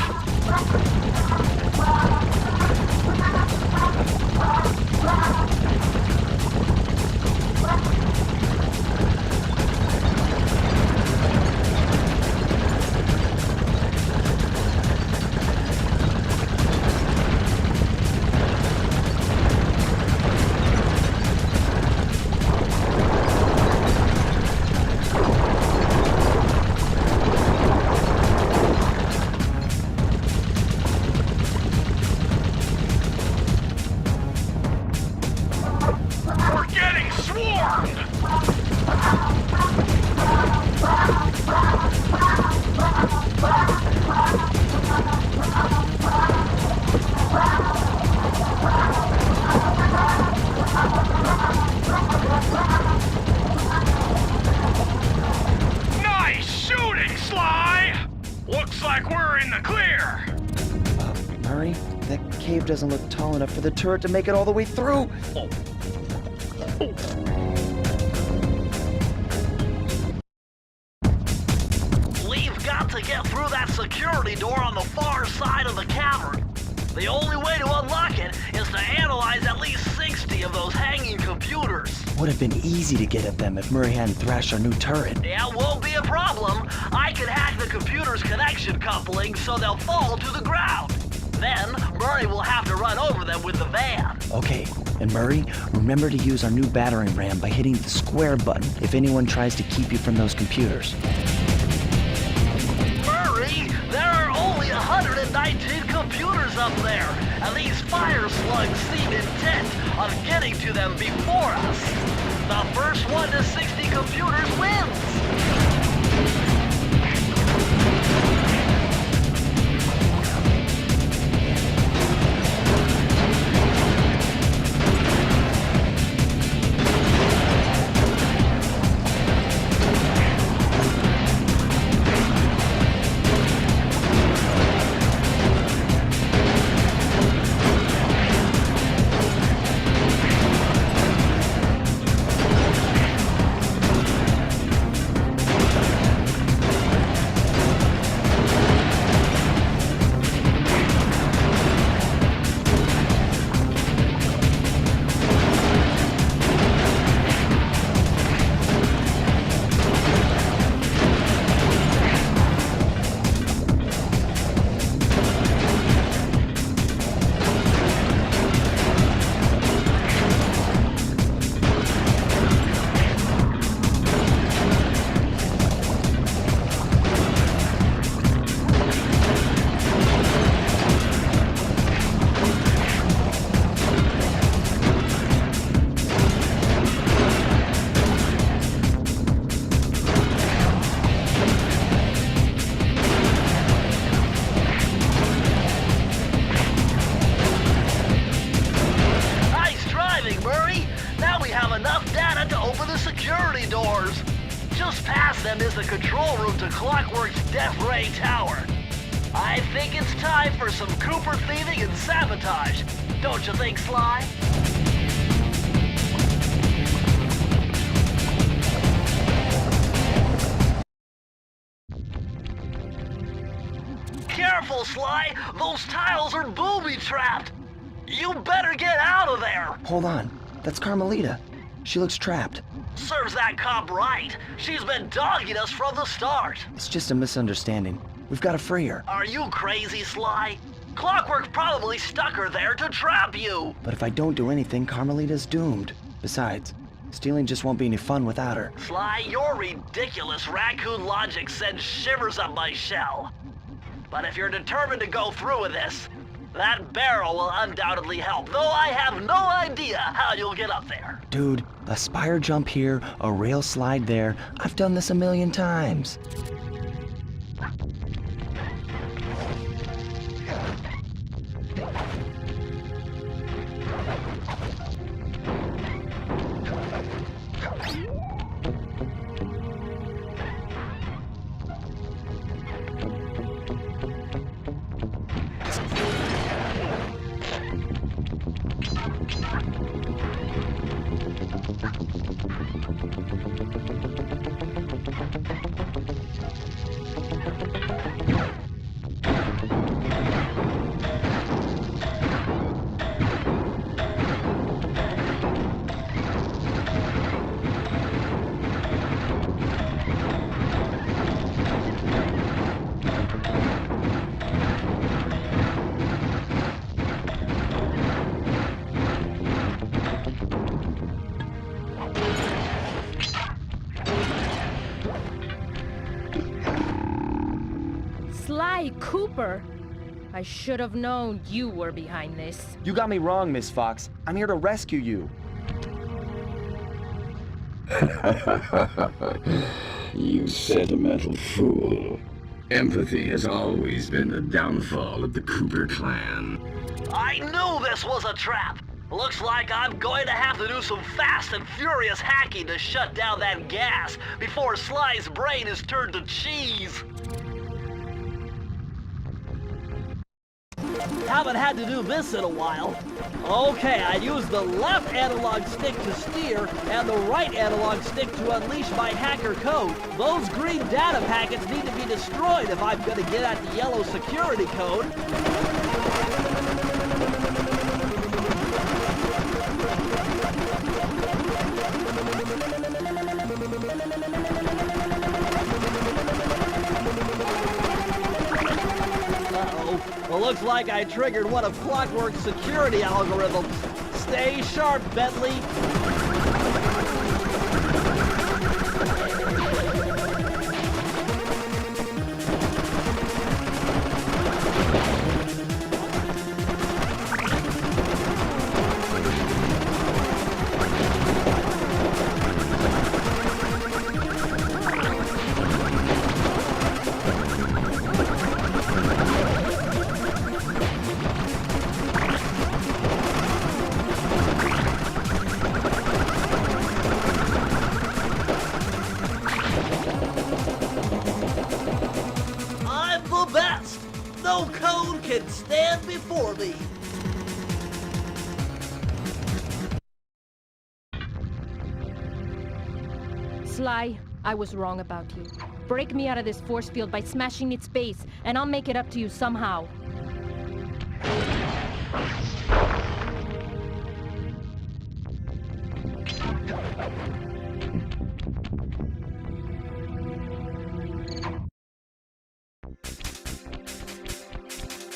Nice shooting, Sly! Looks like we're in the clear! Murray, that cave doesn't look tall enough for the turret to make it all the way through. We've got to get through that security door on the far side of the cavern. The only way to unlock it is to analyze at least 60 of those hanging computers. Would have been easy to get at them if Murray hadn't thrashed our new turret. Yeah, won't be a problem. I can hack the computer's connection coupling so they'll fall to the ground. Then, Murray will have to run over them with the van. Okay, and Murray, remember to use our new battering ram by hitting the square button if anyone tries to keep you from those computers. Murray, there are only 119 computers up there, and these fire slugs seem intent on getting to them before us. The first one to 60 computers wins. Is the control room to Clockwork's Death Ray Tower. I think it's time for some Cooper thieving and sabotage. Don't you think, Sly? Careful, Sly! Those tiles are booby-trapped! You better get out of there! Hold on. That's Carmelita. She looks trapped. Serves that cop right. She's been dogging us from the start. It's just a misunderstanding. We've got to free her. Are you crazy, Sly? Clockwork probably stuck her there to trap you. But if I don't do anything, Carmelita's doomed. Besides, stealing just won't be any fun without her. Sly, your ridiculous raccoon logic sends shivers up my shell. But if you're determined to go through with this, that barrel will undoubtedly help, though I have no idea how you'll get up there. Dude, a spire jump here, a rail slide there. I've done this a million times. Sly Cooper! I should have known you were behind this. You got me wrong, Miss Fox. I'm here to rescue you. You sentimental fool. Empathy has always been the downfall of the Cooper clan. I knew this was a trap. Looks like I'm going to have to do some fast and furious hacking to shut down that gas before Sly's brain is turned to cheese. Haven't had to do this in a while. Okay, I use the left analog stick to steer and the right analog stick to unleash my hacker code. Those green data packets need to be destroyed if I'm going to get at the yellow security code. Well, looks like I triggered one of Clockwork's security algorithms. Stay sharp, Bentley. No cone can stand before me. Sly, I was wrong about you. Break me out of this force field by smashing its base, and I'll make it up to you somehow.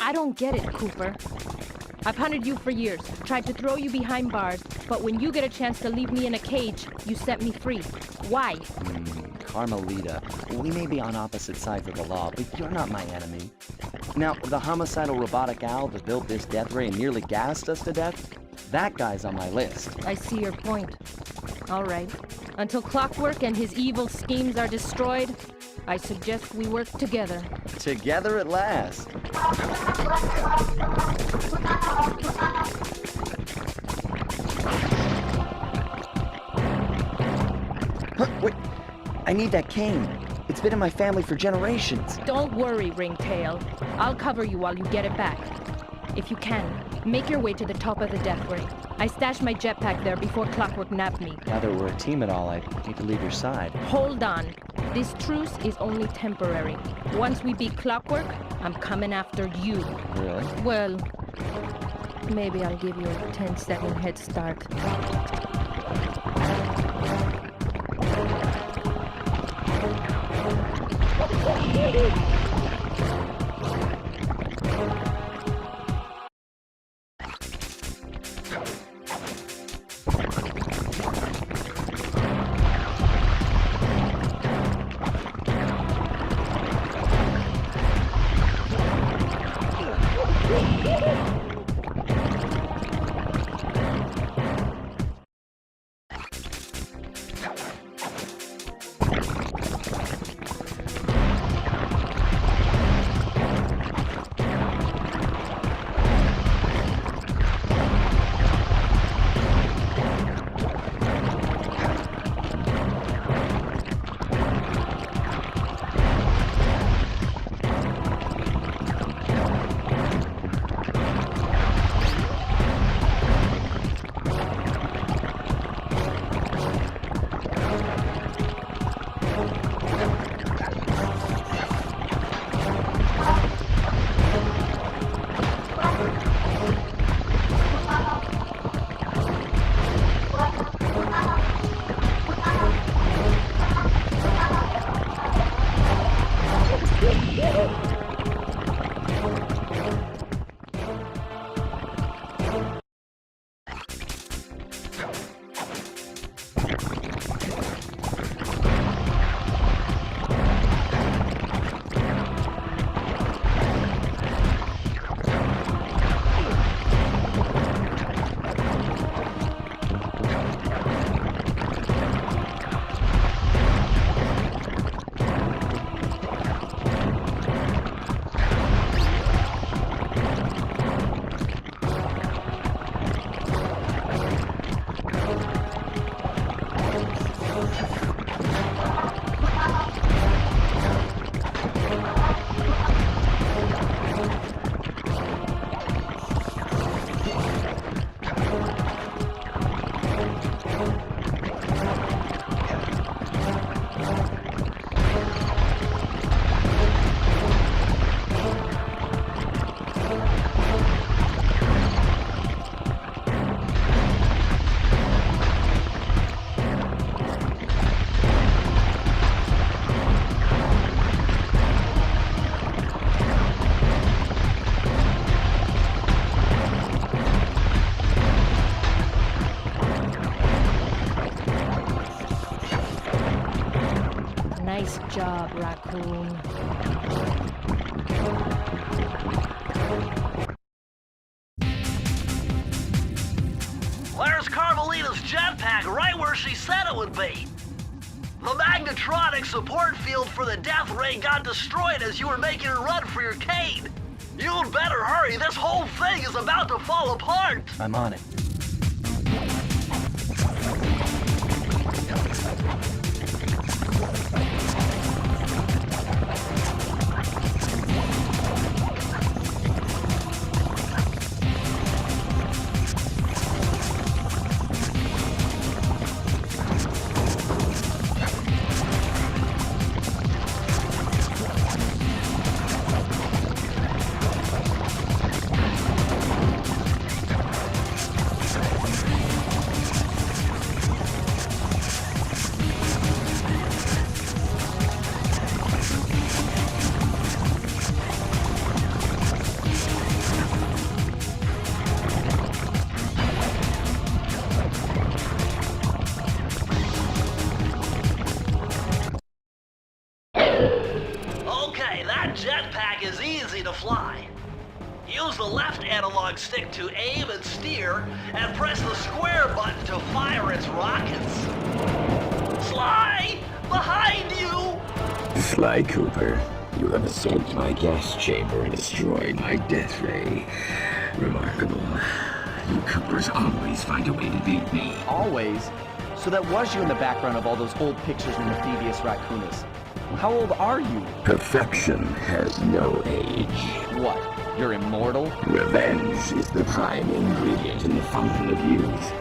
I don't get it, Cooper. I've hunted you for years, tried to throw you behind bars, but when you get a chance to leave me in a cage, you set me free. Why? Carmelita, we may be on opposite sides of the law, but you're not my enemy. Now, the homicidal robotic owl that built this death ray and nearly gassed us to death, that guy's on my list. I see your point. All right. Until Clockwork and his evil schemes are destroyed, I suggest we work together. Together at last. Wait, I need that cane. It's been in my family for generations. Don't worry, Ringtail. I'll cover you while you get it back. If you can, make your way to the top of the death ray. I stashed my jetpack there before Clockwork nabbed me. Now that we're a team at all, I hate to leave your side. Hold on. This truce is only temporary. Once we beat Clockwork, I'm coming after you. Really? Well, maybe I'll give you a 10-second head start. raccoon. Where's Carmelita's jetpack? Right where she said it would be. The magnetronic support field for the death ray got destroyed as you were making a run for your cane. You'd better hurry. This whole thing is about to fall apart. I'm on it. Okay, that jetpack is easy to fly. Use the left analog stick to aim and steer, and press the square button to fire its rockets. Sly! Behind you! Sly Cooper, you have escaped my gas chamber and destroyed my death ray. Remarkable. You Coopers always find a way to beat me. Always? So that was you in the background of all those old pictures in the Thievius Raccoonus. How old are you? Perfection has no age. What? You're immortal? Revenge is the prime ingredient in the fountain of youth.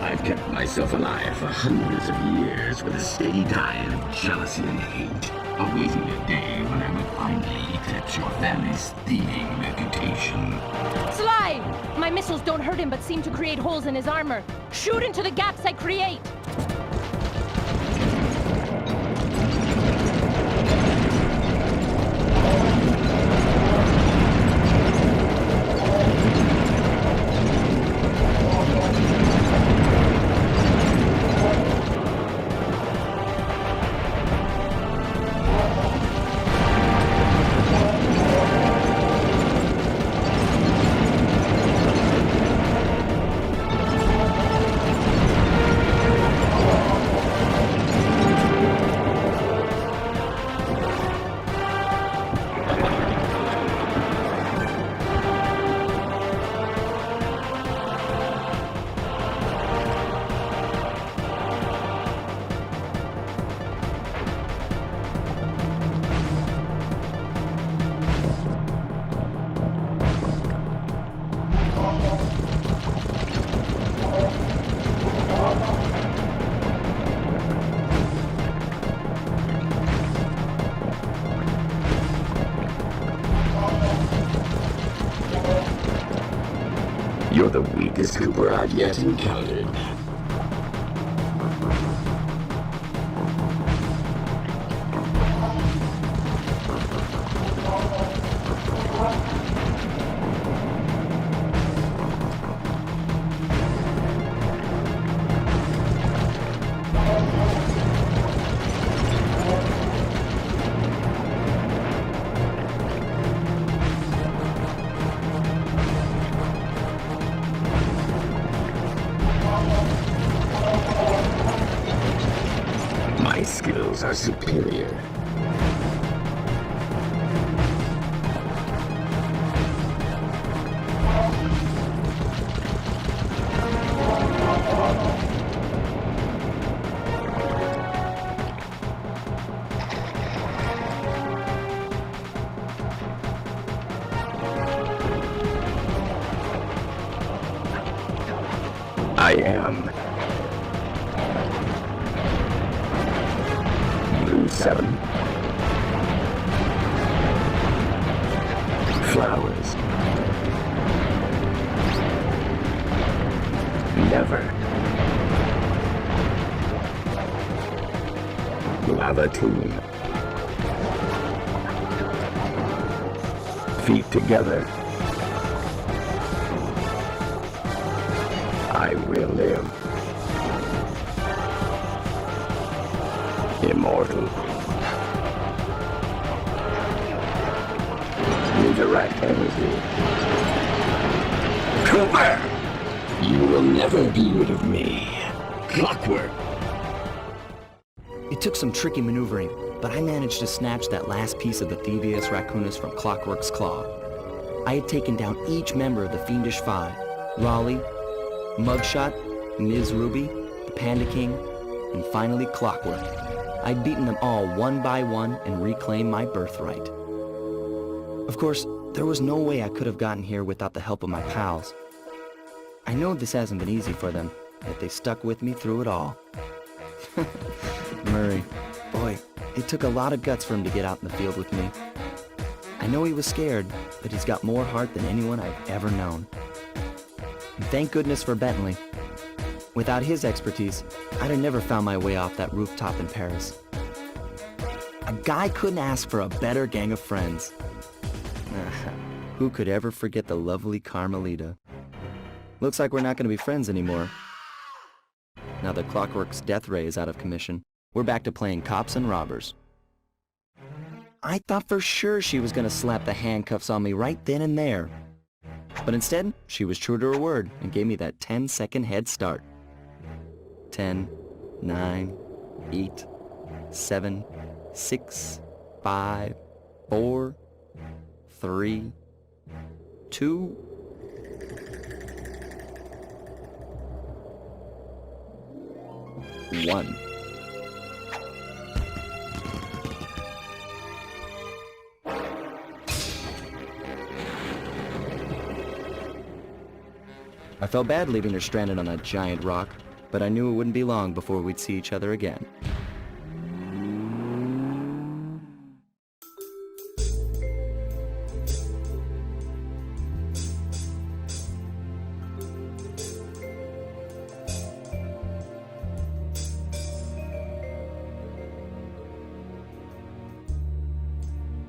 I've kept myself alive for hundreds of years with a steady diet of jealousy and hate, awaiting a day when I will finally eclipse your family's thieving reputation. Sly! My missiles don't hurt him but seem to create holes in his armor. Shoot into the gaps I create! You're the weakest Cooper I've yet encountered. My skills are superior. I am. Blue 7. Flowers. Never. Lava tomb. Feet together. I will live. Immortal. counteract everything. Cooper! You will never be rid of me. Clockwork! It took some tricky maneuvering, but I managed to snatch that last piece of the Thievius Raccoonus from Clockwork's claw. I had taken down each member of the Fiendish Five: Raleigh, Mugshot, Ms. Ruby, the Panda King, and finally Clockwork. I'd beaten them all one by one and reclaimed my birthright. Of course, there was no way I could have gotten here without the help of my pals. I know this hasn't been easy for them, yet they stuck with me through it all. Murray, boy, it took a lot of guts for him to get out in the field with me. I know he was scared, but he's got more heart than anyone I've ever known. And thank goodness for Bentley. Without his expertise, I'd have never found my way off that rooftop in Paris. A guy couldn't ask for a better gang of friends. Who could ever forget the lovely Carmelita? Looks like we're not going to be friends anymore. Now that Clockwork's death ray is out of commission, we're back to playing cops and robbers. I thought for sure she was going to slap the handcuffs on me right then and there. But instead, she was true to her word and gave me that 10-second head start. 10, 9, 8, 7, 6, 5, 4, 3, 2, 1. I felt bad leaving her stranded on that giant rock, but I knew it wouldn't be long before we'd see each other again.